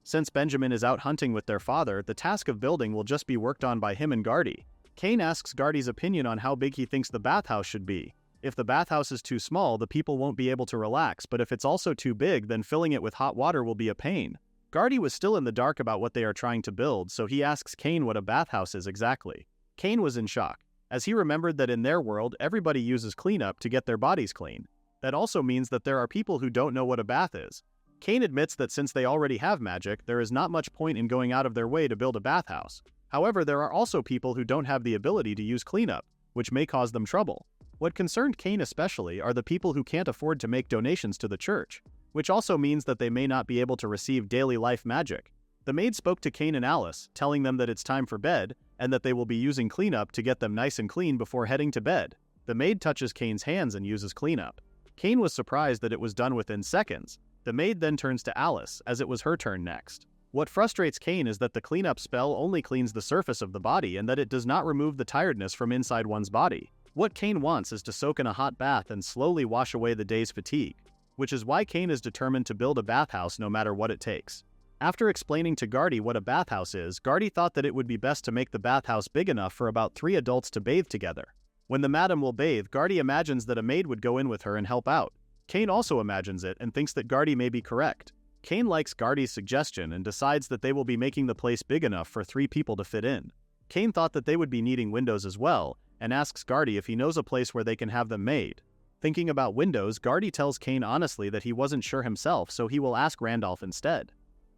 Since Benjamin is out hunting with their father, the task of building will just be worked on by him and Gardy. Cain asks Gardy's opinion on how big he thinks the bathhouse should be. If the bathhouse is too small, the people won't be able to relax, but if it's also too big, then filling it with hot water will be a pain. Gardy was still in the dark about what they are trying to build, so he asks Cain what a bathhouse is exactly. Cain was in shock, as he remembered that in their world, everybody uses cleanup to get their bodies clean. That also means that there are people who don't know what a bath is. Cain admits that since they already have magic, there is not much point in going out of their way to build a bathhouse. However, there are also people who don't have the ability to use cleanup, which may cause them trouble. What concerned Cain especially are the people who can't afford to make donations to the church, which also means that they may not be able to receive daily life magic. The maid spoke to Cain and Alice, telling them that it's time for bed, and that they will be using cleanup to get them nice and clean before heading to bed. The maid touches Cain's hands and uses cleanup. Cain was surprised that it was done within seconds. The maid then turns to Alice, as it was her turn next. What frustrates Cain is that the cleanup spell only cleans the surface of the body and that it does not remove the tiredness from inside one's body. What Cain wants is to soak in a hot bath and slowly wash away the day's fatigue, which is why Cain is determined to build a bathhouse no matter what it takes. After explaining to Gardy what a bathhouse is, Gardy thought that it would be best to make the bathhouse big enough for about 3 adults to bathe together. When the madam will bathe, Gardy imagines that a maid would go in with her and help out. Cain also imagines it and thinks that Gardy may be correct. Cain likes Gardy's suggestion and decides that they will be making the place big enough for 3 people to fit in. Cain thought that they would be needing windows as well, and asks Gardy if he knows a place where they can have them made. Thinking about windows, Gardy tells Cain honestly that he wasn't sure himself, so he will ask Randolph instead.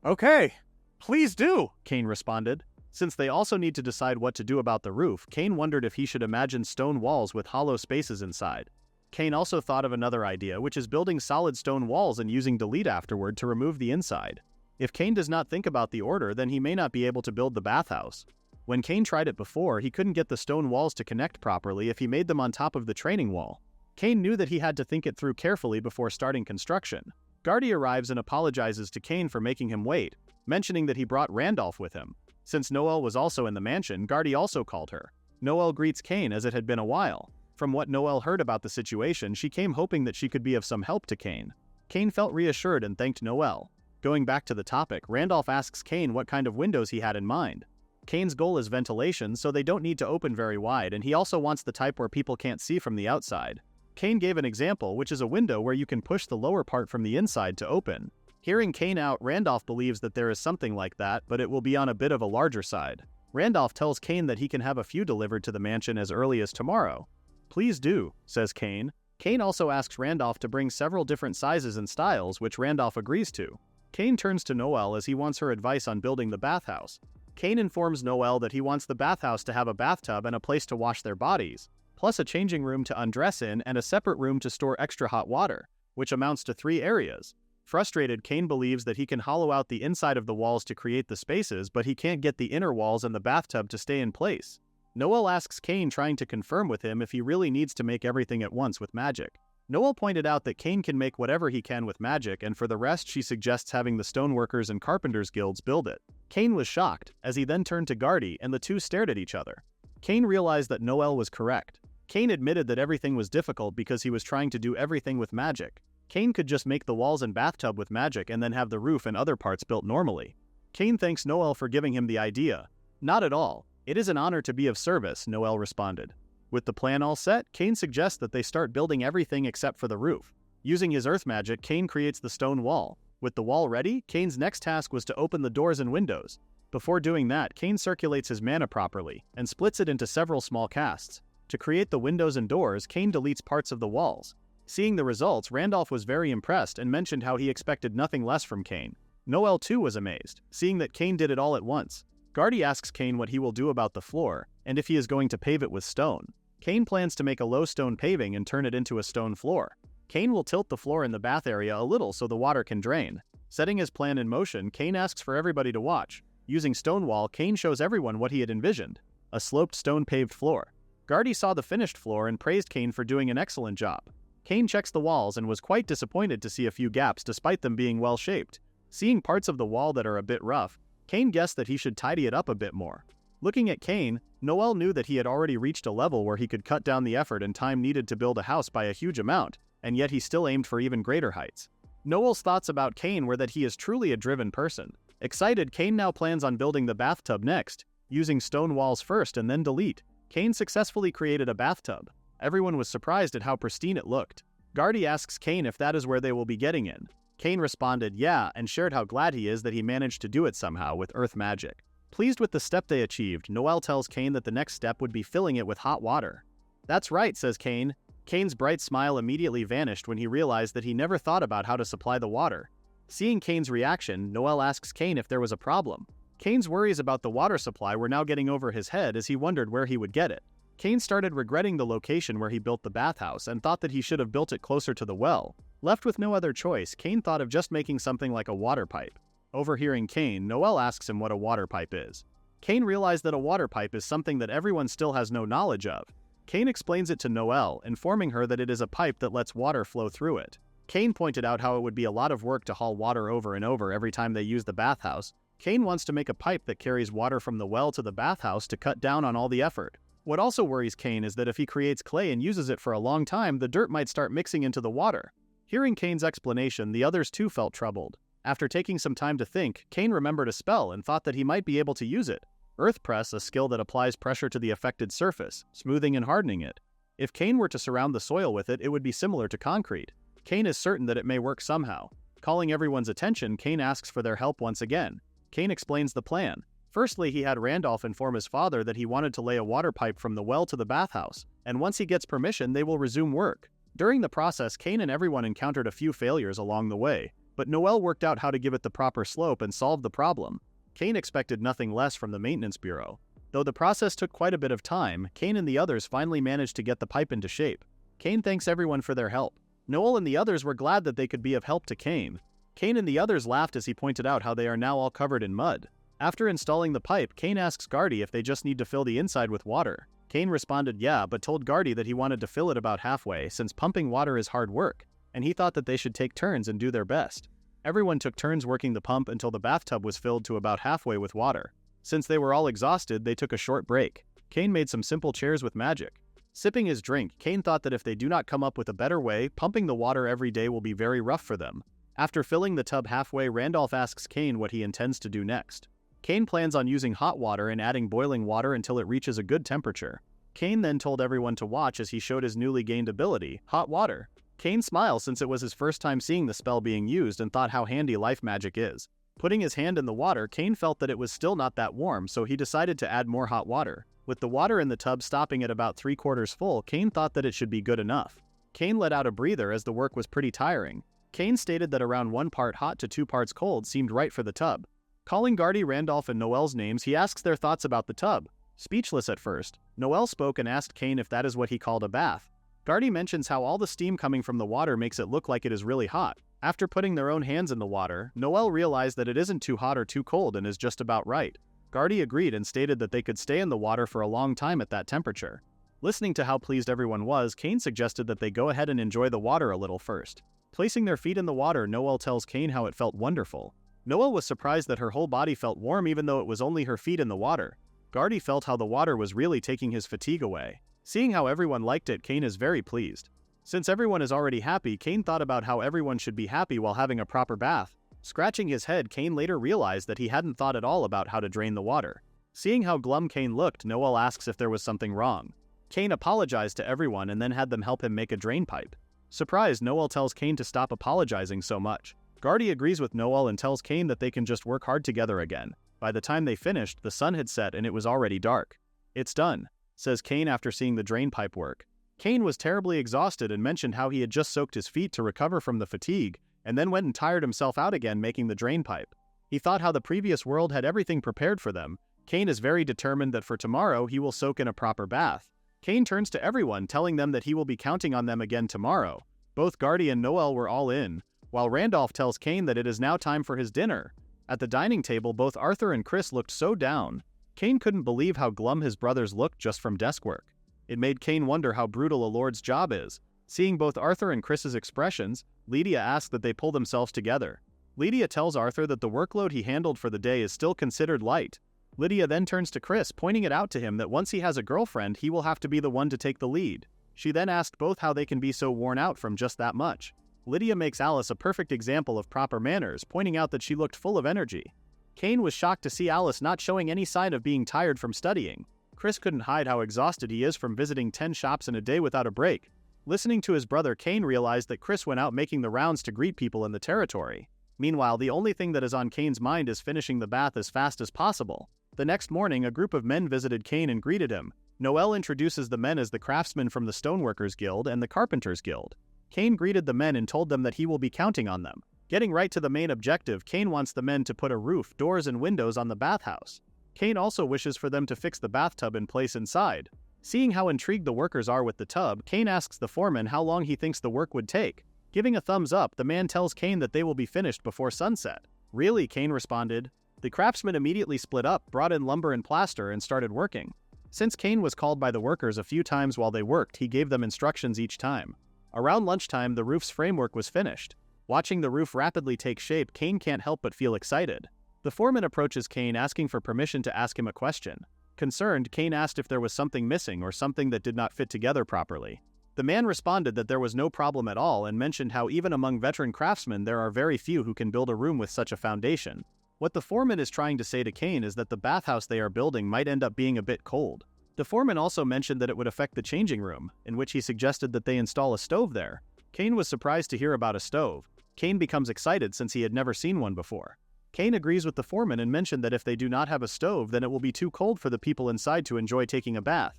Okay, please do, Cain responded. Since they also need to decide what to do about the roof, Cain wondered if he should imagine stone walls with hollow spaces inside. Cain also thought of another idea, which is building solid stone walls and using delete afterward to remove the inside. If Cain does not think about the order, then he may not be able to build the bathhouse. When Cain tried it before, he couldn't get the stone walls to connect properly if he made them on top of the training wall. Cain knew that he had to think it through carefully before starting construction. Gardy arrives and apologizes to Cain for making him wait, mentioning that he brought Randolph with him. Since Noelle was also in the mansion, Gardy also called her. Noelle greets Cain as it had been a while. From what Noelle heard about the situation, she came hoping that she could be of some help to Cain. Cain felt reassured and thanked Noelle. Going back to the topic, Randolph asks Cain what kind of windows he had in mind. Cain's goal is ventilation, so they don't need to open very wide, and he also wants the type where people can't see from the outside. Cain gave an example, which is a window where you can push the lower part from the inside to open. Hearing Cain out, Randolph believes that there is something like that, but it will be on a bit of a larger side. Randolph tells Cain that he can have a few delivered to the mansion as early as tomorrow. Please do, says Cain. Cain also asks Randolph to bring several different sizes and styles, which Randolph agrees to. Cain turns to Noelle as he wants her advice on building the bathhouse. Cain informs Noelle that he wants the bathhouse to have a bathtub and a place to wash their bodies, plus a changing room to undress in and a separate room to store extra hot water, which amounts to 3 areas. Frustrated, Cain believes that he can hollow out the inside of the walls to create the spaces, but he can't get the inner walls and the bathtub to stay in place. Noelle asks Cain, trying to confirm with him if he really needs to make everything at once with magic. Noelle pointed out that Cain can make whatever he can with magic, and for the rest she suggests having the stoneworkers and carpenters guilds build it. Cain was shocked, as he then turned to Gardy and the two stared at each other. Cain realized that Noelle was correct. Cain admitted that everything was difficult because he was trying to do everything with magic. Cain could just make the walls and bathtub with magic and then have the roof and other parts built normally. Cain thanks Noelle for giving him the idea. Not at all. It is an honor to be of service, Noelle responded. With the plan all set, Cain suggests that they start building everything except for the roof. Using his earth magic, Cain creates the stone wall. With the wall ready, Cain's next task was to open the doors and windows. Before doing that, Cain circulates his mana properly and splits it into several small casts. To create the windows and doors, Cain deletes parts of the walls. Seeing the results, Randolph was very impressed and mentioned how he expected nothing less from Cain. Noelle too was amazed, seeing that Cain did it all at once. Gardy asks Cain what he will do about the floor, and if he is going to pave it with stone. Cain plans to make a low stone paving and turn it into a stone floor. Cain will tilt the floor in the bath area a little so the water can drain. Setting his plan in motion, Cain asks for everybody to watch. Using Stonewall, Cain shows everyone what he had envisioned: a sloped stone-paved floor. Gardy saw the finished floor and praised Cain for doing an excellent job. Cain checks the walls and was quite disappointed to see a few gaps despite them being well-shaped. Seeing parts of the wall that are a bit rough, Cain guessed that he should tidy it up a bit more. Looking at Cain, Noel knew that he had already reached a level where he could cut down the effort and time needed to build a house by a huge amount, and yet he still aimed for even greater heights. Noel's thoughts about Cain were that he is truly a driven person. Excited, Cain now plans on building the bathtub next, using stone walls first and then delete. Cain successfully created a bathtub. Everyone was surprised at how pristine it looked. Gardy asks Cain if that is where they will be getting in. Cain responded, yeah, and shared how glad he is that he managed to do it somehow with earth magic. Pleased with the step they achieved, Noel tells Cain that the next step would be filling it with hot water. That's right, says Cain. Cain's bright smile immediately vanished when he realized that he never thought about how to supply the water. Seeing Cain's reaction, Noel asks Cain if there was a problem. Cain's worries about the water supply were now getting over his head as he wondered where he would get it. Cain started regretting the location where he built the bathhouse and thought that he should have built it closer to the well. Left with no other choice, Cain thought of just making something like a water pipe. Overhearing Cain, Noel asks him what a water pipe is. Cain realized that a water pipe is something that everyone still has no knowledge of. Cain explains it to Noel, informing her that it is a pipe that lets water flow through it. Cain pointed out how it would be a lot of work to haul water over and over every time they use the bathhouse. Cain wants to make a pipe that carries water from the well to the bathhouse to cut down on all the effort. What also worries Cain is that if he creates clay and uses it for a long time, the dirt might start mixing into the water. Hearing Cain's explanation, the others too felt troubled. After taking some time to think, Cain remembered a spell and thought that he might be able to use it. Earth press, a skill that applies pressure to the affected surface, smoothing and hardening it. If Cain were to surround the soil with it, it would be similar to concrete. Cain is certain that it may work somehow. Calling everyone's attention, Cain asks for their help once again. Cain explains the plan. Firstly, he had Randolph inform his father that he wanted to lay a water pipe from the well to the bathhouse, and once he gets permission, they will resume work. During the process, Cain and everyone encountered a few failures along the way, but Noel worked out how to give it the proper slope and solve the problem. Cain expected nothing less from the maintenance bureau. Though the process took quite a bit of time, Cain and the others finally managed to get the pipe into shape. Cain thanks everyone for their help. Noel and the others were glad that they could be of help to Cain. Cain and the others laughed as he pointed out how they are now all covered in mud. After installing the pipe, Cain asks Gardy if they just need to fill the inside with water. Cain responded yeah, but told Gardy that he wanted to fill it about halfway since pumping water is hard work, and he thought that they should take turns and do their best. Everyone took turns working the pump until the bathtub was filled to about halfway with water. Since they were all exhausted, they took a short break. Cain made some simple chairs with magic. Sipping his drink, Cain thought that if they do not come up with a better way, pumping the water every day will be very rough for them. After filling the tub halfway, Randolph asks Cain what he intends to do next. Cain plans on using hot water and adding boiling water until it reaches a good temperature. Cain then told everyone to watch as he showed his newly gained ability, hot water. Cain smiled since it was his first time seeing the spell being used and thought how handy life magic is. Putting his hand in the water, Cain felt that it was still not that warm, so he decided to add more hot water. With the water in the tub stopping at about 3/4 full, Cain thought that it should be good enough. Cain let out a breather as the work was pretty tiring. Cain stated that around 1 part hot to 2 parts cold seemed right for the tub. Calling Gardy, Randolph, and Noel's names, he asks their thoughts about the tub. Speechless at first, Noel spoke and asked Cain if that is what he called a bath. Gardy mentions how all the steam coming from the water makes it look like it is really hot. After putting their own hands in the water, Noel realized that it isn't too hot or too cold and is just about right. Gardy agreed and stated that they could stay in the water for a long time at that temperature. Listening to how pleased everyone was, Cain suggested that they go ahead and enjoy the water a little first. Placing their feet in the water, Noel tells Cain how it felt wonderful. Noel was surprised that her whole body felt warm even though it was only her feet in the water. Gardy felt how the water was really taking his fatigue away. Seeing how everyone liked it, Cain is very pleased. Since everyone is already happy, Cain thought about how everyone should be happy while having a proper bath. Scratching his head, Cain later realized that he hadn't thought at all about how to drain the water. Seeing how glum Cain looked, Noel asks if there was something wrong. Cain apologized to everyone and then had them help him make a drain pipe. Surprised, Noel tells Cain to stop apologizing so much. Gardy agrees with Noel and tells Cain that they can just work hard together again. By the time they finished, the sun had set and it was already dark. It's done, says Cain after seeing the drain pipe work. Cain was terribly exhausted and mentioned how he had just soaked his feet to recover from the fatigue, and then went and tired himself out again making the drain pipe. He thought how the previous world had everything prepared for them. Cain is very determined that for tomorrow he will soak in a proper bath. Cain turns to everyone, telling them that he will be counting on them again tomorrow. Both Gardy and Noel were all in, while Randolph tells Cain that it is now time for his dinner. At the dining table, both Arthur and Chris looked so down. Cain couldn't believe how glum his brothers looked just from desk work. It made Cain wonder how brutal a lord's job is. Seeing both Arthur and Chris's expressions, Lydia asks that they pull themselves together. Lydia tells Arthur that the workload he handled for the day is still considered light. Lydia then turns to Chris, pointing it out to him that once he has a girlfriend, he will have to be the one to take the lead. She then asked both how they can be so worn out from just that much. Lydia makes Alice a perfect example of proper manners, pointing out that she looked full of energy. Cain was shocked to see Alice not showing any sign of being tired from studying. Chris couldn't hide how exhausted he is from visiting 10 shops in a day without a break. Listening to his brother, Cain realized that Chris went out making the rounds to greet people in the territory. Meanwhile, the only thing that is on Cain's mind is finishing the bath as fast as possible. The next morning, a group of men visited Cain and greeted him. Noel introduces the men as the craftsmen from the Stoneworkers Guild and the Carpenters Guild. Cain greeted the men and told them that he will be counting on them. Getting right to the main objective, Cain wants the men to put a roof, doors, and windows on the bathhouse. Cain also wishes for them to fix the bathtub in place inside. Seeing how intrigued the workers are with the tub, Cain asks the foreman how long he thinks the work would take. Giving a thumbs up, the man tells Cain that they will be finished before sunset. Really, Cain responded. The craftsmen immediately split up, brought in lumber and plaster, and started working. Since Cain was called by the workers a few times while they worked, he gave them instructions each time. Around lunchtime, the roof's framework was finished. Watching the roof rapidly take shape, Cain can't help but feel excited. The foreman approaches Cain, asking for permission to ask him a question. Concerned, Cain asked if there was something missing or something that did not fit together properly. The man responded that there was no problem at all and mentioned how even among veteran craftsmen there are very few who can build a room with such a foundation. What the foreman is trying to say to Cain is that the bathhouse they are building might end up being a bit cold. The foreman also mentioned that it would affect the changing room, in which he suggested that they install a stove there. Cain was surprised to hear about a stove. Cain becomes excited since he had never seen one before. Cain agrees with the foreman and mentioned that if they do not have a stove, then it will be too cold for the people inside to enjoy taking a bath.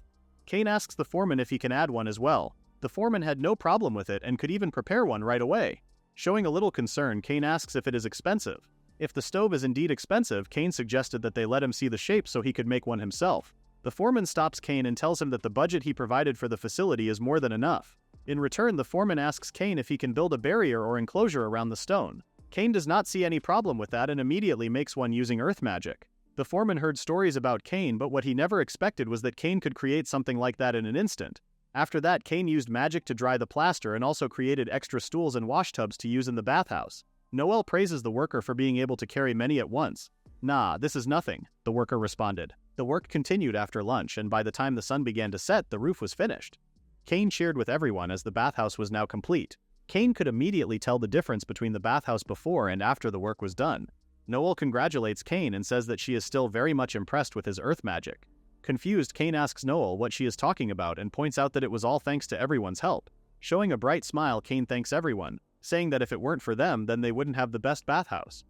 Cain asks the foreman if he can add one as well. The foreman had no problem with it and could even prepare one right away. Showing a little concern, Cain asks if it is expensive. If the stove is indeed expensive, Cain suggested that they let him see the shape so he could make one himself. The foreman stops Cain and tells him that the budget he provided for the facility is more than enough. In return, the foreman asks Cain if he can build a barrier or enclosure around the stone. Cain does not see any problem with that and immediately makes one using earth magic. The foreman heard stories about Cain, but what he never expected was that Cain could create something like that in an instant. After that, Cain used magic to dry the plaster and also created extra stools and washtubs to use in the bathhouse. Noel praises the worker for being able to carry many at once. "Nah, this is nothing," the worker responded. The work continued after lunch, and by the time the sun began to set, the roof was finished. Cain cheered with everyone as the bathhouse was now complete. Cain could immediately tell the difference between the bathhouse before and after the work was done. Noel congratulates Cain and says that she is still very much impressed with his earth magic. Confused, Cain asks Noel what she is talking about and points out that it was all thanks to everyone's help. Showing a bright smile, Cain thanks everyone, saying that if it weren't for them, then they wouldn't have the best bathhouse.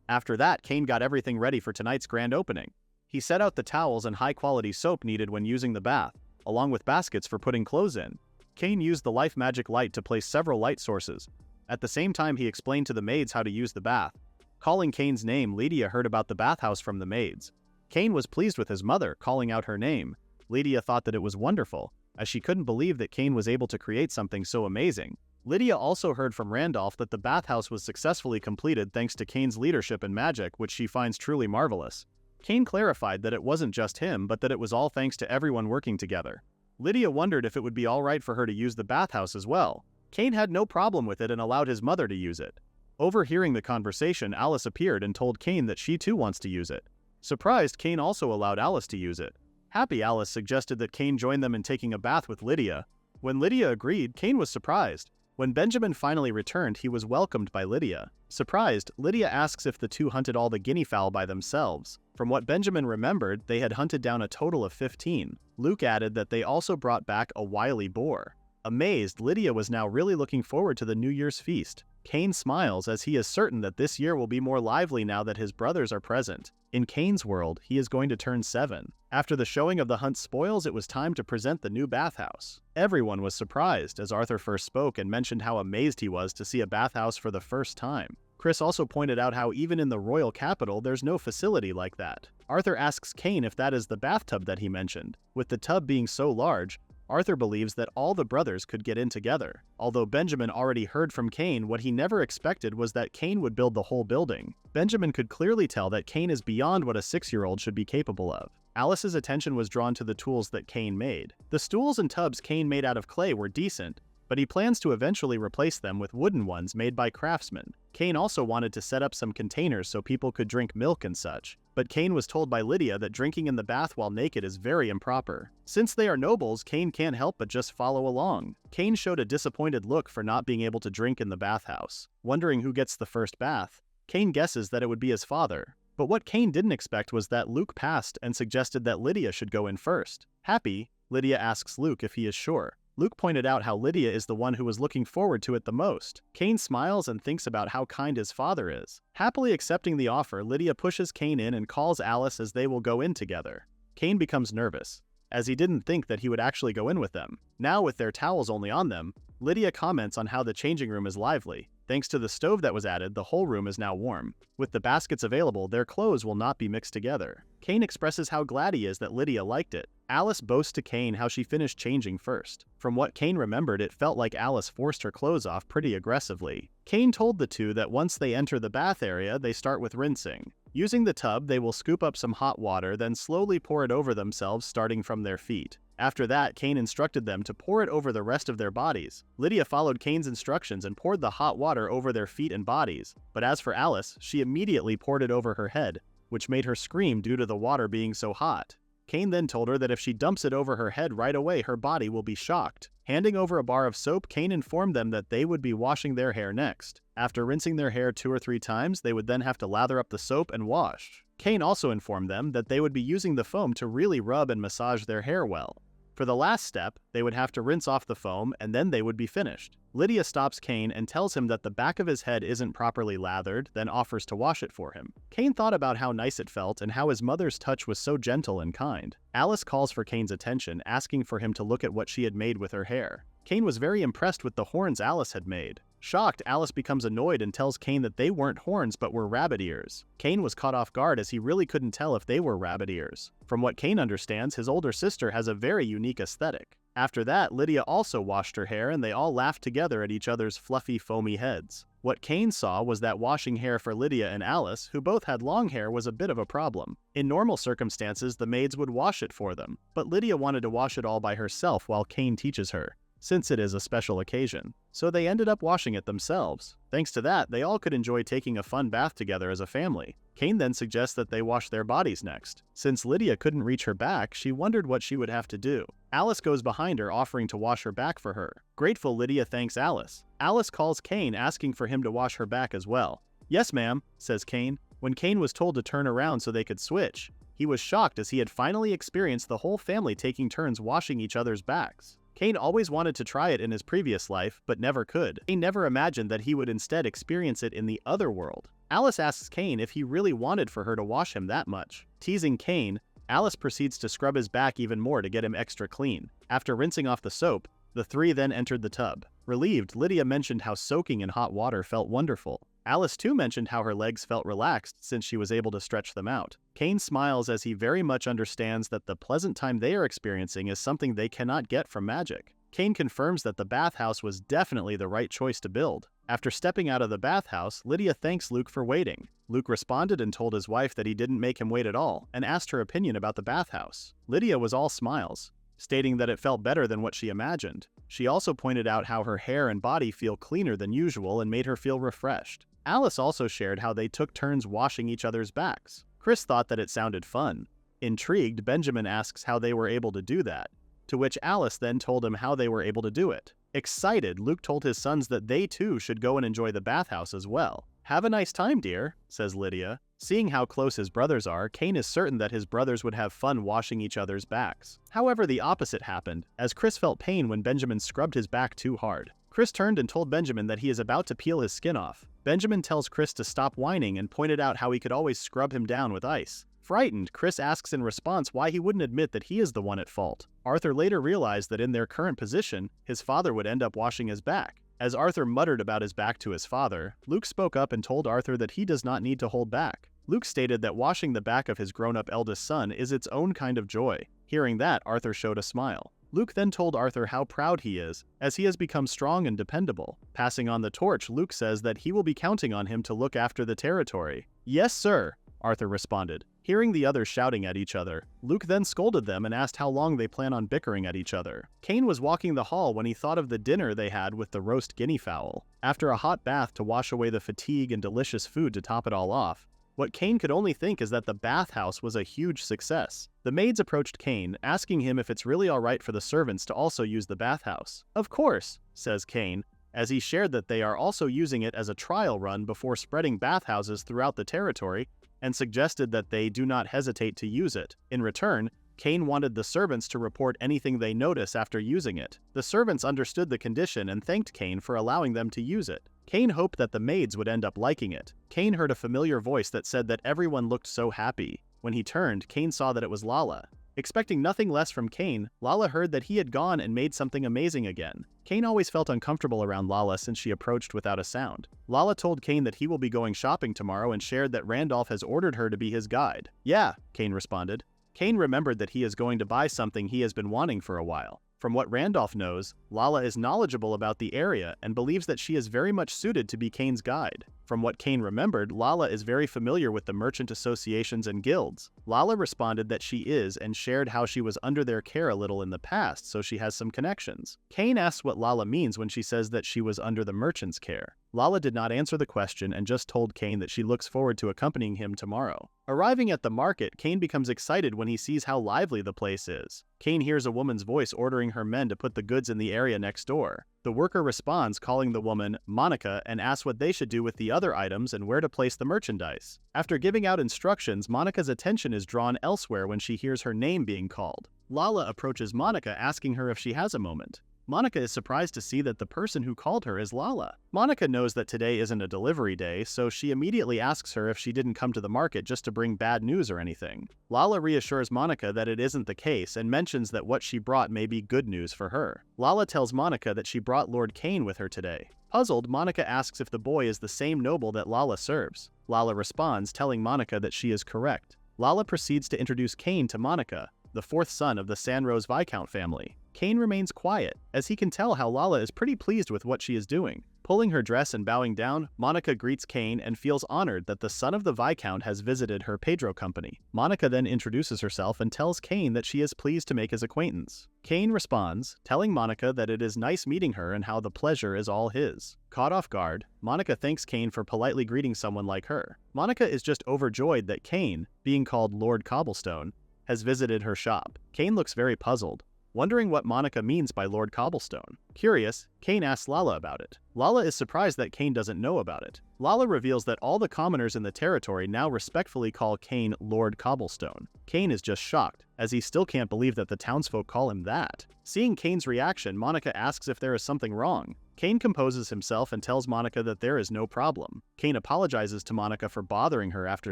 After that, Cain got everything ready for tonight's grand opening. He set out the towels and high-quality soap needed when using the bath, along with baskets for putting clothes in. Cain used the life magic light to place several light sources. At the same time, he explained to the maids how to use the bath. Calling Cain's name, Lydia heard about the bathhouse from the maids. Cain was pleased with his mother calling out her name. Lydia thought that it was wonderful, as she couldn't believe that Cain was able to create something so amazing. Lydia also heard from Randolph that the bathhouse was successfully completed thanks to Cain's leadership and magic, which she finds truly marvelous. Cain clarified that it wasn't just him, but that it was all thanks to everyone working together. Lydia wondered if it would be alright for her to use the bathhouse as well. Cain had no problem with it and allowed his mother to use it. Overhearing the conversation, Alice appeared and told Cain that she too wants to use it. Surprised, Cain also allowed Alice to use it. Happy, Alice suggested that Cain join them in taking a bath with Lydia. When Lydia agreed, Cain was surprised. When Benjamin finally returned, he was welcomed by Lydia. Surprised, Lydia asks if the two hunted all the guinea fowl by themselves. From what Benjamin remembered, they had hunted down a total of 15. Luke added that they also brought back a wily boar. Amazed, Lydia was now really looking forward to the New Year's feast. Cain smiles as he is certain that this year will be more lively now that his brothers are present. In Cain's world, he is going to turn 7. After the showing of the hunt spoils, it was time to present the new bathhouse. Everyone was surprised as Arthur first spoke and mentioned how amazed he was to see a bathhouse for the first time. Chris also pointed out how even in the royal capital there's no facility like that. Arthur asks Cain if that is the bathtub that he mentioned. With the tub being so large, Arthur believes that all the brothers could get in together. Although Benjamin already heard from Cain, what he never expected was that Cain would build the whole building. Benjamin could clearly tell that Cain is beyond what a 6-year-old should be capable of. Alice's attention was drawn to the tools that Cain made. The stools and tubs Cain made out of clay were decent, but he plans to eventually replace them with wooden ones made by craftsmen. Cain also wanted to set up some containers so people could drink milk and such. But Cain was told by Lydia that drinking in the bath while naked is very improper. Since they are nobles, Cain can't help but just follow along. Cain showed a disappointed look for not being able to drink in the bathhouse. Wondering who gets the first bath, Cain guesses that it would be his father. But what Cain didn't expect was that Luke passed and suggested that Lydia should go in first. Happy, Lydia asks Luke if he is sure. Luke pointed out how Lydia is the one who was looking forward to it the most. Cain smiles and thinks about how kind his father is. Happily accepting the offer, Lydia pushes Cain in and calls Alice as they will go in together. Cain becomes nervous, as he didn't think that he would actually go in with them. Now with their towels only on them, Lydia comments on how the changing room is lively. Thanks to the stove that was added, the whole room is now warm. With the baskets available, their clothes will not be mixed together. Cain expresses how glad he is that Lydia liked it. Alice boasts to Cain how she finished changing first. From what Cain remembered, it felt like Alice forced her clothes off pretty aggressively. Cain told the two that once they enter the bath area, they start with rinsing. Using the tub, they will scoop up some hot water, then slowly pour it over themselves starting from their feet. After that, Cain instructed them to pour it over the rest of their bodies. Lydia followed Cain's instructions and poured the hot water over their feet and bodies. But as for Alice, she immediately poured it over her head, which made her scream due to the water being so hot. Cain then told her that if she dumps it over her head right away, her body will be shocked. Handing over a bar of soap, Cain informed them that they would be washing their hair next. After rinsing their hair 2 or 3 times, they would then have to lather up the soap and wash. Cain also informed them that they would be using the foam to really rub and massage their hair well. For the last step, they would have to rinse off the foam and then they would be finished. Lydia stops Cain and tells him that the back of his head isn't properly lathered, then offers to wash it for him. Cain thought about how nice it felt and how his mother's touch was so gentle and kind. Alice calls for Cain's attention, asking for him to look at what she had made with her hair. Cain was very impressed with the horns Alice had made. Shocked, Alice becomes annoyed and tells Cain that they weren't horns but were rabbit ears. Cain was caught off guard as he really couldn't tell if they were rabbit ears. From what Cain understands, his older sister has a very unique aesthetic. After that, Lydia also washed her hair and they all laughed together at each other's fluffy, foamy heads. What Cain saw was that washing hair for Lydia and Alice, who both had long hair, was a bit of a problem. In normal circumstances, the maids would wash it for them, but Lydia wanted to wash it all by herself while Cain teaches her, since it is a special occasion. So they ended up washing it themselves. Thanks to that, they all could enjoy taking a fun bath together as a family. Cain then suggests that they wash their bodies next. Since Lydia couldn't reach her back, she wondered what she would have to do. Alice goes behind her, offering to wash her back for her. Grateful, Lydia thanks Alice. Alice calls Cain, asking for him to wash her back as well. "Yes, ma'am," says Cain. When Cain was told to turn around so they could switch, he was shocked as he had finally experienced the whole family taking turns washing each other's backs. Cain always wanted to try it in his previous life, but never could. He never imagined that he would instead experience it in the other world. Alice asks Cain if he really wanted for her to wash him that much. Teasing Cain, Alice proceeds to scrub his back even more to get him extra clean. After rinsing off the soap, the three then entered the tub. Relieved, Lydia mentioned how soaking in hot water felt wonderful. Alice too mentioned how her legs felt relaxed since she was able to stretch them out. Cain smiles as he very much understands that the pleasant time they are experiencing is something they cannot get from magic. Cain confirms that the bathhouse was definitely the right choice to build. After stepping out of the bathhouse, Lydia thanks Luke for waiting. Luke responded and told his wife that he didn't make him wait at all, and asked her opinion about the bathhouse. Lydia was all smiles, stating that it felt better than what she imagined. She also pointed out how her hair and body feel cleaner than usual and made her feel refreshed. Alice also shared how they took turns washing each other's backs. Chris thought that it sounded fun. Intrigued, Benjamin asks how they were able to do that, to which Alice then told him how they were able to do it. Excited, Luke told his sons that they too should go and enjoy the bathhouse as well. "Have a nice time, dear," says Lydia. Seeing how close his brothers are, Cain is certain that his brothers would have fun washing each other's backs. However, the opposite happened, as Chris felt pain when Benjamin scrubbed his back too hard. Chris turned and told Benjamin that he is about to peel his skin off. Benjamin tells Chris to stop whining and pointed out how he could always scrub him down with ice. Frightened, Chris asks in response why he wouldn't admit that he is the one at fault. Arthur later realized that in their current position, his father would end up washing his back. As Arthur muttered about his back to his father, Luke spoke up and told Arthur that he does not need to hold back. Luke stated that washing the back of his grown-up eldest son is its own kind of joy. Hearing that, Arthur showed a smile. Luke then told Arthur how proud he is, as he has become strong and dependable. Passing on the torch, Luke says that he will be counting on him to look after the territory. "Yes, sir," Arthur responded. Hearing the others shouting at each other, Luke then scolded them and asked how long they plan on bickering at each other. Cain was walking the hall when he thought of the dinner they had with the roast guinea fowl. After a hot bath to wash away the fatigue and delicious food to top it all off, what Cain could only think is that the bathhouse was a huge success. The maids approached Cain, asking him if it's really alright for the servants to also use the bathhouse. "Of course," says Cain, as he shared that they are also using it as a trial run before spreading bathhouses throughout the territory, and suggested that they do not hesitate to use it. In return, Cain wanted the servants to report anything they notice after using it. The servants understood the condition and thanked Cain for allowing them to use it. Cain hoped that the maids would end up liking it. Cain heard a familiar voice that said that everyone looked so happy. When he turned, Cain saw that it was Lala. Expecting nothing less from Cain, Lala heard that he had gone and made something amazing again. Cain always felt uncomfortable around Lala since she approached without a sound. Lala told Cain that he will be going shopping tomorrow and shared that Randolph has ordered her to be his guide. "Yeah," Cain responded. Cain remembered that he is going to buy something he has been wanting for a while. From what Randolph knows, Lala is knowledgeable about the area and believes that she is very much suited to be Cain's guide. From what Cain remembered, Lala is very familiar with the merchant associations and guilds. Lala responded that she is and shared how she was under their care a little in the past, so she has some connections. Cain asks what Lala means when she says that she was under the merchant's care. Lala did not answer the question and just told Cain that she looks forward to accompanying him tomorrow. Arriving at the market, Cain becomes excited when he sees how lively the place is. Cain hears a woman's voice ordering her men to put the goods in the area next door. The worker responds, calling the woman Monica, and asks what they should do with the other items and where to place the merchandise. After giving out instructions, Monica's attention is drawn elsewhere when she hears her name being called. Lala approaches Monica, asking her if she has a moment. Monica is surprised to see that the person who called her is Lala. Monica knows that today isn't a delivery day, so she immediately asks her if she didn't come to the market just to bring bad news or anything. Lala reassures Monica that it isn't the case and mentions that what she brought may be good news for her. Lala tells Monica that she brought Lord Cain with her today. Puzzled, Monica asks if the boy is the same noble that Lala serves. Lala responds, telling Monica that she is correct. Lala proceeds to introduce Cain to Monica, the fourth son of the Sanroze Viscount family. Cain remains quiet, as he can tell how Lala is pretty pleased with what she is doing. Pulling her dress and bowing down, Monica greets Cain and feels honored that the son of the Viscount has visited her Pedro company. Monica then introduces herself and tells Cain that she is pleased to make his acquaintance. Cain responds, telling Monica that it is nice meeting her and how the pleasure is all his. Caught off guard, Monica thanks Cain for politely greeting someone like her. Monica is just overjoyed that Cain, being called Lord Cobblestone, has visited her shop. Cain looks very puzzled, wondering what Monica means by Lord Cobblestone. Curious, Cain asks Lala about it. Lala is surprised that Cain doesn't know about it. Lala reveals that all the commoners in the territory now respectfully call Cain Lord Cobblestone. Cain is just shocked, as he still can't believe that the townsfolk call him that. Seeing Cain's reaction, Monica asks if there is something wrong. Cain composes himself and tells Monica that there is no problem. Cain apologizes to Monica for bothering her after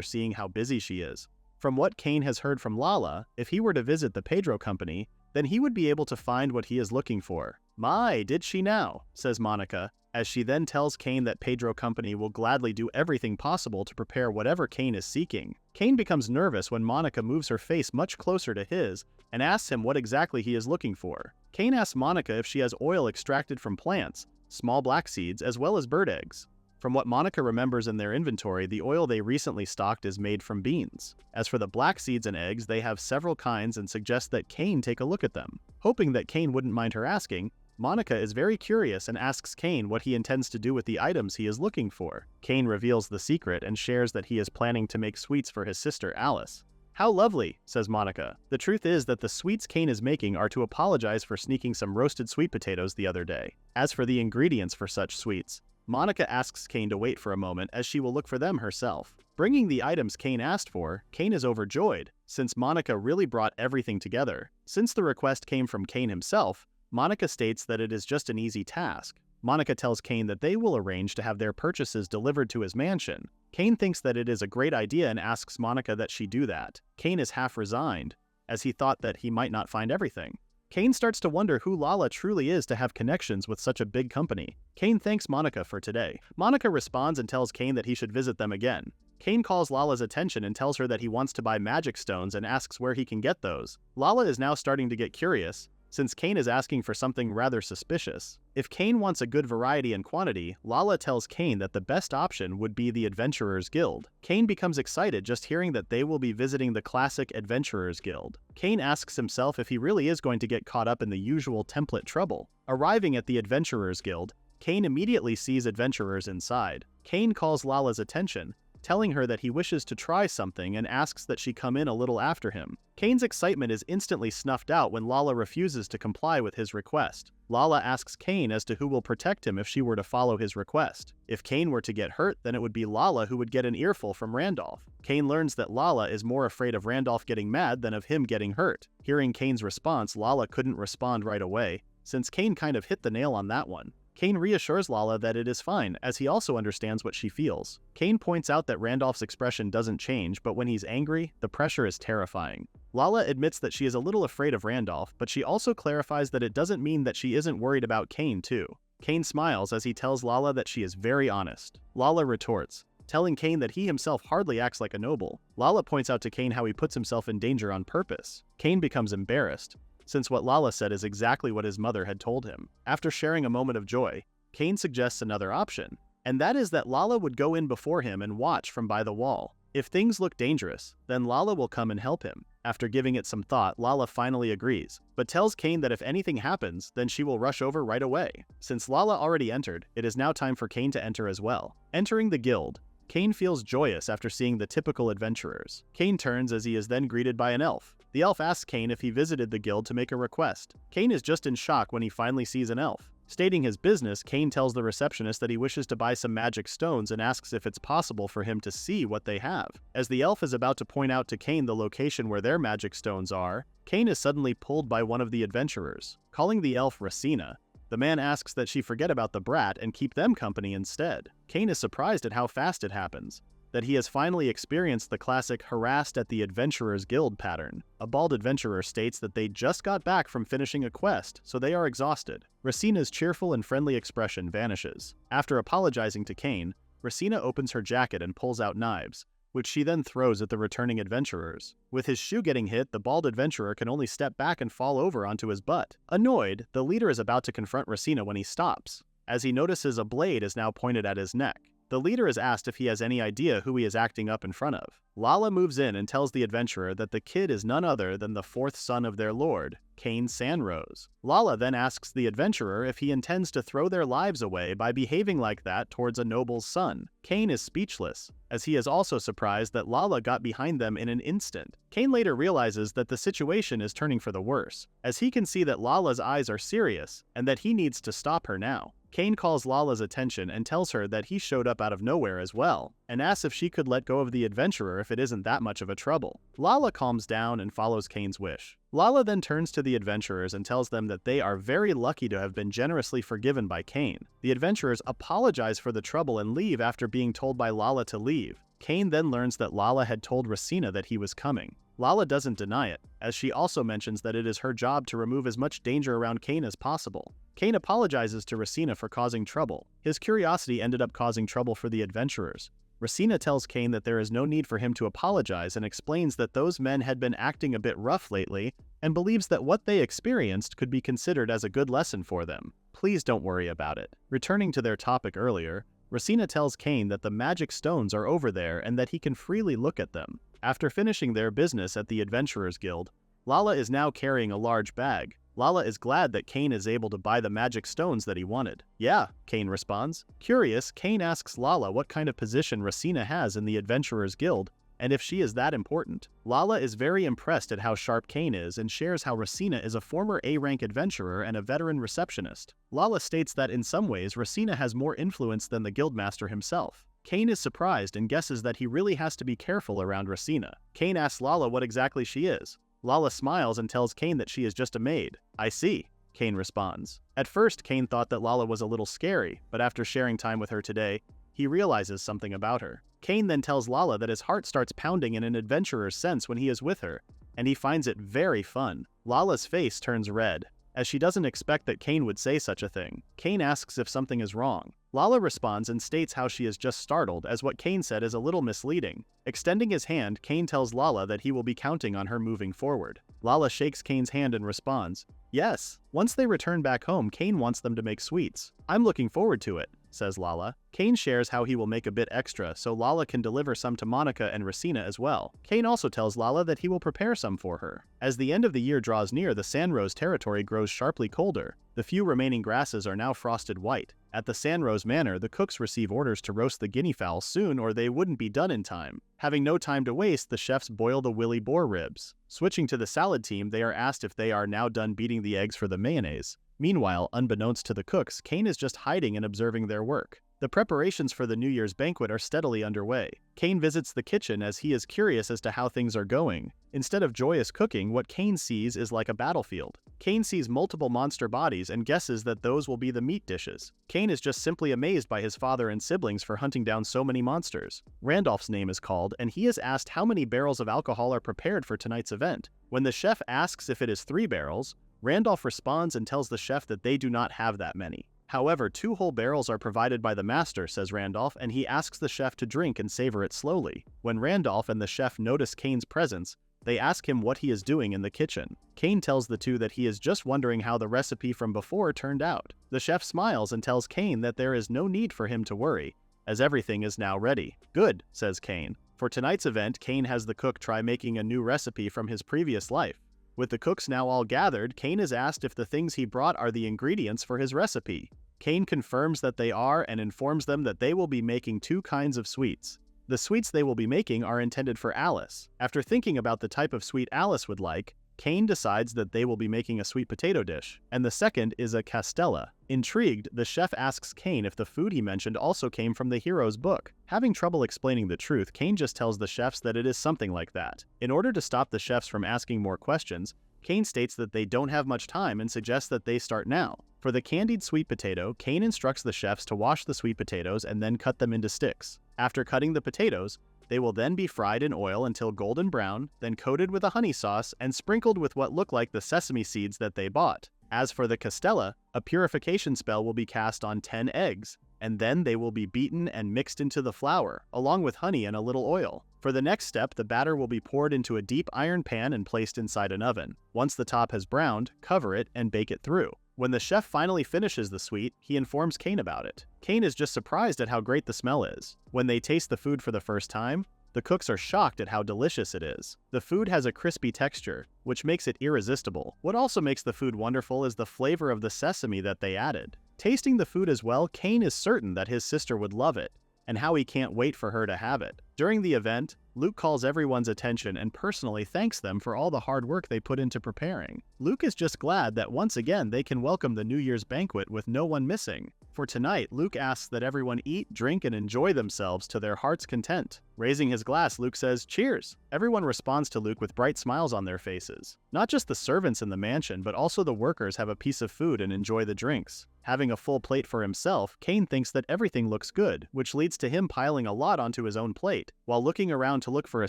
seeing how busy she is. From what Cain has heard from Lala, if he were to visit the Pedro company, then he would be able to find what he is looking for. "My, did she now?" says Monica, as she then tells Cain that Pedro company will gladly do everything possible to prepare whatever Cain is seeking. Cain becomes nervous when Monica moves her face much closer to his and asks him what exactly he is looking for. Cain asks Monica if she has oil extracted from plants, small black seeds, as well as bird eggs. From what Monica remembers in their inventory, the oil they recently stocked is made from beans. As for the black seeds and eggs, they have several kinds and suggest that Cain take a look at them. Hoping that Cain wouldn't mind her asking, Monica is very curious and asks Cain what he intends to do with the items he is looking for. Cain reveals the secret and shares that he is planning to make sweets for his sister Alice. "How lovely," says Monica. The truth is that the sweets Cain is making are to apologize for sneaking some roasted sweet potatoes the other day. As for the ingredients for such sweets, Monica asks Cain to wait for a moment as she will look for them herself. Bringing the items Cain asked for, Cain is overjoyed, since Monica really brought everything together. Since the request came from Cain himself, Monica states that it is just an easy task. Monica tells Cain that they will arrange to have their purchases delivered to his mansion. Cain thinks that it is a great idea and asks Monica that she do that. Cain is half resigned, as he thought that he might not find everything. Cain starts to wonder who Lala truly is to have connections with such a big company. Cain thanks Monica for today. Monica responds and tells Cain that he should visit them again. Cain calls Lala's attention and tells her that he wants to buy magic stones and asks where he can get those. Lala is now starting to get curious, since Cain is asking for something rather suspicious. If Cain wants a good variety and quantity, Lala tells Cain that the best option would be the Adventurers Guild. Cain becomes excited just hearing that they will be visiting the classic Adventurers Guild. Cain asks himself if he really is going to get caught up in the usual template trouble. Arriving at the Adventurers Guild, Cain immediately sees adventurers inside. Cain calls Lala's attention, telling her that he wishes to try something and asks that she come in a little after him. Cain's excitement is instantly snuffed out when Lala refuses to comply with his request. Lala asks Cain as to who will protect him if she were to follow his request. If Cain were to get hurt, then it would be Lala who would get an earful from Randolph. Cain learns that Lala is more afraid of Randolph getting mad than of him getting hurt. Hearing Cain's response, Lala couldn't respond right away, since Cain kind of hit the nail on that one. Cain reassures Lala that it is fine, as he also understands what she feels. Cain points out that Randolph's expression doesn't change, but when he's angry, the pressure is terrifying. Lala admits that she is a little afraid of Randolph, but she also clarifies that it doesn't mean that she isn't worried about Cain too. Cain smiles as he tells Lala that she is very honest. Lala retorts, telling Cain that he himself hardly acts like a noble. Lala points out to Cain how he puts himself in danger on purpose. Cain becomes embarrassed, since what Lala said is exactly what his mother had told him. After sharing a moment of joy, Cain suggests another option, and that is that Lala would go in before him and watch from by the wall. If things look dangerous, then Lala will come and help him. After giving it some thought, Lala finally agrees, but tells Cain that if anything happens, then she will rush over right away. Since Lala already entered, it is now time for Cain to enter as well. Entering the guild, Cain feels joyous after seeing the typical adventurers. Cain turns as he is then greeted by an elf. The elf asks Cain if he visited the guild to make a request. Cain is just in shock when he finally sees an elf. Stating his business, Cain tells the receptionist that he wishes to buy some magic stones and asks if it's possible for him to see what they have. As the elf is about to point out to Cain the location where their magic stones are, Cain is suddenly pulled by one of the adventurers. Calling the elf Racina, the man asks that she forget about the brat and keep them company instead. Cain is surprised at how fast it happens, that he has finally experienced the classic harassed at the Adventurers Guild pattern. A bald adventurer states that they just got back from finishing a quest, so they are exhausted. Racina's cheerful and friendly expression vanishes. After apologizing to Cain, Racina opens her jacket and pulls out knives, which she then throws at the returning adventurers. With his shoe getting hit, the bald adventurer can only step back and fall over onto his butt. Annoyed, the leader is about to confront Racina when he stops, as he notices a blade is now pointed at his neck. The leader is asked if he has any idea who he is acting up in front of. Lala moves in and tells the adventurer that the kid is none other than the fourth son of their lord, Cain Sanroze. Lala then asks the adventurer if he intends to throw their lives away by behaving like that towards a noble's son. Cain is speechless, as he is also surprised that Lala got behind them in an instant. Cain later realizes that the situation is turning for the worse, as he can see that Lala's eyes are serious and that he needs to stop her now. Cain calls Lala's attention and tells her that he showed up out of nowhere as well, and asks if she could let go of the adventurer if it isn't that much of a trouble. Lala calms down and follows Cain's wish. Lala then turns to the adventurers and tells them that they are very lucky to have been generously forgiven by Cain. The adventurers apologize for the trouble and leave after being told by Lala to leave. Cain then learns that Lala had told Racina that he was coming. Lala doesn't deny it, as she also mentions that it is her job to remove as much danger around Cain as possible. Cain apologizes to Racina for causing trouble. His curiosity ended up causing trouble for the adventurers. Racina tells Cain that there is no need for him to apologize and explains that those men had been acting a bit rough lately and believes that what they experienced could be considered as a good lesson for them. Please don't worry about it. Returning to their topic earlier, Racina tells Cain that the magic stones are over there and that he can freely look at them. After finishing their business at the Adventurers Guild, Lala is now carrying a large bag. Lala is glad that Cain is able to buy the magic stones that he wanted. Yeah, Cain responds. Curious, Cain asks Lala what kind of position Racina has in the Adventurers Guild, and if she is that important. Lala is very impressed at how sharp Cain is and shares how Racina is a former A-rank adventurer and a veteran receptionist. Lala states that in some ways Racina has more influence than the guildmaster himself. Cain is surprised and guesses that he really has to be careful around Racina. Cain asks Lala what exactly she is. Lala smiles and tells Cain that she is just a maid. I see, Cain responds. At first, Cain thought that Lala was a little scary, but after sharing time with her today, he realizes something about her. Cain then tells Lala that his heart starts pounding in an adventurer's sense when he is with her, and he finds it very fun. Lala's face turns red, as she doesn't expect that Cain would say such a thing. Cain asks if something is wrong. Lala responds and states how she is just startled, as what Cain said is a little misleading. Extending his hand, Cain tells Lala that he will be counting on her moving forward. Lala shakes Cain's hand and responds, "Yes." Once they return back home, Cain wants them to make sweets. "I'm looking forward to it," says Lala. Cain shares how he will make a bit extra so Lala can deliver some to Monica and Racina as well. Cain also tells Lala that he will prepare some for her. As the end of the year draws near, the Sanroze territory grows sharply colder. The few remaining grasses are now frosted white. At the Sanroze Manor, the cooks receive orders to roast the guinea fowl soon or they wouldn't be done in time. Having no time to waste, the chefs boil the willy boar ribs. Switching to the salad team, they are asked if they are now done beating the eggs for the mayonnaise. Meanwhile, unbeknownst to the cooks, Cain is just hiding and observing their work. The preparations for the New Year's banquet are steadily underway. Cain visits the kitchen as he is curious as to how things are going. Instead of joyous cooking, what Cain sees is like a battlefield. Cain sees multiple monster bodies and guesses that those will be the meat dishes. Cain is just simply amazed by his father and siblings for hunting down so many monsters. Randolph's name is called, and he is asked how many barrels of alcohol are prepared for tonight's event. When the chef asks if it is 3 barrels, Randolph responds and tells the chef that they do not have that many. However, 2 whole barrels are provided by the master, says Randolph, and he asks the chef to drink and savor it slowly. When Randolph and the chef notice Cain's presence, they ask him what he is doing in the kitchen. Cain tells the two that he is just wondering how the recipe from before turned out. The chef smiles and tells Cain that there is no need for him to worry, as everything is now ready. "Good," says Cain. For tonight's event, Cain has the cook try making a new recipe from his previous life. With the cooks now all gathered, Cain is asked if the things he brought are the ingredients for his recipe. Cain confirms that they are and informs them that they will be making 2 kinds of sweets. The sweets they will be making are intended for Alice. After thinking about the type of sweet Alice would like, Cain decides that they will be making a sweet potato dish, and the second is a castella. Intrigued, the chef asks Cain if the food he mentioned also came from the hero's book. Having trouble explaining the truth, Cain just tells the chefs that it is something like that. In order to stop the chefs from asking more questions, Cain states that they don't have much time and suggests that they start now. For the candied sweet potato, Cain instructs the chefs to wash the sweet potatoes and then cut them into sticks. After cutting the potatoes, they will then be fried in oil until golden brown, then coated with a honey sauce and sprinkled with what look like the sesame seeds that they bought. As for the castella, a purification spell will be cast on 10 eggs, and then they will be beaten and mixed into the flour, along with honey and a little oil. For the next step, the batter will be poured into a deep iron pan and placed inside an oven. Once the top has browned, cover it and bake it through. When the chef finally finishes the sweet, he informs Cain about it. Cain is just surprised at how great the smell is. When they taste the food for the first time, the cooks are shocked at how delicious it is. The food has a crispy texture, which makes it irresistible. What also makes the food wonderful is the flavor of the sesame that they added. Tasting the food as well, Cain is certain that his sister would love it, and how he can't wait for her to have it. During the event, Luke calls everyone's attention and personally thanks them for all the hard work they put into preparing. Luke is just glad that once again they can welcome the New Year's banquet with no one missing. For tonight, Luke asks that everyone eat, drink, and enjoy themselves to their heart's content. Raising his glass, Luke says, "Cheers!" Everyone responds to Luke with bright smiles on their faces. Not just the servants in the mansion, but also the workers have a piece of food and enjoy the drinks. Having a full plate for himself, Cain thinks that everything looks good, which leads to him piling a lot onto his own plate. While looking around to look for a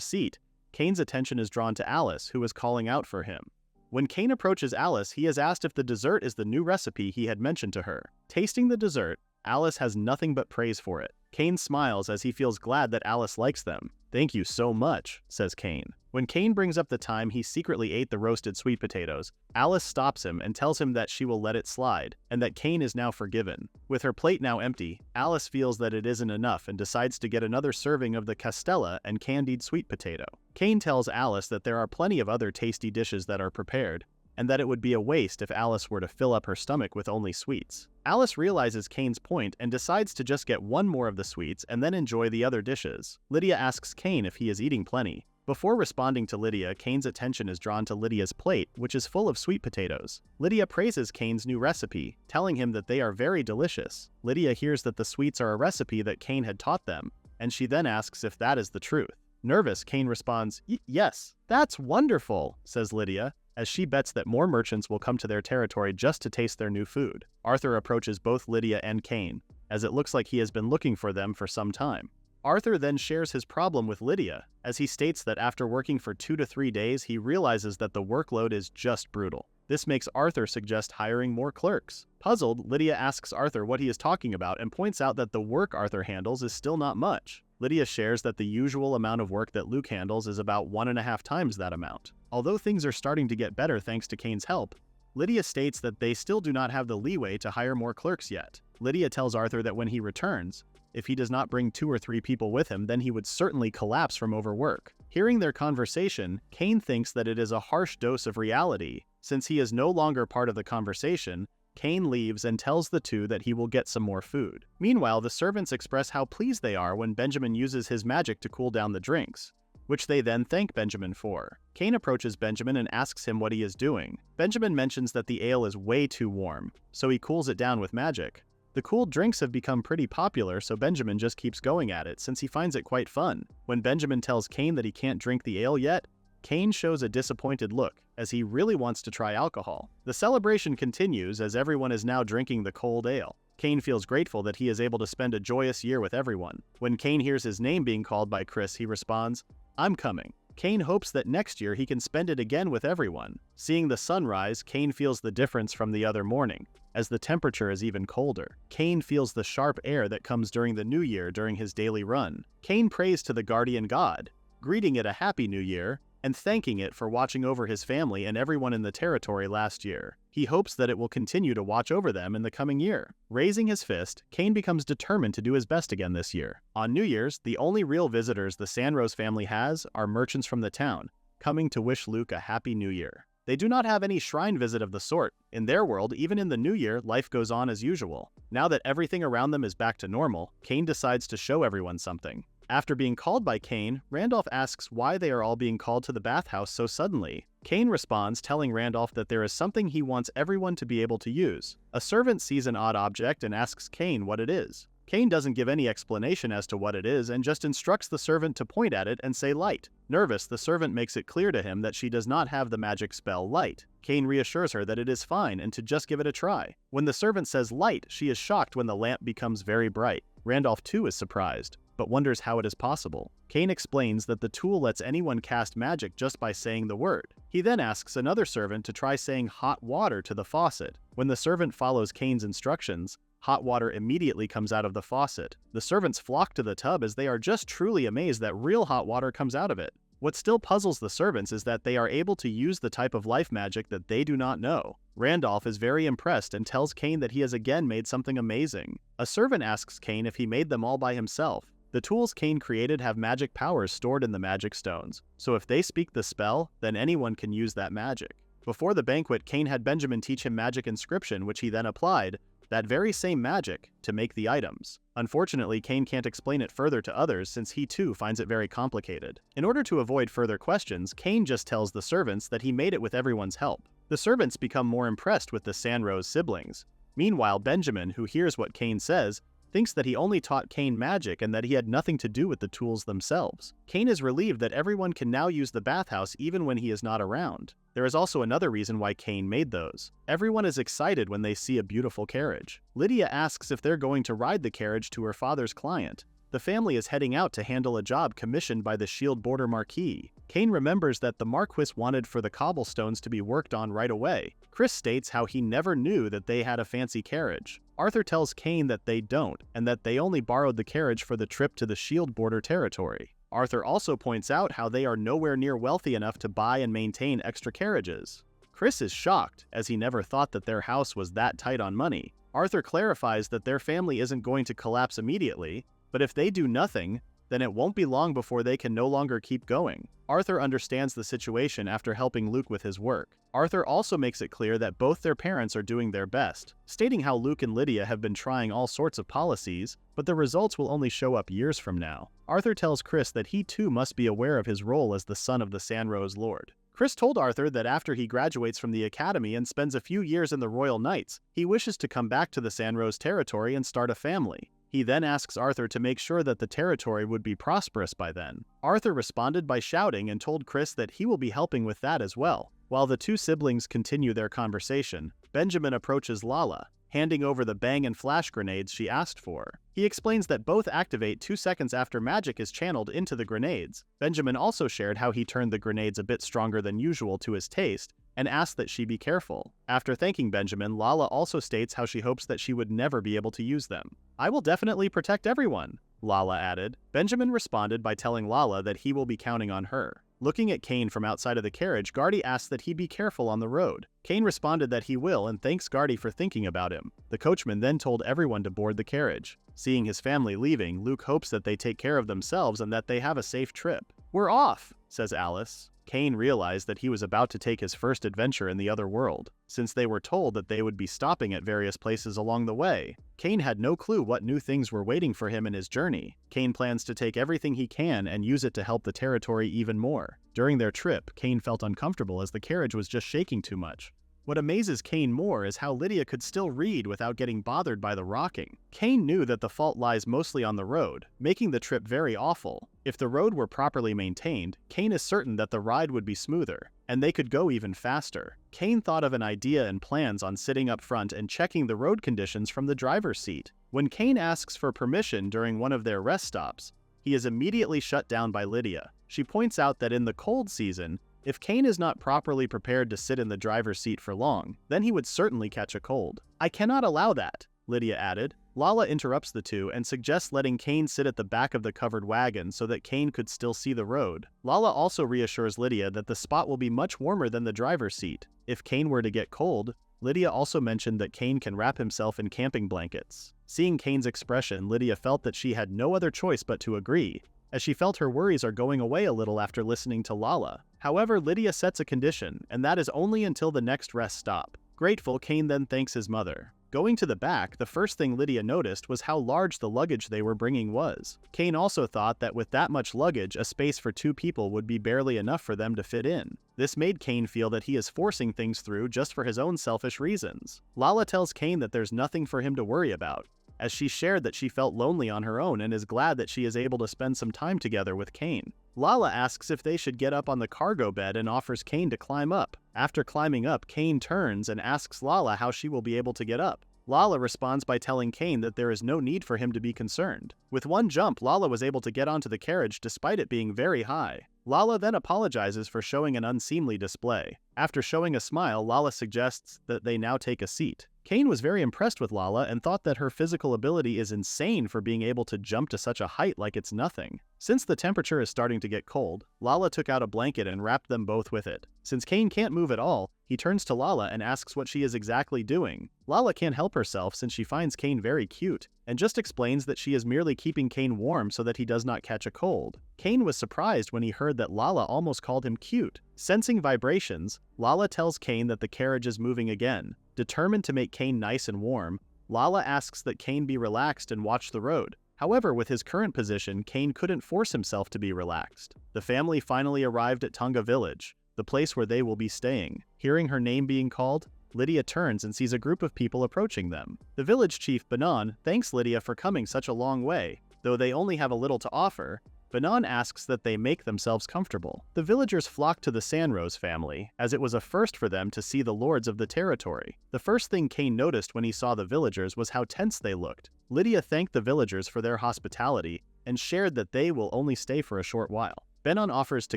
seat, Cain's attention is drawn to Alice, who is calling out for him. When Cain approaches Alice, he is asked if the dessert is the new recipe he had mentioned to her. Tasting the dessert, Alice has nothing but praise for it. Cain smiles as he feels glad that Alice likes them. "Thank you so much," says Cain. When Cain brings up the time he secretly ate the roasted sweet potatoes, Alice stops him and tells him that she will let it slide, and that Cain is now forgiven. With her plate now empty, Alice feels that it isn't enough and decides to get another serving of the castella and candied sweet potato. Cain tells Alice that there are plenty of other tasty dishes that are prepared, and that it would be a waste if Alice were to fill up her stomach with only sweets. Alice realizes Cain's point and decides to just get one more of the sweets and then enjoy the other dishes. Lydia asks Cain if he is eating plenty. Before responding to Lydia, Cain's attention is drawn to Lydia's plate, which is full of sweet potatoes. Lydia praises Cain's new recipe, telling him that they are very delicious. Lydia hears that the sweets are a recipe that Cain had taught them, and she then asks if that is the truth. Nervous, Cain responds, "Yes, that's wonderful," says Lydia, as she bets that more merchants will come to their territory just to taste their new food. Arthur approaches both Lydia and Cain, as it looks like he has been looking for them for some time. Arthur then shares his problem with Lydia, as he states that after working for 2 to 3 days, he realizes that the workload is just brutal. This makes Arthur suggest hiring more clerks. Puzzled, Lydia asks Arthur what he is talking about and points out that the work Arthur handles is still not much. Lydia shares that the usual amount of work that Luke handles is about 1.5 times that amount. Although things are starting to get better thanks to Cain's help, Lydia states that they still do not have the leeway to hire more clerks yet. Lydia tells Arthur that when he returns, if he does not bring 2 or 3 people with him, then he would certainly collapse from overwork. Hearing their conversation, Cain thinks that it is a harsh dose of reality. Since he is no longer part of the conversation, Cain leaves and tells the two that he will get some more food. Meanwhile, the servants express how pleased they are when Benjamin uses his magic to cool down the drinks, which they then thank Benjamin for. Cain approaches Benjamin and asks him what he is doing. Benjamin mentions that the ale is way too warm, so he cools it down with magic. The cooled drinks have become pretty popular, so Benjamin just keeps going at it since he finds it quite fun. When Benjamin tells Cain that he can't drink the ale yet, Cain shows a disappointed look, as he really wants to try alcohol. The celebration continues as everyone is now drinking the cold ale. Cain feels grateful that he is able to spend a joyous year with everyone. When Cain hears his name being called by Chris, he responds, "I'm coming." Cain hopes that next year he can spend it again with everyone. Seeing the sunrise, Cain feels the difference from the other morning, as the temperature is even colder. Cain feels the sharp air that comes during the new year during his daily run. Cain prays to the guardian god, greeting it a happy new year, and thanking it for watching over his family and everyone in the territory last year. He hopes that it will continue to watch over them in the coming year. Raising his fist, Cain becomes determined to do his best again this year. On New Year's, the only real visitors the Sanroze family has are merchants from the town, coming to wish Luke a happy new year. They do not have any shrine visit of the sort. In their world, even in the new year, life goes on as usual. Now that everything around them is back to normal, Cain decides to show everyone something. After being called by Cain, Randolph asks why they are all being called to the bathhouse so suddenly. Cain responds, telling Randolph that there is something he wants everyone to be able to use. A servant sees an odd object and asks Cain what it is. Cain doesn't give any explanation as to what it is and just instructs the servant to point at it and say light. Nervous, the servant makes it clear to him that she does not have the magic spell light. Cain reassures her that it is fine and to just give it a try. When the servant says light, she is shocked when the lamp becomes very bright. Randolph too is surprised, but wonders how it is possible. Cain explains that the tool lets anyone cast magic just by saying the word. He then asks another servant to try saying hot water to the faucet. When the servant follows Cain's instructions, hot water immediately comes out of the faucet. The servants flock to the tub as they are just truly amazed that real hot water comes out of it. What still puzzles the servants is that they are able to use the type of life magic that they do not know. Randolph is very impressed and tells Cain that he has again made something amazing. A servant asks Cain if he made them all by himself. The tools Cain created have magic powers stored in the magic stones, so if they speak the spell, then anyone can use that magic. Before the banquet, Cain had Benjamin teach him magic inscription, which he then applied, that very same magic, to make the items. Unfortunately, Cain can't explain it further to others since he too finds it very complicated. In order to avoid further questions, Cain just tells the servants that he made it with everyone's help. The servants become more impressed with the Sanroze siblings. Meanwhile, Benjamin, who hears what Cain says, thinks that he only taught Cain magic and that he had nothing to do with the tools themselves. Cain is relieved that everyone can now use the bathhouse even when he is not around. There is also another reason why Cain made those. Everyone is excited when they see a beautiful carriage. Lydia asks if they're going to ride the carriage to her father's client. The family is heading out to handle a job commissioned by the Shield Border Marquis. Cain remembers that the Marquis wanted for the cobblestones to be worked on right away. Chris states how he never knew that they had a fancy carriage. Arthur tells Cain that they don't, and that they only borrowed the carriage for the trip to the Shield Border territory. Arthur also points out how they are nowhere near wealthy enough to buy and maintain extra carriages. Chris is shocked, as he never thought that their house was that tight on money. Arthur clarifies that their family isn't going to collapse immediately, but if they do nothing, then it won't be long before they can no longer keep going. Arthur understands the situation after helping Luke with his work. Arthur also makes it clear that both their parents are doing their best, stating how Luke and Lydia have been trying all sorts of policies, but the results will only show up years from now. Arthur tells Chris that he too must be aware of his role as the son of the Sanroze Lord. Chris told Arthur that after he graduates from the academy and spends a few years in the Royal Knights, he wishes to come back to the Sanroze territory and start a family. He then asks Arthur to make sure that the territory would be prosperous by then. Arthur responded by shouting and told Chris that he will be helping with that as well. While the two siblings continue their conversation, Benjamin approaches Lala, handing over the bang and flash grenades she asked for. He explains that both activate 2 seconds after magic is channeled into the grenades. Benjamin also shared how he turned the grenades a bit stronger than usual to his taste, and asked that she be careful. After thanking Benjamin, Lala also states how she hopes that she would never be able to use them. "I will definitely protect everyone," Lala added. Benjamin responded by telling Lala that he will be counting on her. Looking at Cain from outside of the carriage, Gardy asks that he be careful on the road. Cain responded that he will and thanks Gardy for thinking about him. The coachman then told everyone to board the carriage. Seeing his family leaving, Luke hopes that they take care of themselves and that they have a safe trip. "We're off," says Alice. Cain realized that he was about to take his first adventure in the other world, since they were told that they would be stopping at various places along the way. Cain had no clue what new things were waiting for him in his journey. Cain plans to take everything he can and use it to help the territory even more. During their trip, Cain felt uncomfortable as the carriage was just shaking too much. What amazes Cain more is how Lydia could still read without getting bothered by the rocking. Cain knew that the fault lies mostly on the road, making the trip very awful. If the road were properly maintained, Cain is certain that the ride would be smoother, and they could go even faster. Cain thought of an idea and plans on sitting up front and checking the road conditions from the driver's seat. When Cain asks for permission during one of their rest stops, he is immediately shut down by Lydia. She points out that in the cold season, if Cain is not properly prepared to sit in the driver's seat for long, then he would certainly catch a cold. "I cannot allow that," Lydia added. Lala interrupts the two and suggests letting Cain sit at the back of the covered wagon so that Cain could still see the road. Lala also reassures Lydia that the spot will be much warmer than the driver's seat. If Cain were to get cold, Lydia also mentioned that Cain can wrap himself in camping blankets. Seeing Cain's expression, Lydia felt that she had no other choice but to agree, as she felt her worries are going away a little after listening to Lala. However, Lydia sets a condition, and that is only until the next rest stop. Grateful, Cain then thanks his mother. Going to the back, the first thing Lydia noticed was how large the luggage they were bringing was. Cain also thought that with that much luggage, a space for 2 people would be barely enough for them to fit in. This made Cain feel that he is forcing things through just for his own selfish reasons. Lala tells Cain that there's nothing for him to worry about, as she shared that she felt lonely on her own and is glad that she is able to spend some time together with Cain. Lala asks if they should get up on the cargo bed and offers Cain to climb up. After climbing up, Cain turns and asks Lala how she will be able to get up. Lala responds by telling Cain that there is no need for him to be concerned. With one jump, Lala was able to get onto the carriage despite it being very high. Lala then apologizes for showing an unseemly display. After showing a smile, Lala suggests that they now take a seat. Cain was very impressed with Lala and thought that her physical ability is insane for being able to jump to such a height like it's nothing. Since the temperature is starting to get cold, Lala took out a blanket and wrapped them both with it. Since Cain can't move at all, he turns to Lala and asks what she is exactly doing. Lala can't help herself since she finds Cain very cute, and just explains that she is merely keeping Cain warm so that he does not catch a cold. Cain was surprised when he heard that Lala almost called him cute. Sensing vibrations, Lala tells Cain that the carriage is moving again. Determined to make Cain nice and warm, Lala asks that Cain be relaxed and watch the road. However, with his current position, Cain couldn't force himself to be relaxed. The family finally arrived at Tonga Village, the place where they will be staying. Hearing her name being called, Lydia turns and sees a group of people approaching them. The village chief, Banan, thanks Lydia for coming such a long way. Though they only have a little to offer, Banan asks that they make themselves comfortable. The villagers flock to the Sanroze family, as it was a first for them to see the lords of the territory. The first thing Cain noticed when he saw the villagers was how tense they looked. Lydia thanked the villagers for their hospitality and shared that they will only stay for a short while. Banan offers to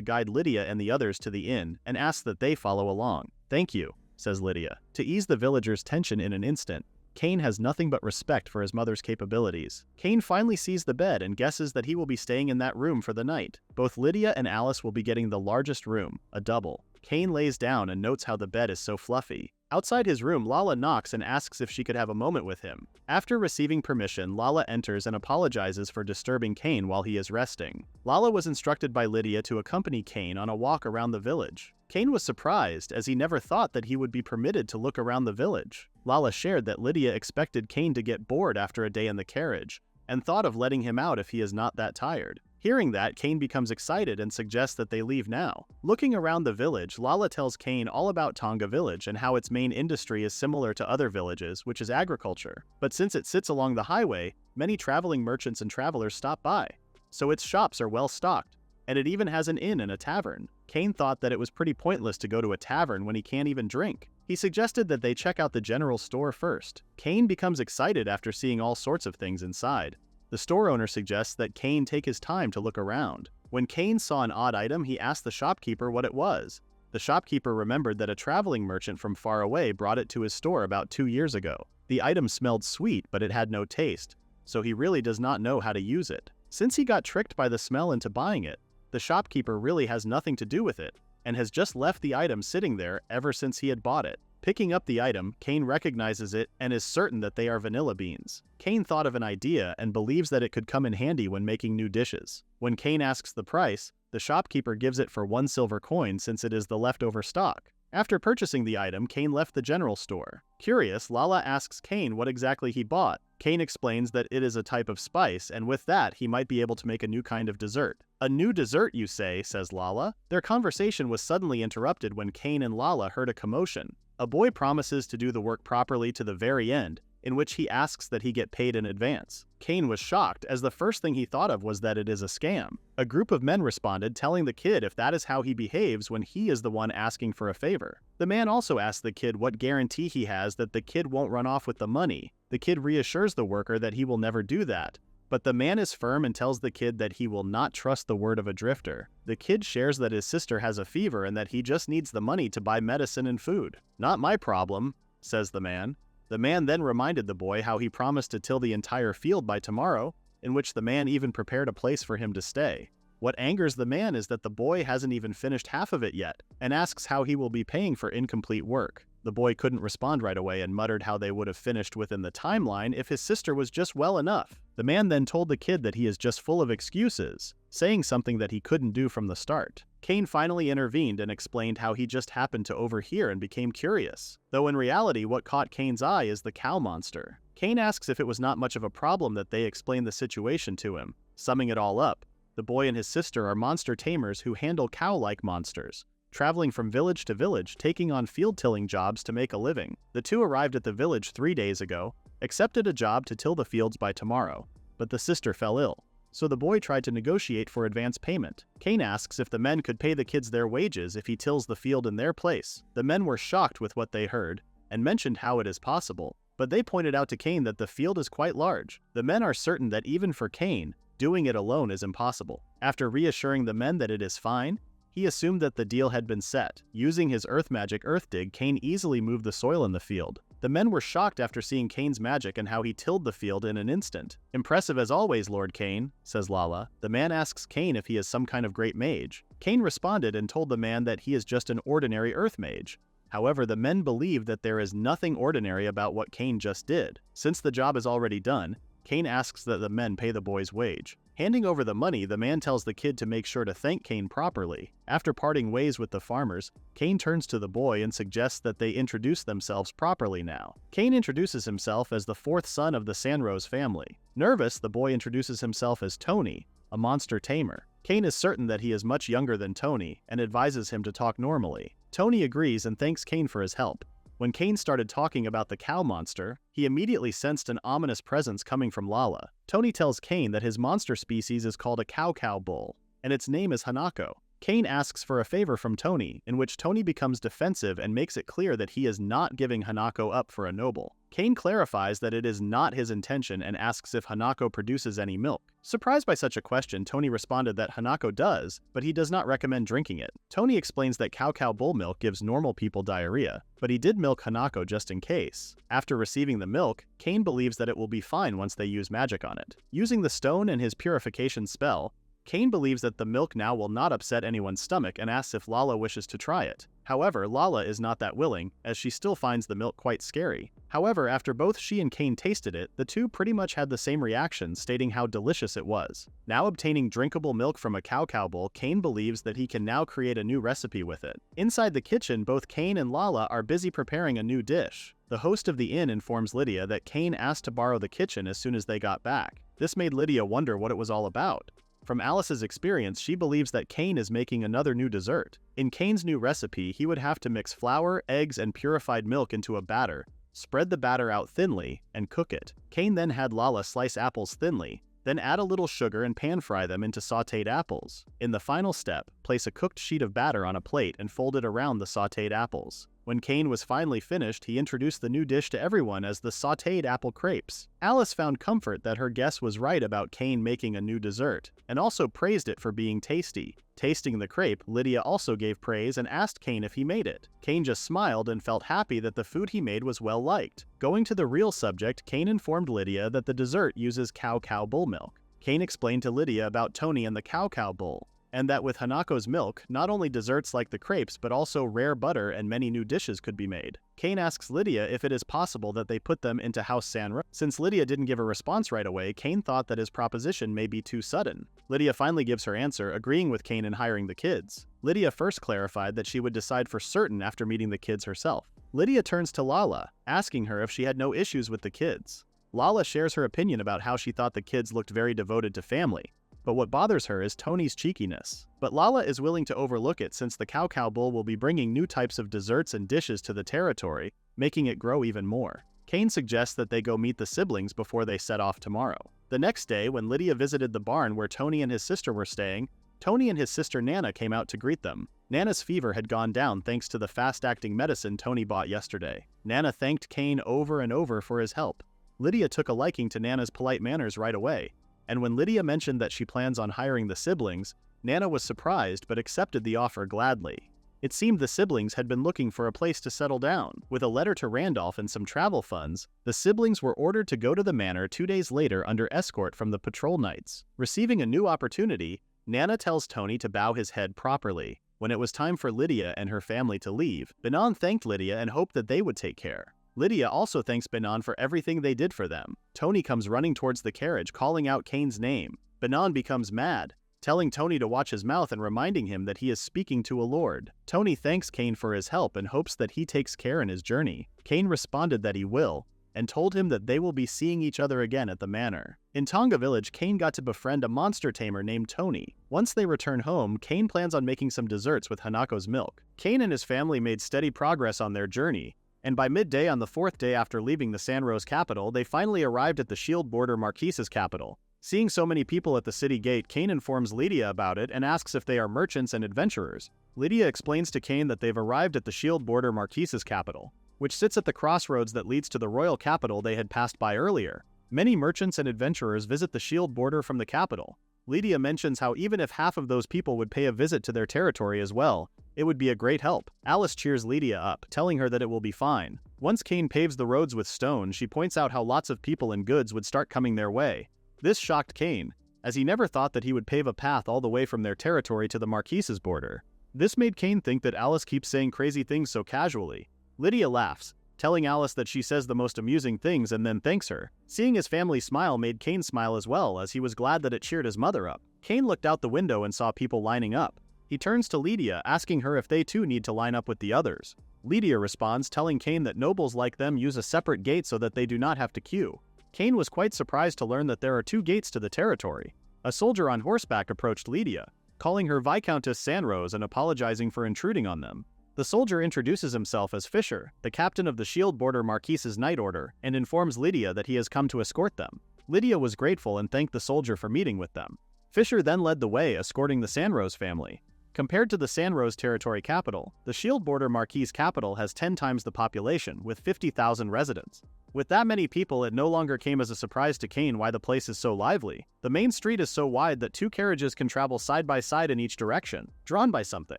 guide Lydia and the others to the inn and asks that they follow along. "Thank you," says Lydia. To ease the villagers' tension in an instant, Cain has nothing but respect for his mother's capabilities. Cain finally sees the bed and guesses that he will be staying in that room for the night. Both Lydia and Alice will be getting the largest room, a double. Cain lays down and notes how the bed is so fluffy. Outside his room, Lala knocks and asks if she could have a moment with him. After receiving permission, Lala enters and apologizes for disturbing Cain while he is resting. Lala was instructed by Lydia to accompany Cain on a walk around the village. Cain was surprised, as he never thought that he would be permitted to look around the village. Lala shared that Lydia expected Cain to get bored after a day in the carriage, and thought of letting him out if he is not that tired. Hearing that, Cain becomes excited and suggests that they leave now. Looking around the village, Lala tells Cain all about Tonga Village and how its main industry is similar to other villages, which is agriculture. But since it sits along the highway, many traveling merchants and travelers stop by, so its shops are well stocked, and it even has an inn and a tavern. Cain thought that it was pretty pointless to go to a tavern when he can't even drink. He suggested that they check out the general store first. Cain becomes excited after seeing all sorts of things inside. The store owner suggests that Cain take his time to look around. When Cain saw an odd item, he asked the shopkeeper what it was. The shopkeeper remembered that a traveling merchant from far away brought it to his store about 2 years ago. The item smelled sweet, but it had no taste, so he really does not know how to use it. Since he got tricked by the smell into buying it, the shopkeeper really has nothing to do with it, and has just left the item sitting there ever since he had bought it. Picking up the item, Cain recognizes it and is certain that they are vanilla beans. Cain thought of an idea and believes that it could come in handy when making new dishes. When Cain asks the price, the shopkeeper gives it for 1 silver coin since it is the leftover stock. After purchasing the item, Cain left the general store. Curious, Lala asks Cain what exactly he bought. Cain explains that it is a type of spice, and with that, he might be able to make a new kind of dessert. "A new dessert, you say," says Lala. Their conversation was suddenly interrupted when Cain and Lala heard a commotion. A boy promises to do the work properly to the very end, in which he asks that he get paid in advance. Cain was shocked, as the first thing he thought of was that it is a scam. A group of men responded, telling the kid if that is how he behaves when he is the one asking for a favor. The man also asked the kid what guarantee he has that the kid won't run off with the money. The kid reassures the worker that he will never do that, but the man is firm and tells the kid that he will not trust the word of a drifter. The kid shares that his sister has a fever and that he just needs the money to buy medicine and food. "Not my problem," says the man. The man then reminded the boy how he promised to till the entire field by tomorrow, in which the man even prepared a place for him to stay. What angers the man is that the boy hasn't even finished half of it yet, and asks how he will be paying for incomplete work. The boy couldn't respond right away and muttered how they would have finished within the timeline if his sister was just well enough. The man then told the kid that he is just full of excuses, saying something that he couldn't do from the start. Cain finally intervened and explained how he just happened to overhear and became curious. Though in reality, what caught Cain's eye is the cow monster. Cain asks if it was not much of a problem that they explained the situation to him. Summing it all up, the boy and his sister are monster tamers who handle cow-like monsters, traveling from village to village, taking on field-tilling jobs to make a living. The two arrived at the village 3 days ago, accepted a job to till the fields by tomorrow, but the sister fell ill, so the boy tried to negotiate for advance payment. Cain asks if the men could pay the kids their wages if he tills the field in their place. The men were shocked with what they heard, and mentioned how it is possible, but they pointed out to Cain that the field is quite large. The men are certain that even for Cain, doing it alone is impossible. After reassuring the men that it is fine, he assumed that the deal had been set. Using his earth magic earth dig, Cain easily moved the soil in the field. The men were shocked after seeing Cain's magic and how he tilled the field in an instant. "Impressive as always, Lord Cain," says Lala. The man asks Cain if he is some kind of great mage. Cain responded and told the man that he is just an ordinary earth mage. However, the men believe that there is nothing ordinary about what Cain just did. Since the job is already done, Cain asks that the men pay the boy's wage. Handing over the money, the man tells the kid to make sure to thank Cain properly. After parting ways with the farmers, Cain turns to the boy and suggests that they introduce themselves properly now. Cain introduces himself as the 4th son of the Sanroze family. Nervous, the boy introduces himself as Tony, a monster tamer. Cain is certain that he is much younger than Tony and advises him to talk normally. Tony agrees and thanks Cain for his help. When Cain started talking about the cow monster, he immediately sensed an ominous presence coming from Lala. Tony tells Cain that his monster species is called a cow bull, and its name is Hanako. Cain asks for a favor from Tony, in which Tony becomes defensive and makes it clear that he is not giving Hanako up for a noble. Cain clarifies that it is not his intention and asks if Hanako produces any milk. Surprised by such a question, Tony responded that Hanako does, but he does not recommend drinking it. Tony explains that cow bull milk gives normal people diarrhea, but he did milk Hanako just in case. After receiving the milk, Cain believes that it will be fine once they use magic on it. Using the stone and his purification spell, Cain believes that the milk now will not upset anyone's stomach and asks if Lala wishes to try it. However, Lala is not that willing, as she still finds the milk quite scary. However, after both she and Cain tasted it, the two pretty much had the same reaction, stating how delicious it was. Now obtaining drinkable milk from a cow bull, Cain believes that he can now create a new recipe with it. Inside the kitchen, both Cain and Lala are busy preparing a new dish. The host of the inn informs Lydia that Cain asked to borrow the kitchen as soon as they got back. This made Lydia wonder what it was all about. From Alice's experience, she believes that Cain is making another new dessert. In Cain's new recipe, he would have to mix flour, eggs, and purified milk into a batter, spread the batter out thinly, and cook it. Cain then had Lala slice apples thinly, then add a little sugar and pan-fry them into sautéed apples. In the final step, place a cooked sheet of batter on a plate and fold it around the sautéed apples. When Cain was finally finished, he introduced the new dish to everyone as the sautéed apple crepes. Alice found comfort that her guess was right about Cain making a new dessert, and also praised it for being tasty. Tasting the crepe, Lydia also gave praise and asked Cain if he made it. Cain just smiled and felt happy that the food he made was well liked. Going to the real subject, Cain informed Lydia that the dessert uses cow bull milk. Cain explained to Lydia about Tony and the cow bull, and that with Hanako's milk, not only desserts like the crepes but also rare butter and many new dishes could be made. Cain asks Lydia if it is possible that they put them into House Sanroze. Since Lydia didn't give a response right away, Cain thought that his proposition may be too sudden. Lydia finally gives her answer, agreeing with Cain in hiring the kids. Lydia first clarified that she would decide for certain after meeting the kids herself. Lydia turns to Lala, asking her if she had no issues with the kids. Lala shares her opinion about how she thought the kids looked very devoted to family, but what bothers her is Tony's cheekiness. But Lala is willing to overlook it since the cow bull will be bringing new types of desserts and dishes to the territory, making it grow even more. Cain suggests that they go meet the siblings before they set off tomorrow. The next day, when Lydia visited the barn where Tony and his sister were staying, Tony and his sister Nana came out to greet them. Nana's fever had gone down thanks to the fast-acting medicine Tony bought yesterday. Nana thanked Cain over and over for his help. Lydia took a liking to Nana's polite manners right away, and when Lydia mentioned that she plans on hiring the siblings, Nana was surprised but accepted the offer gladly. It seemed the siblings had been looking for a place to settle down. With a letter to Randolph and some travel funds, the siblings were ordered to go to the manor 2 days later under escort from the patrol knights. Receiving a new opportunity, Nana tells Tony to bow his head properly. When it was time for Lydia and her family to leave, Benon thanked Lydia and hoped that they would take care. Lydia also thanks Benon for everything they did for them. Tony comes running towards the carriage, calling out Cain's name. Benon becomes mad, telling Tony to watch his mouth and reminding him that he is speaking to a lord. Tony thanks Cain for his help and hopes that he takes care in his journey. Cain responded that he will, and told him that they will be seeing each other again at the manor. In Tonga village, Cain got to befriend a monster tamer named Tony. Once they return home, Cain plans on making some desserts with Hanako's milk. Cain and his family made steady progress on their journey, and by midday on the 4th day after leaving the Sanroze capital, they finally arrived at the Shield Border Marquise's capital. Seeing so many people at the city gate, Cain informs Lydia about it and asks if they are merchants and adventurers. Lydia explains to Cain that they've arrived at the Shield Border Marquise's capital, which sits at the crossroads that leads to the royal capital they had passed by earlier. Many merchants and adventurers visit the Shield Border from the capital. Lydia mentions how even if half of those people would pay a visit to their territory as well, it would be a great help. Alice cheers Lydia up, telling her that it will be fine. Once Cain paves the roads with stone, she points out how lots of people and goods would start coming their way. This shocked Cain, as he never thought that he would pave a path all the way from their territory to the Marquise's border. This made Cain think that Alice keeps saying crazy things so casually. Lydia laughs, telling Alice that she says the most amusing things and then thanks her. Seeing his family smile made Cain smile as well, as he was glad that it cheered his mother up. Cain looked out the window and saw people lining up. He turns to Lydia, asking her if they too need to line up with the others. Lydia responds, telling Cain that nobles like them use a separate gate so that they do not have to queue. Cain was quite surprised to learn that there are 2 gates to the territory. A soldier on horseback approached Lydia, calling her Viscountess Sanroze and apologizing for intruding on them. The soldier introduces himself as Fisher, the captain of the Shield Border Marquise's Knight Order, and informs Lydia that he has come to escort them. Lydia was grateful and thanked the soldier for meeting with them. Fisher then led the way, escorting the Sanroze family. Compared to the Sanroze territory capital, the Shield Border Marquise capital has 10 times the population, with 50,000 residents. With that many people, it no longer came as a surprise to Cain why the place is so lively. The main street is so wide that 2 carriages can travel side by side in each direction, drawn by something.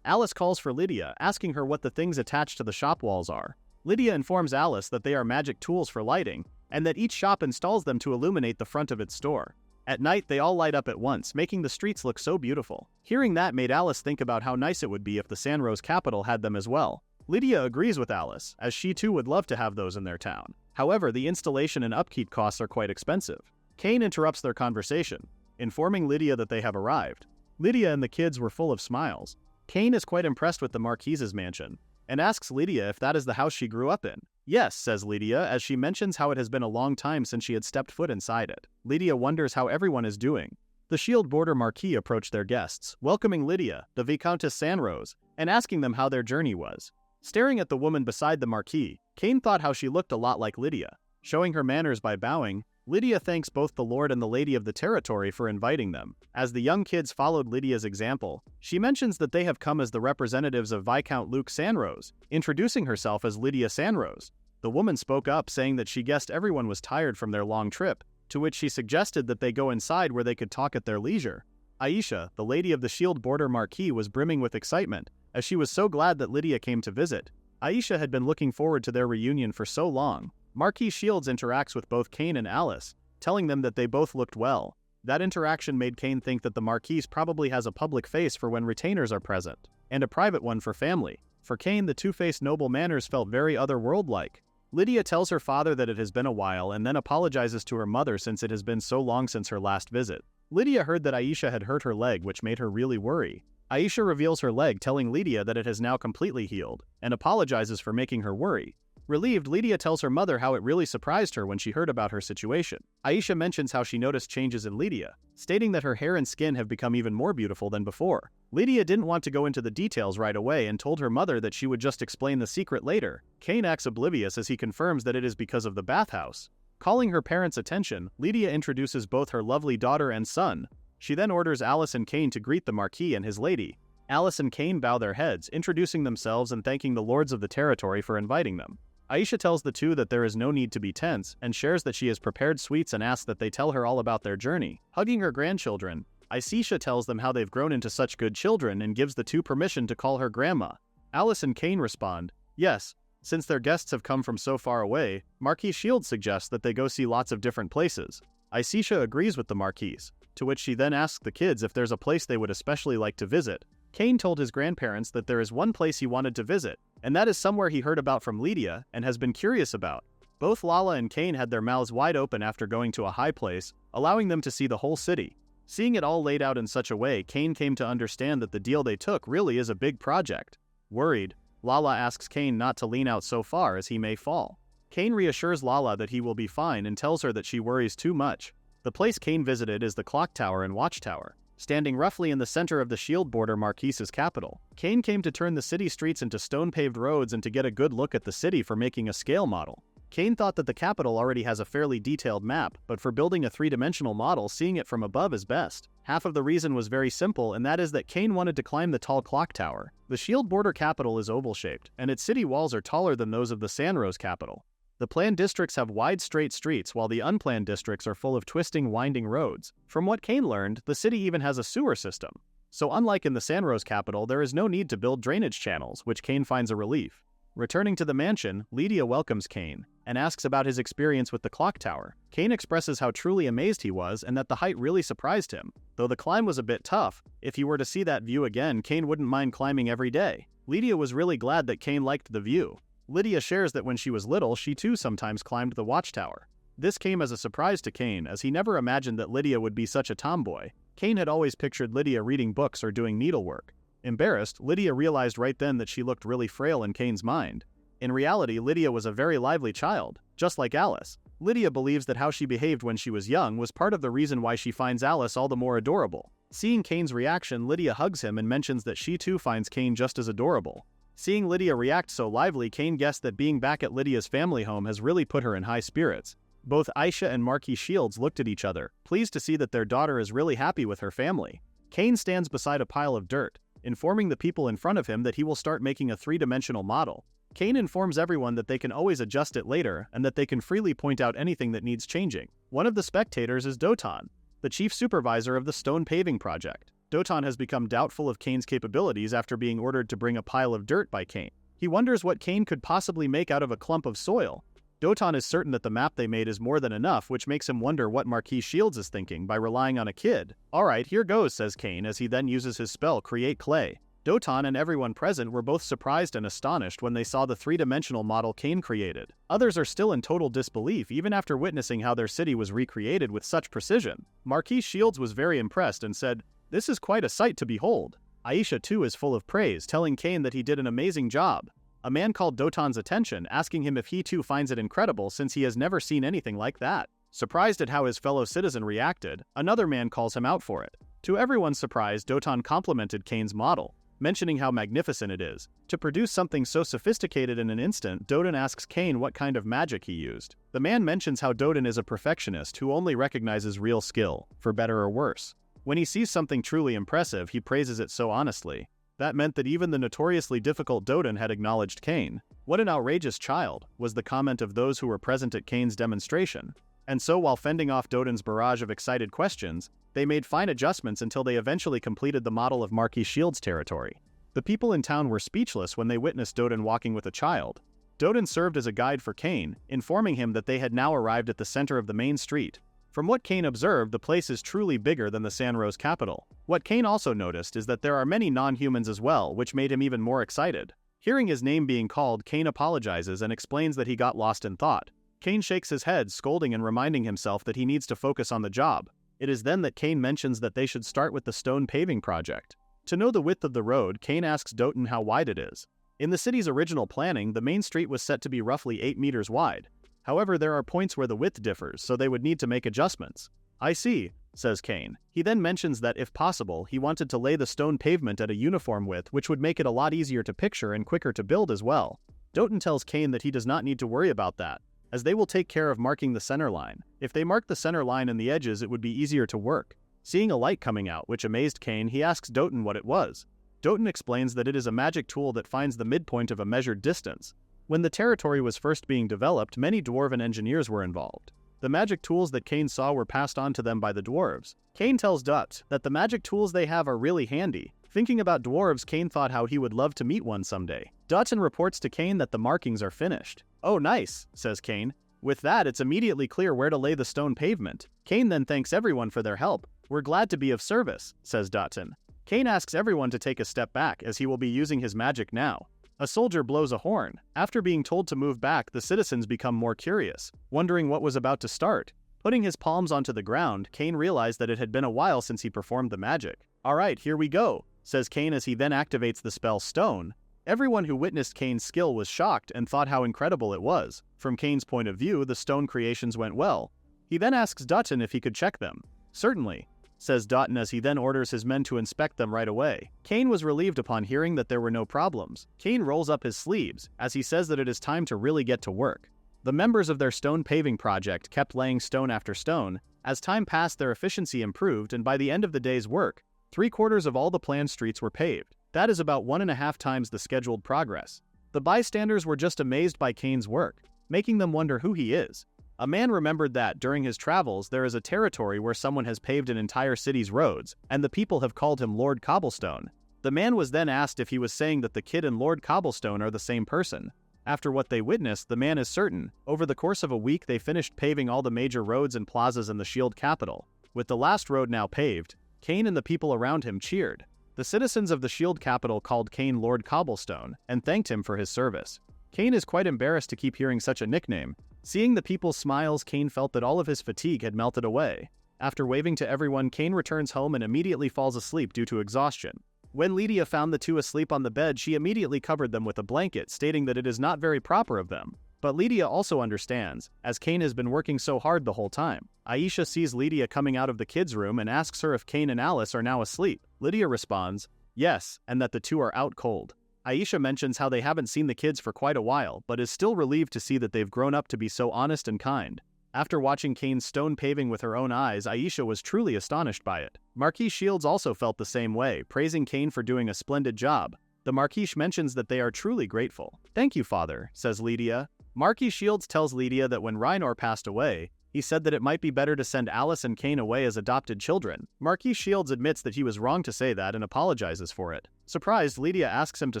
Alice calls for Lydia, asking her what the things attached to the shop walls are. Lydia informs Alice that they are magic tools for lighting, and that each shop installs them to illuminate the front of its store. At night, they all light up at once, making the streets look so beautiful. Hearing that made Alice think about how nice it would be if the Sanroze capital had them as well. Lydia agrees with Alice, as she too would love to have those in their town. However, the installation and upkeep costs are quite expensive. Cain interrupts their conversation, informing Lydia that they have arrived. Lydia and the kids were full of smiles. Cain is quite impressed with the Marquise's mansion, and asks Lydia if that is the house she grew up in. Yes, says Lydia, as she mentions how it has been a long time since she had stepped foot inside it. Lydia wonders how everyone is doing. The Shield Border Marquis approached their guests, welcoming Lydia, the Viscountess Sanroze, and asking them how their journey was. Staring at the woman beside the Marquis, Cain thought how she looked a lot like Lydia. Showing her manners by bowing, Lydia thanks both the Lord and the Lady of the territory for inviting them. As the young kids followed Lydia's example, she mentions that they have come as the representatives of Viscount Luke Sanroze, introducing herself as Lydia Sanroze. The woman spoke up saying that she guessed everyone was tired from their long trip, to which she suggested that they go inside where they could talk at their leisure. Aisha, the lady of the Shield Border Marquis, was brimming with excitement, as she was so glad that Lydia came to visit. Aisha had been looking forward to their reunion for so long. Marquis Shields interacts with both Cain and Alice, telling them that they both looked well. That interaction made Cain think that the Marquis probably has a public face for when retainers are present, and a private one for family. For Cain, the two-faced noble manners felt very otherworld-like. Lydia tells her father that it has been a while and then apologizes to her mother since it has been so long since her last visit. Lydia heard that Aisha had hurt her leg, which made her really worry. Aisha reveals her leg, telling Lydia that it has now completely healed, and apologizes for making her worry. Relieved, Lydia tells her mother how it really surprised her when she heard about her situation. Aisha mentions how she noticed changes in Lydia, stating that her hair and skin have become even more beautiful than before. Lydia didn't want to go into the details right away and told her mother that she would just explain the secret later. Cain acts oblivious as he confirms that it is because of the bathhouse. Calling her parents' attention, Lydia introduces both her lovely daughter and son. She then orders Alice and Cain to greet the Marquis and his lady. Alice and Cain bow their heads, introducing themselves and thanking the lords of the territory for inviting them. Aisha tells the two that there is no need to be tense and shares that she has prepared sweets and asks that they tell her all about their journey. Hugging her grandchildren, Aisha tells them how they've grown into such good children and gives the two permission to call her grandma. Alice and Cain respond, yes. Since their guests have come from so far away, Marquis Shield suggests that they go see lots of different places. Aisha agrees with the Marquis, to which she then asks the kids if there's a place they would especially like to visit. Cain told his grandparents that there is one place he wanted to visit, and that is somewhere he heard about from Lydia and has been curious about. Both Lala and Cain had their mouths wide open after going to a high place, allowing them to see the whole city. Seeing it all laid out in such a way, Cain came to understand that the deal they took really is a big project. Worried, Lala asks Cain not to lean out so far as he may fall. Cain reassures Lala that he will be fine and tells her that she worries too much. The place Cain visited is the clock tower and watchtower, standing roughly in the center of the Shield Border Marquis's capital. Cain came to turn the city streets into stone-paved roads and to get a good look at the city for making a scale model. Cain thought that the capital already has a fairly detailed map, but for building a three-dimensional model, seeing it from above is best. Half of the reason was very simple, and that is that Cain wanted to climb the tall clock tower. The Shield Border capital is oval-shaped, and its city walls are taller than those of the Sanroze capital. The planned districts have wide straight streets while the unplanned districts are full of twisting, winding roads. From what Cain learned, the city even has a sewer system. So unlike in the Sanroze capital, there is no need to build drainage channels, which Cain finds a relief. Returning to the mansion, Lydia welcomes Cain and asks about his experience with the clock tower. Cain expresses how truly amazed he was and that the height really surprised him. Though the climb was a bit tough, if he were to see that view again, Cain wouldn't mind climbing every day. Lydia was really glad that Cain liked the view. Lydia shares that when she was little, she too sometimes climbed the watchtower. This came as a surprise to Cain, as he never imagined that Lydia would be such a tomboy. Cain had always pictured Lydia reading books or doing needlework. Embarrassed, Lydia realized right then that she looked really frail in Cain's mind. In reality, Lydia was a very lively child, just like Alice. Lydia believes that how she behaved when she was young was part of the reason why she finds Alice all the more adorable. Seeing Cain's reaction, Lydia hugs him and mentions that she too finds Cain just as adorable. Seeing Lydia react so lively, Cain guessed that being back at Lydia's family home has really put her in high spirits. Both Aisha and Marquis Shields looked at each other, pleased to see that their daughter is really happy with her family. Cain stands beside a pile of dirt, informing the people in front of him that he will start making a three-dimensional model. Cain informs everyone that they can always adjust it later and that they can freely point out anything that needs changing. One of the spectators is Doton, the chief supervisor of the stone paving project. Doton has become doubtful of Cain's capabilities after being ordered to bring a pile of dirt by Cain. He wonders what Cain could possibly make out of a clump of soil. Doton is certain that the map they made is more than enough, which makes him wonder what Marquis Shields is thinking by relying on a kid. Alright, here goes, says Cain as he then uses his spell Create Clay. Doton and everyone present were both surprised and astonished when they saw the three-dimensional model Cain created. Others are still in total disbelief even after witnessing how their city was recreated with such precision. Marquis Shields was very impressed and said, "This is quite a sight to behold." Aisha too is full of praise, telling Cain that he did an amazing job. A man called Doton's attention, asking him if he too finds it incredible since he has never seen anything like that. Surprised at how his fellow citizen reacted, another man calls him out for it. To everyone's surprise, Doton complimented Cain's model. mentioning how magnificent it is. To produce something so sophisticated in an instant, Doden asks Cain what kind of magic he used. The man mentions how Doden is a perfectionist who only recognizes real skill, for better or worse. When he sees something truly impressive, he praises it so honestly. That meant that even the notoriously difficult Doden had acknowledged Cain. "What an outrageous child," was the comment of those who were present at Cain's demonstration. And so while fending off Doden's barrage of excited questions, they made fine adjustments until they eventually completed the model of Marquis Shield's territory. The people in town were speechless when they witnessed Doden walking with a child. Doden served as a guide for Cain, informing him that they had now arrived at the center of the main street. From what Cain observed, the place is truly bigger than the Sanroze capital. What Cain also noticed is that there are many non-humans as well, which made him even more excited. Hearing his name being called, Cain apologizes and explains that he got lost in thought. Cain shakes his head, scolding and reminding himself that he needs to focus on the job. It is then that Cain mentions that they should start with the stone paving project. To know the width of the road, Cain asks Doden how wide it is. In the city's original planning, the main street was set to be roughly 8 meters wide. However, there are points where the width differs, so they would need to make adjustments. "I see," says Cain. He then mentions that, if possible, he wanted to lay the stone pavement at a uniform width, which would make it a lot easier to picture and quicker to build as well. Doden tells Cain that he does not need to worry about that, as they will take care of marking the center line. If they mark the center line and the edges, it would be easier to work. Seeing a light coming out, which amazed Cain, he asks Doden what it was. Doden explains that it is a magic tool that finds the midpoint of a measured distance. When the territory was first being developed, many dwarven engineers were involved. The magic tools that Cain saw were passed on to them by the dwarves. Cain tells Dut that the magic tools they have are really handy. Thinking about dwarves, Cain thought how he would love to meet one someday. Dutton reports to Cain that the markings are finished. "Oh nice," says Cain. With that, it's immediately clear where to lay the stone pavement. Cain then thanks everyone for their help. "We're glad to be of service," says Dutton. Cain asks everyone to take a step back, as he will be using his magic now. A soldier blows a horn. After being told to move back, the citizens become more curious, wondering what was about to start. Putting his palms onto the ground, Cain realized that it had been a while since he performed the magic. "Alright, here we go," says Cain as he then activates the spell Stone. Everyone who witnessed Cain's skill was shocked and thought how incredible it was. From Cain's point of view, the stone creations went well. He then asks Dutton if he could check them. "Certainly," says Dutton as he then orders his men to inspect them right away. Cain was relieved upon hearing that there were no problems. Cain rolls up his sleeves, as he says that it is time to really get to work. The members of their stone paving project kept laying stone after stone. As time passed, their efficiency improved, and by the end of the day's work, 3/4 of all the planned streets were paved. That is about 1.5 times the scheduled progress. The bystanders were just amazed by Cain's work, making them wonder who he is. A man remembered that, during his travels, there is a territory where someone has paved an entire city's roads, and the people have called him Lord Cobblestone. The man was then asked if he was saying that the kid and Lord Cobblestone are the same person. After what they witnessed, the man is certain. Over the course of a week, they finished paving all the major roads and plazas in the Shield capital. With the last road now paved, Cain and the people around him cheered. The citizens of the Shield capital called Cain Lord Cobblestone, and thanked him for his service. Cain is quite embarrassed to keep hearing such a nickname. Seeing the people's smiles, Cain felt that all of his fatigue had melted away. After waving to everyone, Cain returns home and immediately falls asleep due to exhaustion. When Lydia found the two asleep on the bed, she immediately covered them with a blanket, stating that it is not very proper of them. But Lydia also understands, as Cain has been working so hard the whole time. Aisha sees Lydia coming out of the kids' room and asks her if Cain and Alice are now asleep. Lydia responds, yes, and that the two are out cold. Aisha mentions how they haven't seen the kids for quite a while, but is still relieved to see that they've grown up to be so honest and kind. After watching Cain's stone paving with her own eyes, Aisha was truly astonished by it. Marquis Shields also felt the same way, praising Cain for doing a splendid job. The Marquis mentions that they are truly grateful. "Thank you, father," says Lydia. Marquis Shields tells Lydia that when Reinor passed away, he said that it might be better to send Alice and Cain away as adopted children. Marquis Shields admits that he was wrong to say that and apologizes for it. Surprised, Lydia asks him to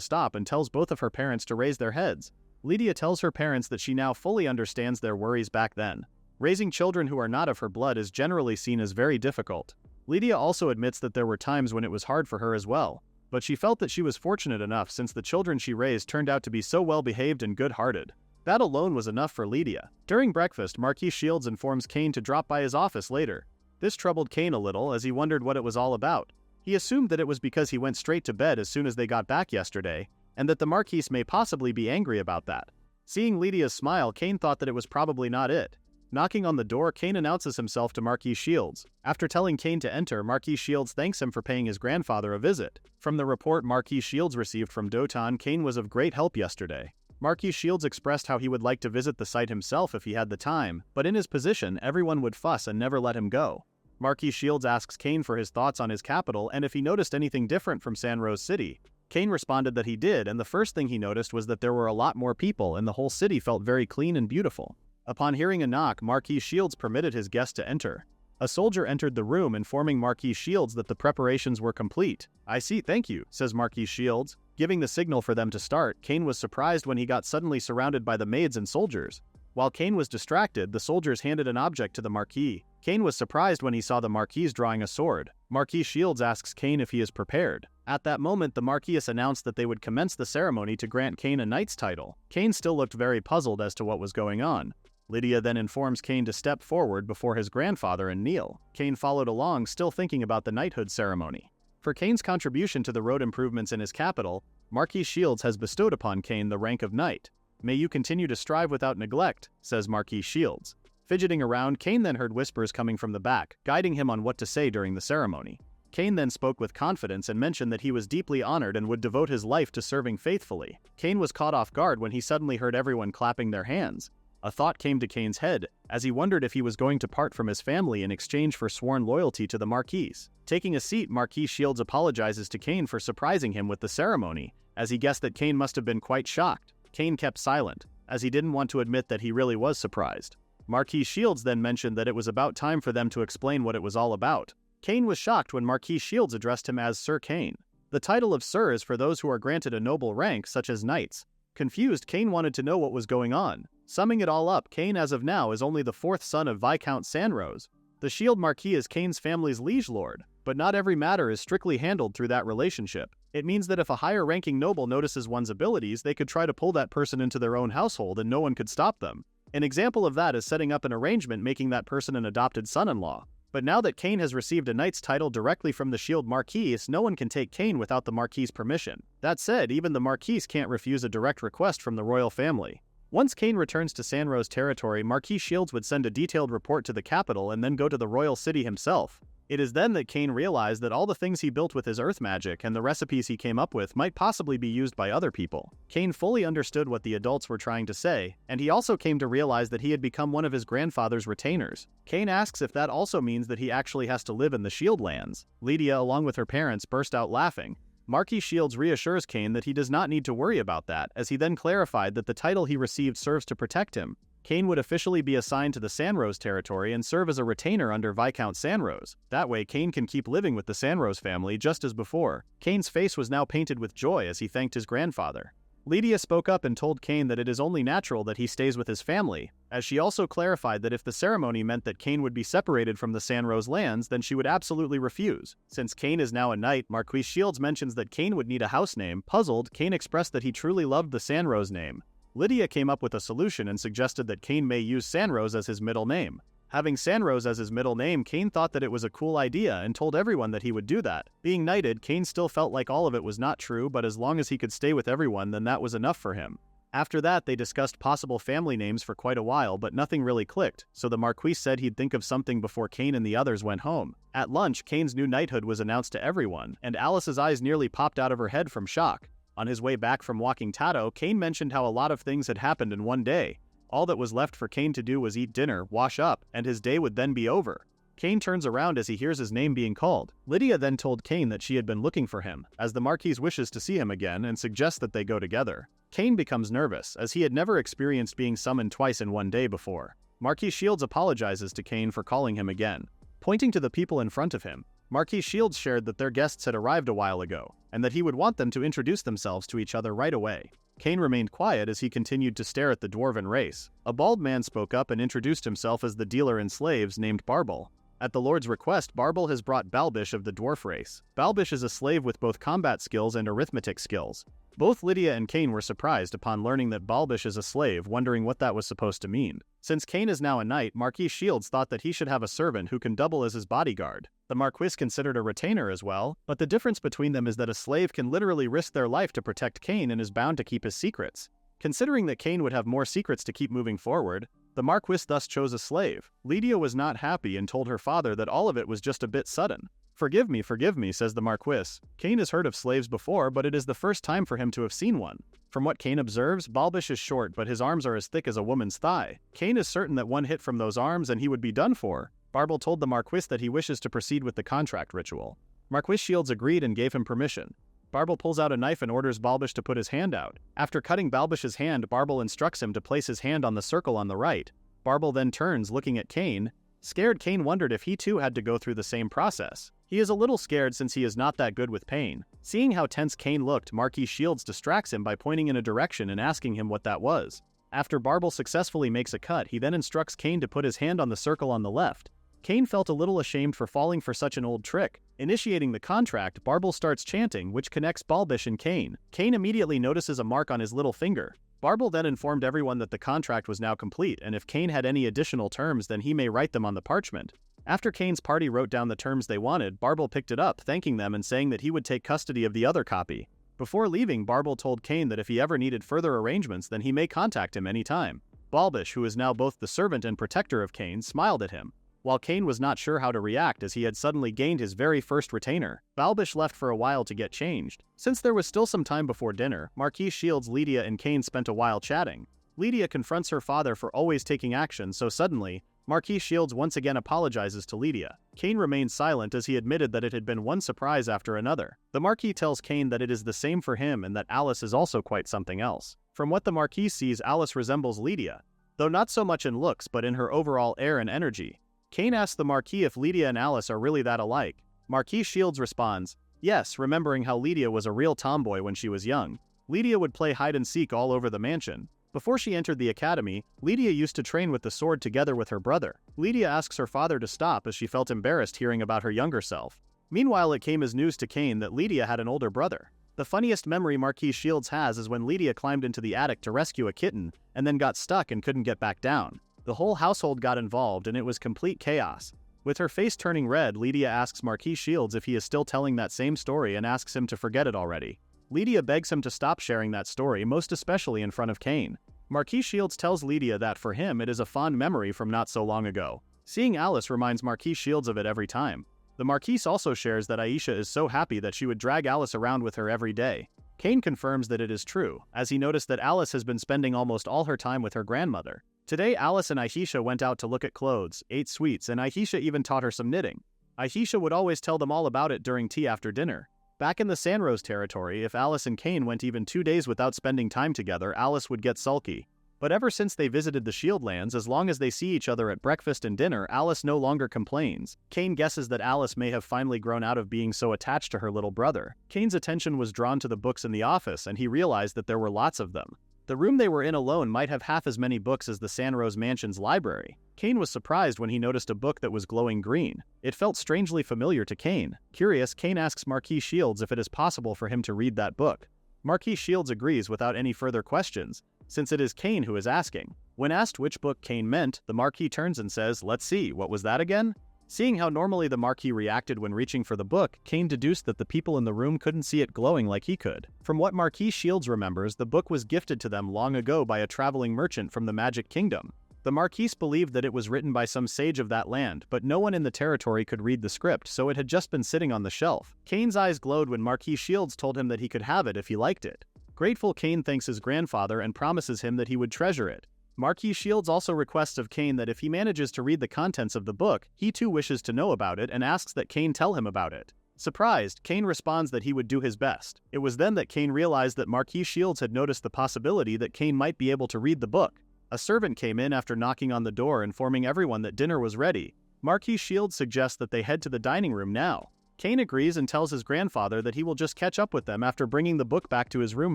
stop and tells both of her parents to raise their heads. Lydia tells her parents that she now fully understands their worries back then. Raising children who are not of her blood is generally seen as very difficult. Lydia also admits that there were times when it was hard for her as well, but she felt that she was fortunate enough since the children she raised turned out to be so well-behaved and good-hearted. That alone was enough for Lydia. During breakfast, Marquis Shields informs Cain to drop by his office later. This troubled Cain a little as he wondered what it was all about. He assumed that it was because he went straight to bed as soon as they got back yesterday, and that the Marquis may possibly be angry about that. Seeing Lydia's smile, Cain thought that it was probably not it. Knocking on the door, Cain announces himself to Marquis Shields. After telling Cain to enter, Marquis Shields thanks him for paying his grandfather a visit. From the report Marquis Shields received from Doton, Cain was of great help yesterday. Marquis Shields expressed how he would like to visit the site himself if he had the time, but in his position, everyone would fuss and never let him go. Marquis Shields asks Cain for his thoughts on his capital and if he noticed anything different from Sanroze City. Cain responded that he did, and the first thing he noticed was that there were a lot more people and the whole city felt very clean and beautiful. Upon hearing a knock, Marquis Shields permitted his guest to enter. A soldier entered the room, informing Marquis Shields that the preparations were complete. "I see, thank you," says Marquis Shields. Giving the signal for them to start, Cain was surprised when he got suddenly surrounded by the maids and soldiers. While Cain was distracted, the soldiers handed an object to the Marquis. Cain was surprised when he saw the Marquis drawing a sword. Marquis Shields asks Cain if he is prepared. At that moment, the Marquis announced that they would commence the ceremony to grant Cain a knight's title. Cain still looked very puzzled as to what was going on. Lydia then informs Cain to step forward before his grandfather and kneel. Cain followed along, still thinking about the knighthood ceremony. For Cain's contribution to the road improvements in his capital, Marquis Shields has bestowed upon Cain the rank of knight. "May you continue to strive without neglect," says Marquis Shields. Fidgeting around, Cain then heard whispers coming from the back, guiding him on what to say during the ceremony. Cain then spoke with confidence and mentioned that he was deeply honored and would devote his life to serving faithfully. Cain was caught off guard when he suddenly heard everyone clapping their hands. A thought came to Cain's head, as he wondered if he was going to part from his family in exchange for sworn loyalty to the Marquis. Taking a seat, Marquis Shields apologizes to Cain for surprising him with the ceremony, as he guessed that Cain must have been quite shocked. Cain kept silent, as he didn't want to admit that he really was surprised. Marquis Shields then mentioned that it was about time for them to explain what it was all about. Cain was shocked when Marquis Shields addressed him as Sir Cain. The title of Sir is for those who are granted a noble rank, such as knights. Confused, Cain wanted to know what was going on. Summing it all up, Cain as of now is only the fourth son of Viscount Sanroze. The Shield Marquis is Cain's family's liege lord, but not every matter is strictly handled through that relationship. It means that if a higher-ranking noble notices one's abilities, they could try to pull that person into their own household and no one could stop them. An example of that is setting up an arrangement making that person an adopted son-in-law. But now that Cain has received a knight's title directly from the Shield Marquis, no one can take Cain without the Marquis' permission. That said, even the Marquis can't refuse a direct request from the royal family. Once Cain returns to Sanroze territory, Marquis Shields would send a detailed report to the capital and then go to the royal city himself. It is then that Cain realized that all the things he built with his earth magic and the recipes he came up with might possibly be used by other people. Cain fully understood what the adults were trying to say, and he also came to realize that he had become one of his grandfather's retainers. Cain asks if that also means that he actually has to live in the Shield lands. Lydia, along with her parents, burst out laughing. Marquis Shields reassures Cain that he does not need to worry about that, as he then clarified that the title he received serves to protect him. Cain would officially be assigned to the Sanroze territory and serve as a retainer under Viscount Sanroze. That way, Cain can keep living with the Sanroze family just as before. Cain's face was now painted with joy as he thanked his grandfather. Lydia spoke up and told Cain that it is only natural that he stays with his family, as she also clarified that if the ceremony meant that Cain would be separated from the Sanroze lands, then she would absolutely refuse. Since Cain is now a knight, Marquis Shields mentions that Cain would need a house name. Puzzled, Cain expressed that he truly loved the Sanroze name. Lydia came up with a solution and suggested that Cain may use Sanroze as his middle name. Having Sanroze as his middle name, Cain thought that it was a cool idea and told everyone that he would do that. Being knighted, Cain still felt like all of it was not true, but as long as he could stay with everyone, then that was enough for him. After that, they discussed possible family names for quite a while, but nothing really clicked, so the Marquis said he'd think of something before Cain and the others went home. At lunch, Cain's new knighthood was announced to everyone, and Alice's eyes nearly popped out of her head from shock. On his way back from walking Tato, Cain mentioned how a lot of things had happened in one day. All that was left for Cain to do was eat dinner, wash up, and his day would then be over. Cain turns around as he hears his name being called. Lydia then told Cain that she had been looking for him, as the Marquis wishes to see him again and suggests that they go together. Cain becomes nervous, as he had never experienced being summoned twice in one day before. Marquis Shields apologizes to Cain for calling him again. Pointing to the people in front of him, Marquis Shields shared that their guests had arrived a while ago, and that he would want them to introduce themselves to each other right away. Cain remained quiet as he continued to stare at the dwarven race. A bald man spoke up and introduced himself as the dealer in slaves named Barble. At the Lord's request, Barble has brought Balbish of the dwarf race. Balbish is a slave with both combat skills and arithmetic skills. Both Lydia and Cain were surprised upon learning that Balbish is a slave, wondering what that was supposed to mean. Since Cain is now a knight, Marquis Shields thought that he should have a servant who can double as his bodyguard. The Marquis considered a retainer as well, but the difference between them is that a slave can literally risk their life to protect Cain and is bound to keep his secrets. Considering that Cain would have more secrets to keep moving forward, The Marquis thus chose a slave. Lydia was not happy and told her father that all of it was just a bit sudden. Forgive me, says the Marquis. Cain has heard of slaves before, but it is the first time for him to have seen one. From what Cain observes, Balbish is short, but his arms are as thick as a woman's thigh. Cain is certain that one hit from those arms and he would be done for. Barble told the Marquis that he wishes to proceed with the contract ritual. Marquis Shields agreed and gave him permission. Barble pulls out a knife and orders Balbish to put his hand out. After cutting Balbish's hand, Barble instructs him to place his hand on the circle on the right. Barble then turns, looking at Cain. Scared, Cain wondered if he too had to go through the same process. He is a little scared since he is not that good with pain. Seeing how tense Cain looked, Marquis Shields distracts him by pointing in a direction and asking him what that was. After Barble successfully makes a cut, he then instructs Cain to put his hand on the circle on the left. Cain felt a little ashamed for falling for such an old trick. Initiating the contract, Barble starts chanting, which connects Balbish and Cain. Cain immediately notices a mark on his little finger. Barble then informed everyone that the contract was now complete, and if Cain had any additional terms, then he may write them on the parchment. After Cain's party wrote down the terms they wanted, Barble picked it up, thanking them and saying that he would take custody of the other copy. Before leaving, Barble told Cain that if he ever needed further arrangements, then he may contact him anytime. Balbish, who is now both the servant and protector of Cain, smiled at him. While Cain was not sure how to react as he had suddenly gained his very first retainer, Balbish left for a while to get changed. Since there was still some time before dinner, Marquis Shields, Lydia, and Cain spent a while chatting. Lydia confronts her father for always taking action, so suddenly, Marquis Shields once again apologizes to Lydia. Cain remains silent as he admitted that it had been one surprise after another. The Marquis tells Cain that it is the same for him and that Alice is also quite something else. From what the Marquis sees, Alice resembles Lydia, though not so much in looks but in her overall air and energy. Cain asks the Marquis if Lydia and Alice are really that alike. Marquis Shields responds, yes, remembering how Lydia was a real tomboy when she was young. Lydia would play hide-and-seek all over the mansion. Before she entered the academy, Lydia used to train with the sword together with her brother. Lydia asks her father to stop as she felt embarrassed hearing about her younger self. Meanwhile, it came as news to Cain that Lydia had an older brother. The funniest memory Marquis Shields has is when Lydia climbed into the attic to rescue a kitten and then got stuck and couldn't get back down. The whole household got involved and it was complete chaos. With her face turning red, Lydia asks Marquis Shields if he is still telling that same story and asks him to forget it already. Lydia begs him to stop sharing that story, most especially in front of Cain. Marquis Shields tells Lydia that for him it is a fond memory from not so long ago. Seeing Alice reminds Marquis Shields of it every time. The Marquis also shares that Aisha is so happy that she would drag Alice around with her every day. Cain confirms that it is true, as he noticed that Alice has been spending almost all her time with her grandmother. Today, Alice and Aisha went out to look at clothes, ate sweets, and Aisha even taught her some knitting. Aisha would always tell them all about it during tea after dinner. Back in the Sanroze territory, if Alice and Cain went even 2 days without spending time together, Alice would get sulky. But ever since they visited the Shieldlands, as long as they see each other at breakfast and dinner, Alice no longer complains. Cain guesses that Alice may have finally grown out of being so attached to her little brother. Cain's attention was drawn to the books in the office, and he realized that there were lots of them. The room they were in alone might have half as many books as the Sanroze Mansion's library. Cain was surprised when he noticed a book that was glowing green. It felt strangely familiar to Cain. Curious, Cain asks Marquis Shields if it is possible for him to read that book. Marquis Shields agrees without any further questions, since it is Cain who is asking. When asked which book Cain meant, the Marquis turns and says, "Let's see, what was that again?" Seeing how normally the Marquis reacted when reaching for the book, Cain deduced that the people in the room couldn't see it glowing like he could. From what Marquis Shields remembers, the book was gifted to them long ago by a traveling merchant from the Magic Kingdom. The Marquis believed that it was written by some sage of that land, but no one in the territory could read the script, so it had just been sitting on the shelf. Cain's eyes glowed when Marquis Shields told him that he could have it if he liked it. Grateful, Cain thanks his grandfather and promises him that he would treasure it. Marquis Shields also requests of Cain that if he manages to read the contents of the book, he too wishes to know about it and asks that Cain tell him about it. Surprised, Cain responds that he would do his best. It was then that Cain realized that Marquis Shields had noticed the possibility that Cain might be able to read the book. A servant came in after knocking on the door informing everyone that dinner was ready. Marquis Shields suggests that they head to the dining room now. Cain agrees and tells his grandfather that he will just catch up with them after bringing the book back to his room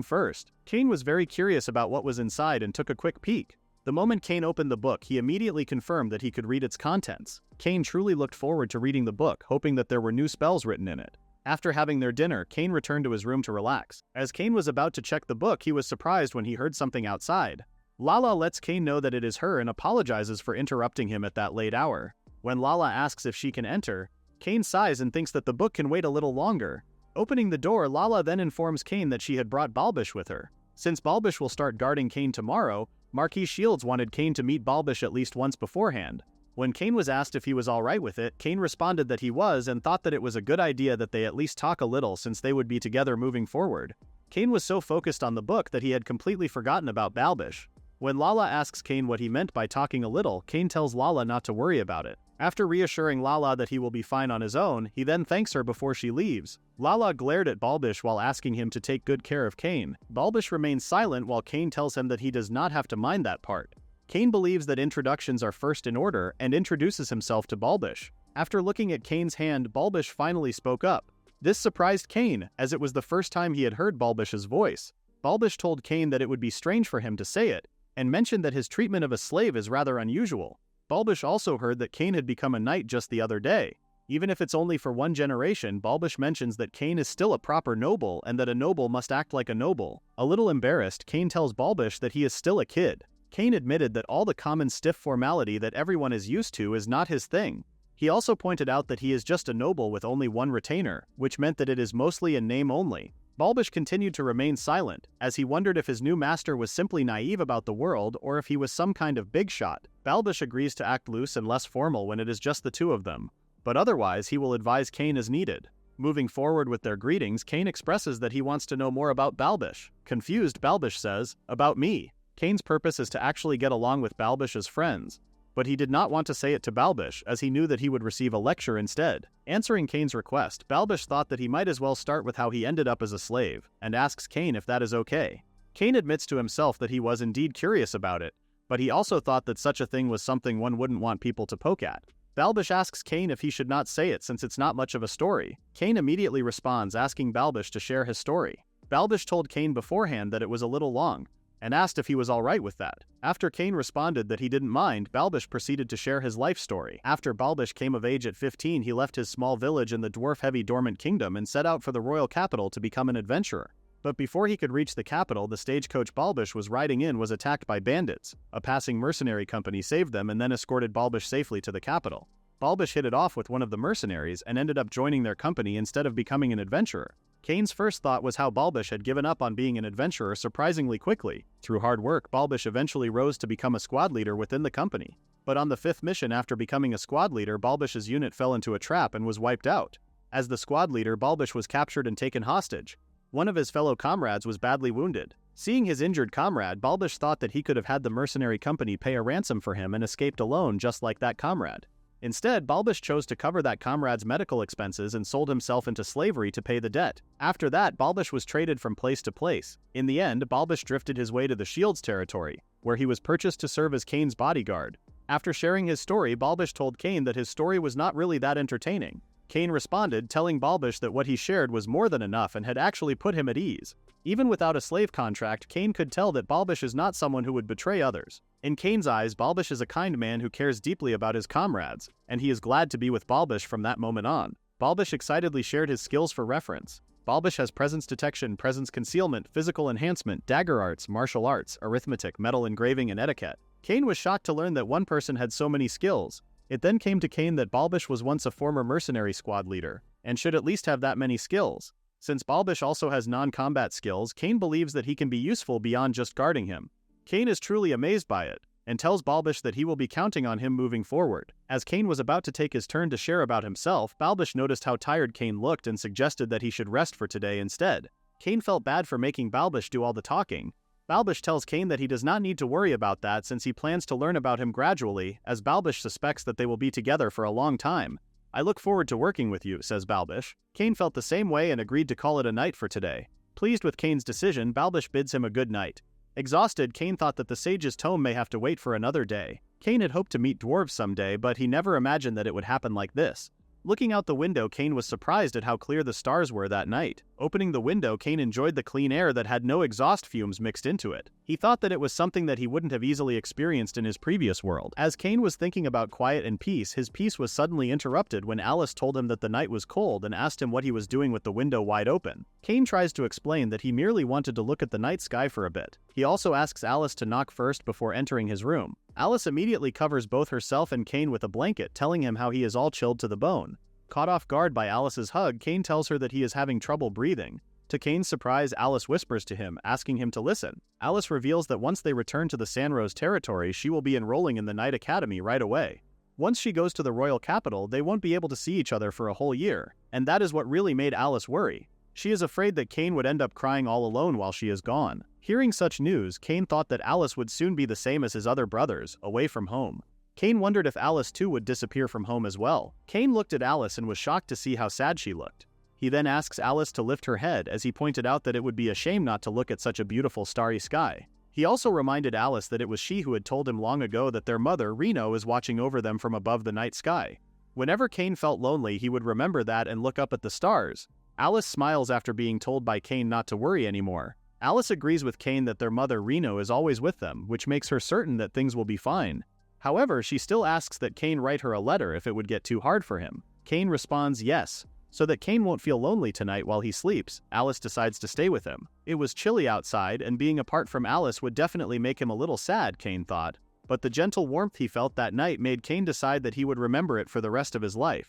first. Cain was very curious about what was inside and took a quick peek. The moment Cain opened the book, he immediately confirmed that he could read its contents. Cain truly looked forward to reading the book, hoping that there were new spells written in it. After having their dinner, Cain returned to his room to relax. As Cain was about to check the book, he was surprised when he heard something outside. Lala lets Cain know that it is her and apologizes for interrupting him at that late hour. When Lala asks if she can enter, Cain sighs and thinks that the book can wait a little longer. Opening the door, Lala then informs Cain that she had brought Balbish with her. Since Balbish will start guarding Cain tomorrow, Marquis Shields wanted Cain to meet Balbish at least once beforehand. When Cain was asked if he was alright with it, Cain responded that he was and thought that it was a good idea that they at least talk a little since they would be together moving forward. Cain was so focused on the book that he had completely forgotten about Balbish. When Lala asks Cain what he meant by talking a little, Cain tells Lala not to worry about it. After reassuring Lala that he will be fine on his own, he then thanks her before she leaves. Lala glared at Balbish while asking him to take good care of Cain. Balbish remains silent while Cain tells him that he does not have to mind that part. Cain believes that introductions are first in order and introduces himself to Balbish. After looking at Cain's hand, Balbish finally spoke up. This surprised Cain, as it was the first time he had heard Balbish's voice. Balbish told Cain that it would be strange for him to say it, and mentioned that his treatment of a slave is rather unusual. Balbish also heard that Cain had become a knight just the other day. Even if it's only for one generation, Balbish mentions that Cain is still a proper noble and that a noble must act like a noble. A little embarrassed, Cain tells Balbish that he is still a kid. Cain admitted that all the common stiff formality that everyone is used to is not his thing. He also pointed out that he is just a noble with only one retainer, which meant that it is mostly in name only. Balbish continued to remain silent, as he wondered if his new master was simply naive about the world or if he was some kind of big shot. Balbish agrees to act loose and less formal when it is just the two of them, but otherwise he will advise Cain as needed. Moving forward with their greetings, Cain expresses that he wants to know more about Balbish. Confused, Balbish says, "About me." Cain's purpose is to actually get along with Balbish as friends, but he did not want to say it to Balbish as he knew that he would receive a lecture instead. Answering Cain's request, Balbish thought that he might as well start with how he ended up as a slave, and asks Cain if that is okay. Cain admits to himself that he was indeed curious about it, but he also thought that such a thing was something one wouldn't want people to poke at. Balbish asks Cain if he should not say it since it's not much of a story. Cain immediately responds asking Balbish to share his story. Balbish told Cain beforehand that it was a little long, and asked if he was alright with that. After Cain responded that he didn't mind, Balbish proceeded to share his life story. After Balbish came of age at 15, he left his small village in the dwarf-heavy dormant kingdom and set out for the royal capital to become an adventurer. But before he could reach the capital, the stagecoach Balbish was riding in was attacked by bandits. A passing mercenary company saved them and then escorted Balbish safely to the capital. Balbish hit it off with one of the mercenaries and ended up joining their company instead of becoming an adventurer. Cain's first thought was how Balbish had given up on being an adventurer surprisingly quickly. Through hard work, Balbish eventually rose to become a squad leader within the company. But on the 5th mission after becoming a squad leader, Balbish's unit fell into a trap and was wiped out. As the squad leader, Balbish was captured and taken hostage. One of his fellow comrades was badly wounded. Seeing his injured comrade, Balbish thought that he could have had the mercenary company pay a ransom for him and escaped alone just like that comrade. Instead, Balbish chose to cover that comrade's medical expenses and sold himself into slavery to pay the debt. After that, Balbish was traded from place to place. In the end, Balbish drifted his way to the Shields territory, where he was purchased to serve as Cain's bodyguard. After sharing his story, Balbish told Cain that his story was not really that entertaining. Cain responded, telling Balbish that what he shared was more than enough and had actually put him at ease. Even without a slave contract, Cain could tell that Balbish is not someone who would betray others. In Cain's eyes, Balbish is a kind man who cares deeply about his comrades, and he is glad to be with Balbish from that moment on. Balbish excitedly shared his skills for reference. Balbish has presence detection, presence concealment, physical enhancement, dagger arts, martial arts, arithmetic, metal engraving, and etiquette. Cain was shocked to learn that one person had so many skills. It then came to Cain that Balbish was once a former mercenary squad leader, and should at least have that many skills. Since Balbish also has non-combat skills, Cain believes that he can be useful beyond just guarding him. Cain is truly amazed by it, and tells Balbish that he will be counting on him moving forward. As Cain was about to take his turn to share about himself, Balbish noticed how tired Cain looked and suggested that he should rest for today instead. Cain felt bad for making Balbish do all the talking. Balbish tells Cain that he does not need to worry about that since he plans to learn about him gradually, as Balbish suspects that they will be together for a long time. "I look forward to working with you," says Balbish. Cain felt the same way and agreed to call it a night for today. Pleased with Cain's decision, Balbish bids him a good night. Exhausted, Cain thought that the sage's tome may have to wait for another day. Cain had hoped to meet dwarves someday, but he never imagined that it would happen like this. Looking out the window, Cain was surprised at how clear the stars were that night. Opening the window, Cain enjoyed the clean air that had no exhaust fumes mixed into it. He thought that it was something that he wouldn't have easily experienced in his previous world. As Cain was thinking about quiet and peace, his peace was suddenly interrupted when Alice told him that the night was cold and asked him what he was doing with the window wide open. Cain tries to explain that he merely wanted to look at the night sky for a bit. He also asks Alice to knock first before entering his room. Alice immediately covers both herself and Cain with a blanket, telling him how he is all chilled to the bone. Caught off guard by Alice's hug, Cain tells her that he is having trouble breathing. To Cain's surprise, Alice whispers to him, asking him to listen. Alice reveals that once they return to the Sanroze territory, she will be enrolling in the Knight Academy right away. Once she goes to the royal capital, they won't be able to see each other for a whole year, and that is what really made Alice worry. She is afraid that Cain would end up crying all alone while she is gone. Hearing such news, Cain thought that Alice would soon be the same as his other brothers, away from home. Cain wondered if Alice too would disappear from home as well. Cain looked at Alice and was shocked to see how sad she looked. He then asks Alice to lift her head as he pointed out that it would be a shame not to look at such a beautiful starry sky. He also reminded Alice that it was she who had told him long ago that their mother, Reno, is watching over them from above the night sky. Whenever Cain felt lonely, he would remember that and look up at the stars. Alice smiles after being told by Cain not to worry anymore. Alice agrees with Cain that their mother, Reno, is always with them, which makes her certain that things will be fine. However, she still asks that Cain write her a letter if it would get too hard for him. Cain responds yes. So that Cain won't feel lonely tonight while he sleeps, Alice decides to stay with him. It was chilly outside, and being apart from Alice would definitely make him a little sad, Cain thought. But the gentle warmth he felt that night made Cain decide that he would remember it for the rest of his life.